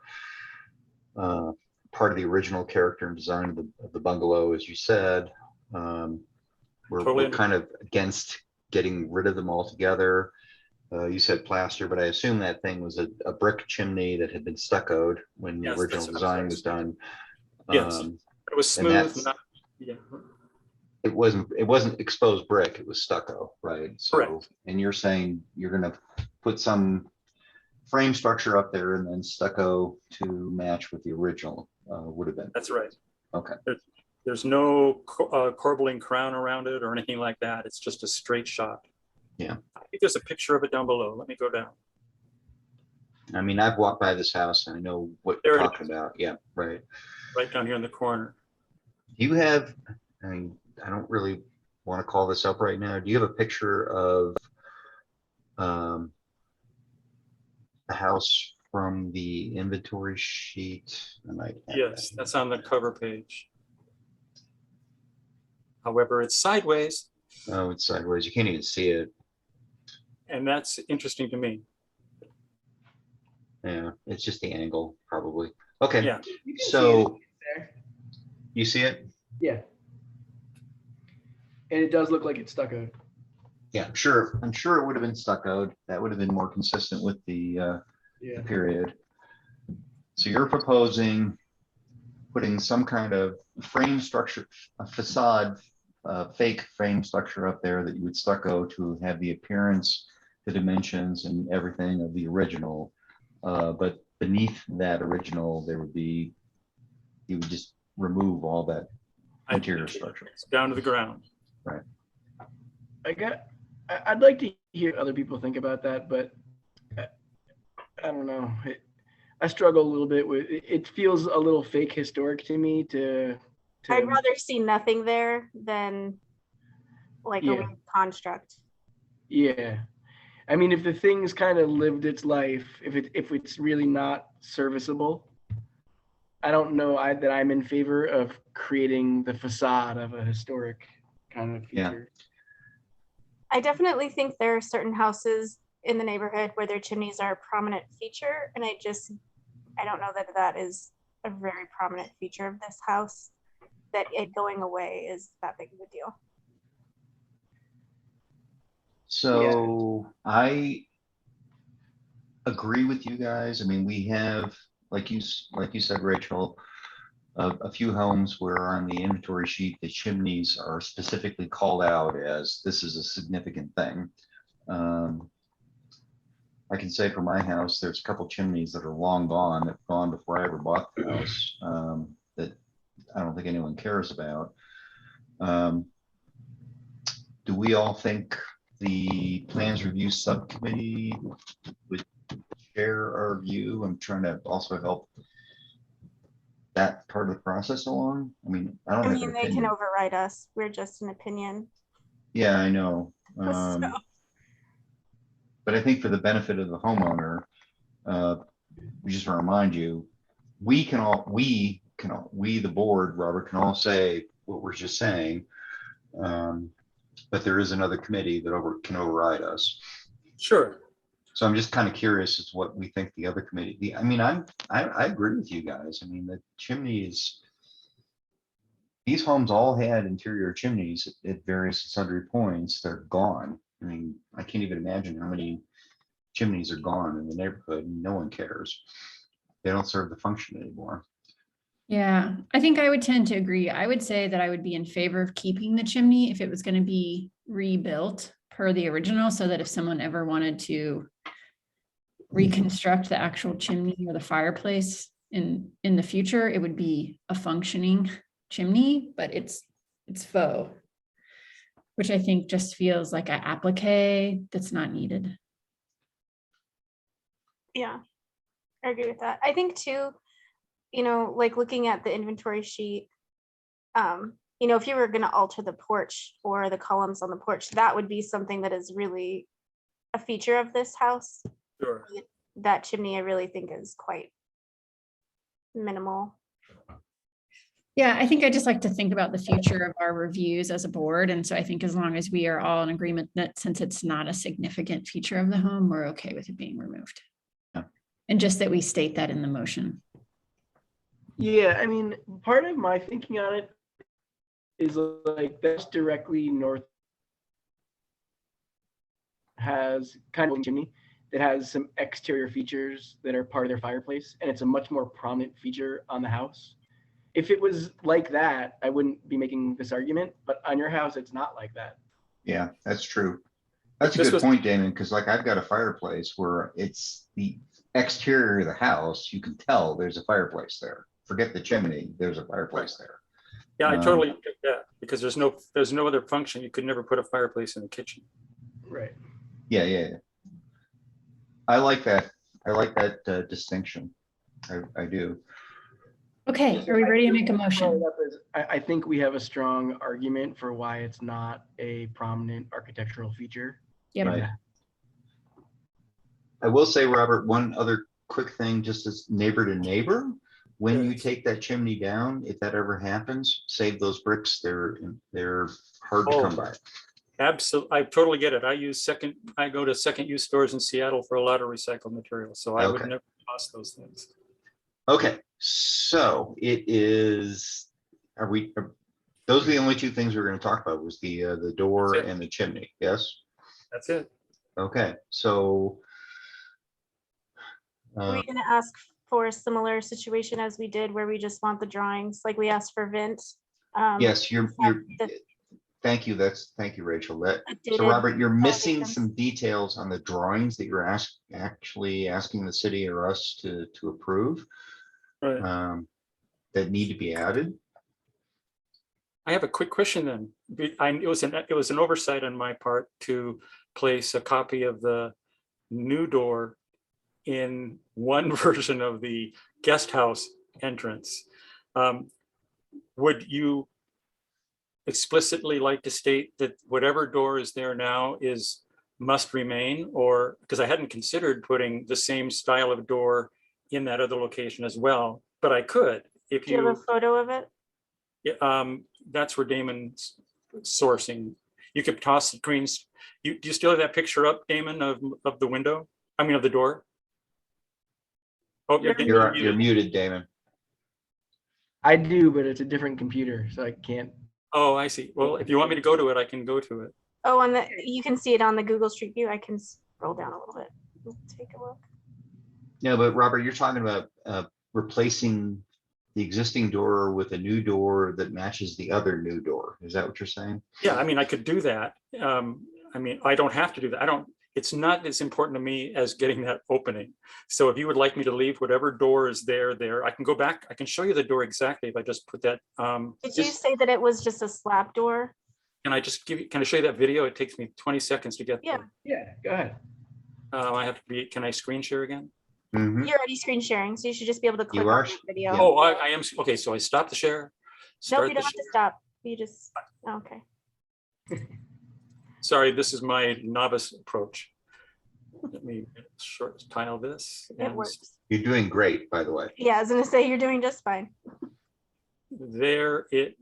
part of the original character and design of the bungalow, as you said. We're kind of against getting rid of them altogether. You said plaster, but I assume that thing was a brick chimney that had been stuccoed when the original design was done. Yes, it was smooth. It wasn't exposed brick, it was stucco, right? So, correct. And you're saying you're gonna put some frame structure up there and then stucco to match what the original would have been. That's right. Okay. There's no corbelling crown around it or anything like that. It's just a straight shot. Yeah. I think there's a picture of it down below. Let me go down. I mean, I've walked by this house and I know what you're talking about. Yeah, right. Right down here in the corner. Do you have, I mean, I don't really want to call this up right now. Do you have a picture of the house from the inventory sheet? Yes, that's on the cover page. However, it's sideways. Oh, it's sideways. You can't even see it. And that's interesting to me. Yeah, it's just the angle, probably. Okay. Yeah. So you see it? Yeah. And it does look like it's stuccoed. Yeah, I'm sure it would have been stuccoed. That would have been more consistent with the period. So you're proposing putting some kind of frame structure, a facade, fake frame structure up there that you would stucco to have the appearance, the dimensions and everything of the original. But beneath that original, you would just remove all that interior structure. It's down to the ground. Right. I'd like to hear other people think about that, but I don't know. I struggle a little bit with it. Feels a little fake historic to me to I'd rather see nothing there than like a weird construct. Yeah. I mean, if the thing's kind of lived its life, if it's really not serviceable, I don't know that I'm in favor of creating the facade of a historic kind of feature. Yeah. I definitely think there are certain houses in the neighborhood where their chimneys are a prominent feature, and I don't know that is a very prominent feature of this house, that it going away is that big of a deal. So I agree with you guys. I mean, we have, like you said, Rachel, a few homes where on the inventory sheet, the chimneys are specifically called out as this is a significant thing. I can say for my house, there's a couple chimneys that are long gone, that gone before I ever bought the house, that I don't think anyone cares about. Do we all think the plans review subcommittee would share our view? I'm trying to also help that part of the process along. I mean, I don't have an They opinion. can override us. We're just an opinion. Yeah, I know. But I think for the benefit of the homeowner, just want to remind you, we, the board, Robert, can all say what we're just saying. But there is another committee that can override us. Sure. So I'm just kind of curious as to what we think the other committee, I mean, I agree with you guys. I mean, the chimneys, these homes all had interior chimneys at various and sundry points. They're gone. I mean, I can't even imagine how many chimneys are gone in the neighborhood. No one cares. They don't serve the function anymore. Yeah, I think I would tend to agree. I would say that I would be in favor of keeping the chimney if it was going to be rebuilt per the original, so that if someone ever wanted to reconstruct the actual chimney or the fireplace in the future, it would be a functioning chimney, but it's faux, which I think just feels like an applique that's not needed. Yeah, I agree with that. I think too, you know, like looking at the inventory sheet, you know, if you were going to alter the porch or the columns on the porch, that would be something that is really a feature of this house. Sure. That chimney I really think is quite minimal. Yeah, I think I just like to think about the future of our reviews as a board. And so I think as long as we are all in agreement that since it's not a significant feature of the home, we're okay with it being removed. Yeah. And just that we state that in the motion. Yeah, I mean, part of my thinking on it is like that's directly north has kind of a chimney that has some exterior features that are part of their fireplace, and it's a much more prominent feature on the house. If it was like that, I wouldn't be making this argument, but on your house, it's not like that. Yeah, that's true. That's a This good was- point, Damon, because like I've got a fireplace where it's the exterior of the house. You can tell there's a fireplace there. Forget the chimney, there's a fireplace there. Yeah, I totally get that, because there's no other function. You could never put a fireplace in the kitchen. Right. Yeah. I like that. I like that distinction. I do. Okay, are we ready to make a motion? I think we have a strong argument for why it's not a prominent architectural feature. Yep. Right. I will say, Robert, one other quick thing, just as neighbor to neighbor, when you take that chimney down, if that ever happens, save those bricks. They're hard to come by. Absolutely, I totally get it. I go to second use stores in Seattle for a lot of recycled materials, so I would Okay. never toss those things. Okay, so it is, those are the only two things we're going to talk about, was the door That's it. and the chimney, yes? That's it. Okay, so. Are we going to ask for a similar situation as we did where we just want the drawings, like we asked for Vint? Yes, you're, the- thank you, thank you, Rachel. So Updated Robert, you're missing elevations. some details on the drawings that you're actually asking the city or us to approve. Right. That need to be added. I have a quick question then. It was an oversight on my part to place a copy of the new door in one version of the guest house entrance. Would you explicitly like to state that whatever door is there now must remain, or because I hadn't considered putting the same style of door in that other location as well, but I could if Do you have a photo of it? that's where Damon's sourcing. You could toss the screens. Do you still have that picture up, Damon, of the window? I mean, of the door? Oh, You're muted, Damon. I do, but it's a different computer, so I can't. Oh, I see. Well, if you want me to go to it, I can go to it. Oh, you can see it on the Google Street View. I can scroll down a little bit. Take a look. No, but Robert, you're talking about replacing the existing door with a new door that matches the other new door. Is that what you're saying? Yeah, I mean, I could do that. I mean, I don't have to do that. It's not as important to me as getting that opening. So if you would like me to leave whatever door is there, I can go back. I can show you the door exactly if I just put that. Did you say that it was just a slab door? Can I show you that video? It takes me 20 seconds to get Yeah. there. Yeah, go ahead. Can I screen share again? Mhm. You're already screen sharing, so you should just be able to click You are? on the video. Yeah. Oh, I am. Okay, so I stop the share. No, Start you the don't have to share. stop. You just, okay. Sorry, this is my novice approach. Let me short tile this. It and works. You're doing great, by the way. Yeah, I was gonna say you're doing just fine. There it,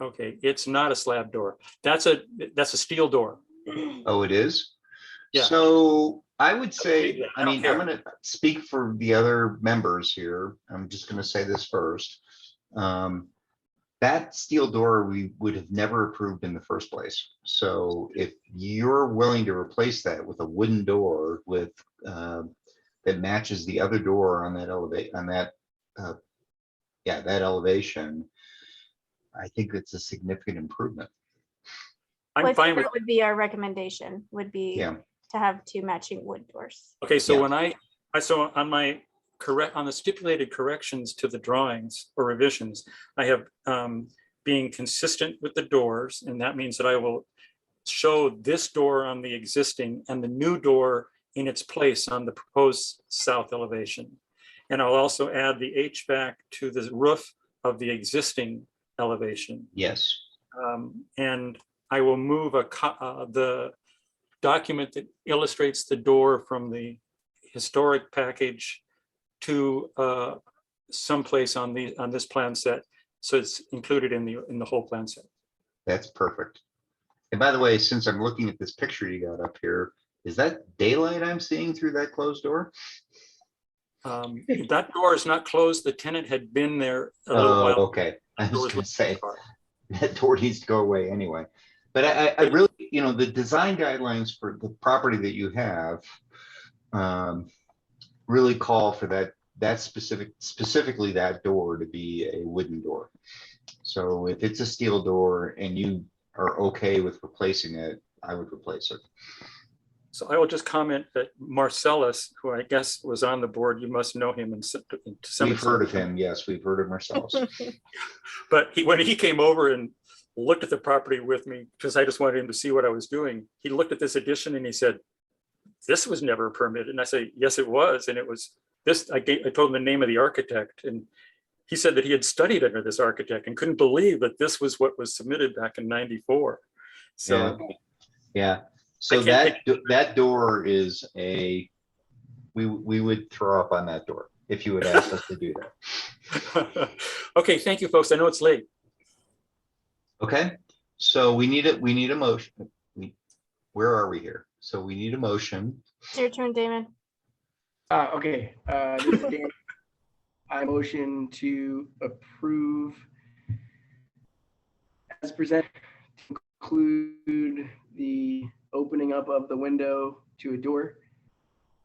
okay, it's not a slab door. That's a steel door. Oh, it is? Yeah. So I would say, I I don't mean, care. I'm gonna speak for the other members here. I'm just gonna say this first. That steel door, we would have never approved in the first place. So if you're willing to replace that with a wooden door with, that matches the other door on that that elevation, I think it's a significant improvement. Well, I I'm think fine with, that would be our recommendation, would be Yeah. to have 2 matching wood doors. okay, so Yeah. when I so on my on the stipulated corrections to the drawings or revisions, I have being consistent with the doors, and that means that I will show this door on the existing and the new door in its place on the proposed south elevation. And I'll also add the HVAC to the roof of the existing elevation. Yes. And I will move the document that illustrates the door from the historic package to someplace on this plan set, so it's included in the whole plan set. That's perfect. And by the way, since I'm looking at this picture you got up here, is that daylight I'm seeing through that closed door? That door is not closed. The tenant had been there a little while. Okay. I was gonna say, that door needs to go away anyway. But I really, the design guidelines for the property that you have really call for that specifically that door to be a wooden door. So if it's a steel door and you are okay with replacing it, I would replace it. So I will just comment that Marcellus, who I guess was on the board, you must know him in some We've heard of extent. him. Yes, we've heard of Marcellus. But when he came over and looked at the property with me, because I just wanted him to see what I was doing, he looked at this addition and he said, "This was never permitted." And I say, "Yes, it was." And it was this, I told him the name of the architect, and he said that he had studied under this architect and couldn't believe that this was what was submitted back in '94. So Yeah. So that door is we would throw up on that door if you would ask us to do that. okay, thank you, folks. I know it's late. Okay, so we need a motion. Where are we here? So we need a motion. It's your turn, Damon. Okay, this is Dan. I motion to approve as presented to include the opening up of the window to a door,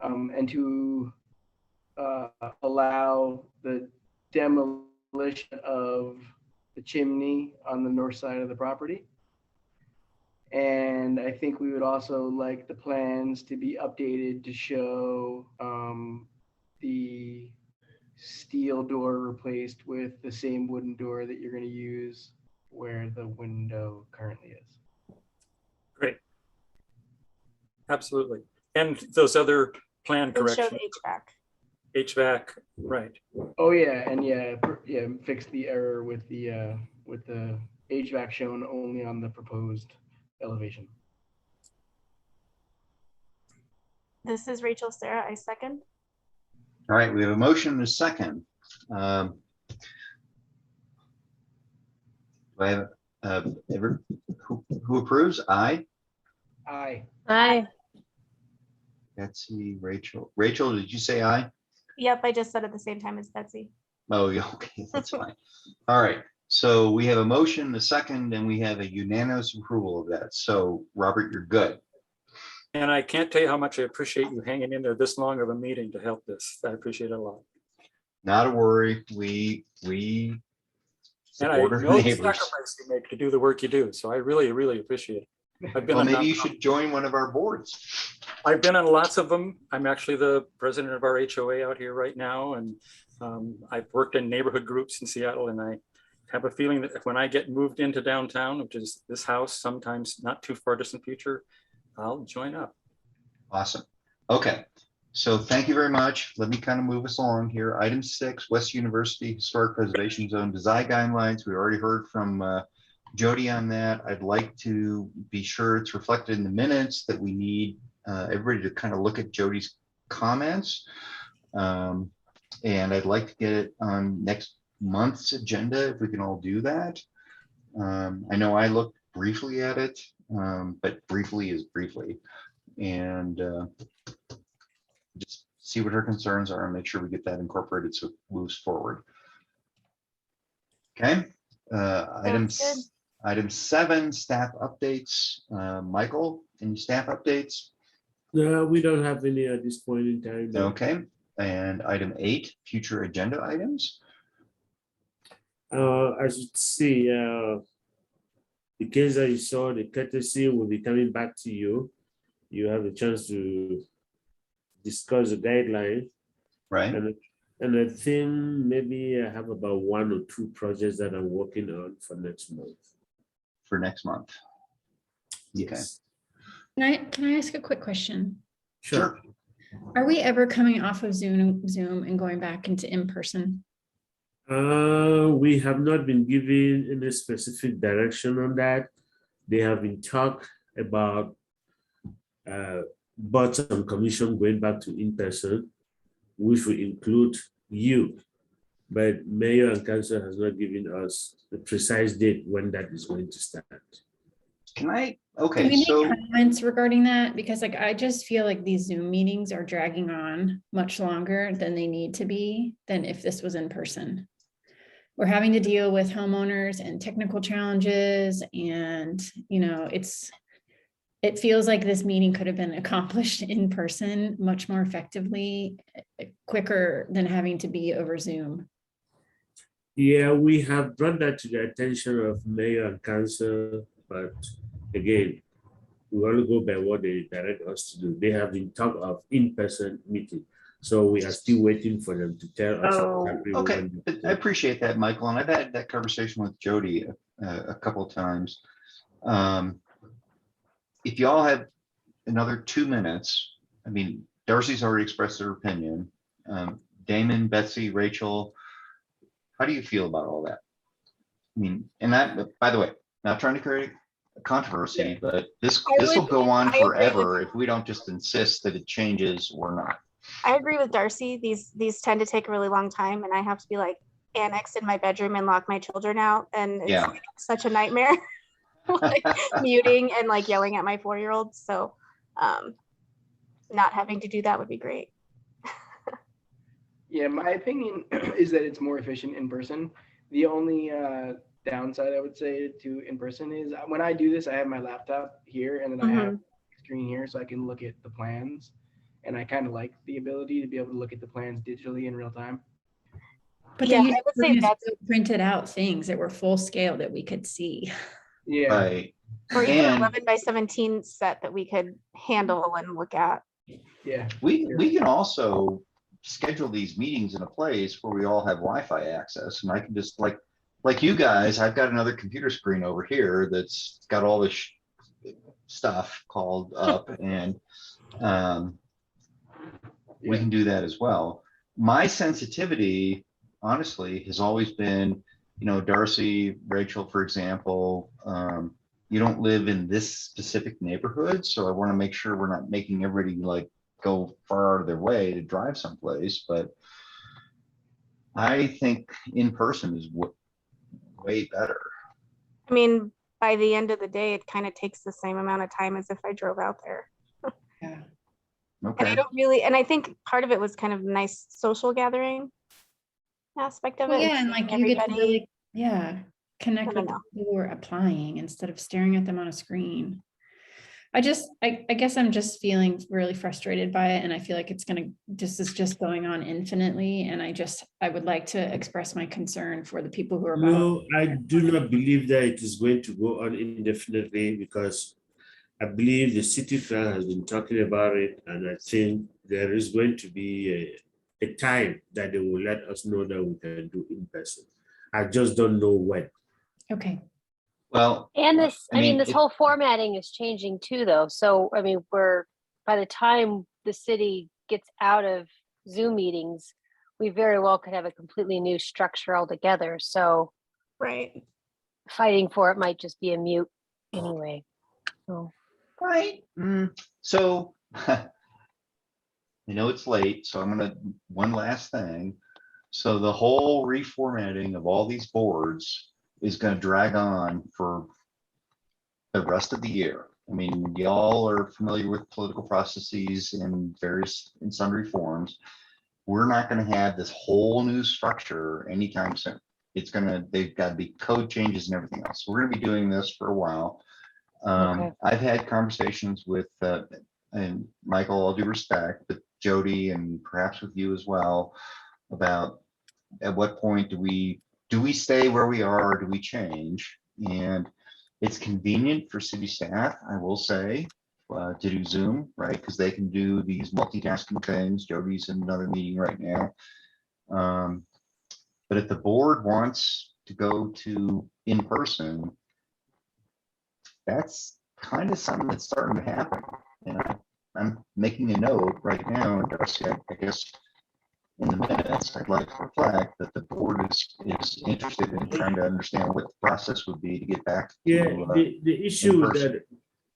and to allow the demolition of the chimney on the north side of the property. And I think we would also like the plans to be updated to show the steel door replaced with the same wooden door that you're going to use where the window currently is. Great. Absolutely. And those other plan And show corrections. the HVAC. HVAC, right. Oh yeah, and fix the error with the HVAC shown only on the proposed elevation. This is Rachel Sarah, I second. All right, we have a motion and a second. Do I have who approves? Aye. Aye. Aye. Betsy, Rachel. Rachel, did you say aye? Yep, I just said at the same time as Betsy. Oh, yeah, okay, that's fine. All right, so we have a motion, a second, and we have a unanimous approval of that. So Robert, you're good. And I can't tell you how much I appreciate you hanging in there this long of a meeting to help this. I appreciate it a lot. Not a worry. We And I support our know the neighbors. sacrifice you make to do the work you do. So I really, really appreciate it. I've been Well, on maybe you should join one of our boards. I've been on lots of them. I'm actually the president of our HOA out here right now. And I've worked in neighborhood groups in Seattle. And I have a feeling that when I get moved into downtown, which is this house, sometimes not too far distant future, I'll join up. Awesome. Okay. So thank you very much. Let me kind of move us along here. Item 6, West University Historic Preservation Zone Design Guidelines. We already heard from Jody on that. I'd like to be sure it's reflected in the minutes that we need everybody to kind of look at Jody's comments. And I'd like to get it on next month's agenda if we can all do that. I know I looked briefly at it, but briefly is briefly. And just see what her concerns are and make sure we get that incorporated so it moves forward. Okay. Item 7, staff updates. Michael, any staff updates? No, we don't have any at this point in time. no. Okay. And item 8, future agenda items. As you see, the case that you saw, the courtesy will be coming back to you. You have a chance to discuss the guideline. Right. And I think maybe I have about 1 or 2 projects that I'm working on for next month. For next month. Okay. Yes. Can I ask a quick question? Sure. Are we ever coming off of Zoom and going back into in-person? We have not been given any specific direction on that. They have been talk about boards and commission going back to in-person, which will include you. But mayor and council has not given us the precise date when that is going to start. Can I? Can Okay. we make So comments regarding that? Because like, I just feel like these Zoom meetings are dragging on much longer than they need to be than if this was in person. We're having to deal with homeowners and technical challenges and, you know, it feels like this meeting could have been accomplished in person much more effectively, quicker than having to be over Zoom. Yeah, we have brought that to the attention of mayor and council, but again, we want to go by what they direct us to do. They have been talk of in-person meeting. So we are still waiting for them to tell us. exactly okay, when. I appreciate that, Michael, and I've had that conversation with Jody a couple of times. If y'all have another 2 minutes, I mean, Darcy's already expressed her opinion. Damon, Betsy, Rachel, how do you feel about all that? I mean, and that, by the way, not trying to create a controversy, but this will go on forever if we don't just insist that it changes or not. I agree with Darcy. These tend to take a really long time, and I have to be like annexed in my bedroom and lock my children out, and it's Yeah. like such a nightmare. Like muting and like yelling at my 4-year-old. So not having to do that would be great. Yeah, my opinion is that it's more efficient in person. The only downside I would say to in person is when I do this, I have my laptop here and then I have a screen here so I can look at the plans. And I kind of like the ability to be able to look at the plans digitally in real time. But Yeah, then I would say you that's printed out things that were full scale that we could see. Yeah. Right. or even an And 11 by 17 set that we could handle and look at. Yeah. we can also schedule these meetings in a place where we all have Wi-Fi access, and I can just like you guys, I've got another computer screen over here that's got all this stuff called up, and we can do that as well. My sensitivity, honestly, has always been, you know, Darcy, Rachel, for example, you don't live in this specific neighborhood, so I want to make sure we're not making everybody like go far out of their way to drive someplace. But I think in person is way better. I mean, by the end of the day, it kind of takes the same amount of time as if I drove out there. Yeah. And Okay. I don't really, and I think part of it was kind of a nice social gathering aspect of Well, it. yeah, and like you get to everybody. really, connect I don't with the know. people who are applying instead of staring at them on a screen. I guess I'm just feeling really frustrated by it, and I feel like it's just going on infinitely. And I would like to express my concern for the people who are. No, I do not believe that it is going to go on indefinitely because I believe the city clerk has been talking about it, and I think there is going to be a time that they will let us know that we can do in person. I just don't know when. Okay. Well, And this, I mean, this it- whole formatting is changing too, though. So, I mean, by the time the city gets out of Zoom meetings, we very well could have a completely new structure altogether. So Right. fighting for it might just be a mute anyway. So. Right. So I know it's late, so I'm gonna, one last thing. So the whole reformatting of all these boards is gonna drag on for the rest of the year. I mean, y'all are familiar with political processes in various, in sundry forms. We're not gonna have this whole new structure anytime soon. It's gonna, they've got to be code changes and everything else. We're gonna be doing this for a while. Okay. I've had conversations with, and Michael, all due respect, but Jody and perhaps with you as well, about at what point do we stay where we are or do we change? And it's convenient for city staff, I will say, to do Zoom, right? Because they can do these multitasking things. Jody's in another meeting right now. But if the board wants to go to in person, that's kind of something that's starting to happen. And I'm making a note right now, and Darcy, I guess in the minutes, I'd like to reflect that the board is interested in trying to understand what the process would be to get back to. Yeah, the issue with in-person. that,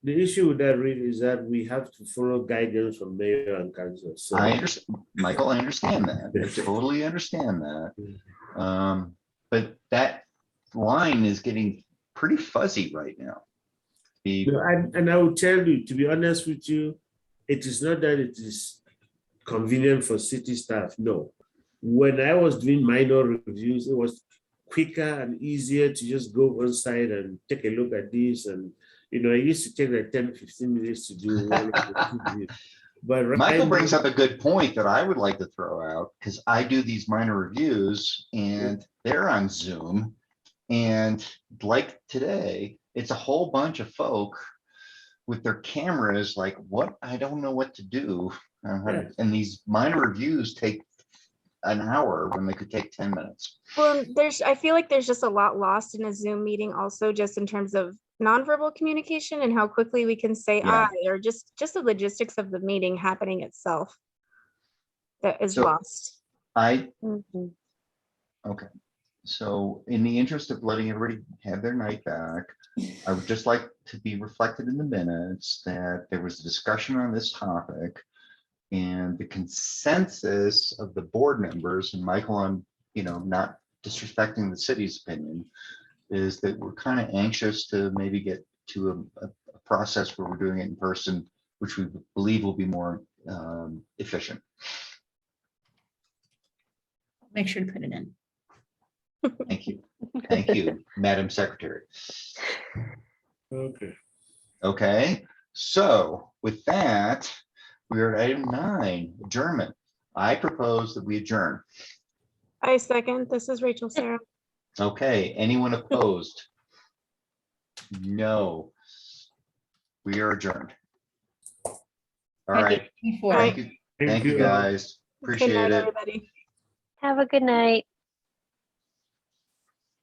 the issue with that really is that we have to follow guidance from mayor and council. So I understand, Michael, I understand that. I totally understand that. But that line is getting pretty fuzzy right now. and I will tell you, to be honest with you, it is not that it is convenient for city staff. No. When I was doing minor reviews, it was quicker and easier to just go on site and take a look at this. And, you know, I used to take like 10, 15 minutes to do one. But Michael brings up a good point that I would like to throw out, because I do these minor reviews and they're on Zoom. And like today, it's a whole bunch of folk with their cameras like, what? I don't know what to do. And these minor reviews take an hour when they could take 10 minutes. Well, I feel like there's just a lot lost in a Zoom meeting also, just in terms of nonverbal communication and how quickly we can say Yeah. I, or just the logistics of the meeting happening itself that is So lost. Mhm. Okay. So in the interest of letting everybody have their night back, I would just like to be reflected in the minutes that there was a discussion on this topic, and the consensus of the board members, and Michael, I'm, you know, not disrespecting the city's opinion, is that we're kind of anxious to maybe get to a process where we're doing it in person, which we believe will be more efficient. Make sure to put it in. Thank you. Thank you, Madam Secretary. Okay. Okay, so with that, we are at item 9, adjournment. I propose that we adjourn. I second. This is Rachel Sarah. Okay, anyone opposed? No. We are adjourned. All right. Thank you. Thank you, guys. Good Appreciate night, it. everybody. Have a good night.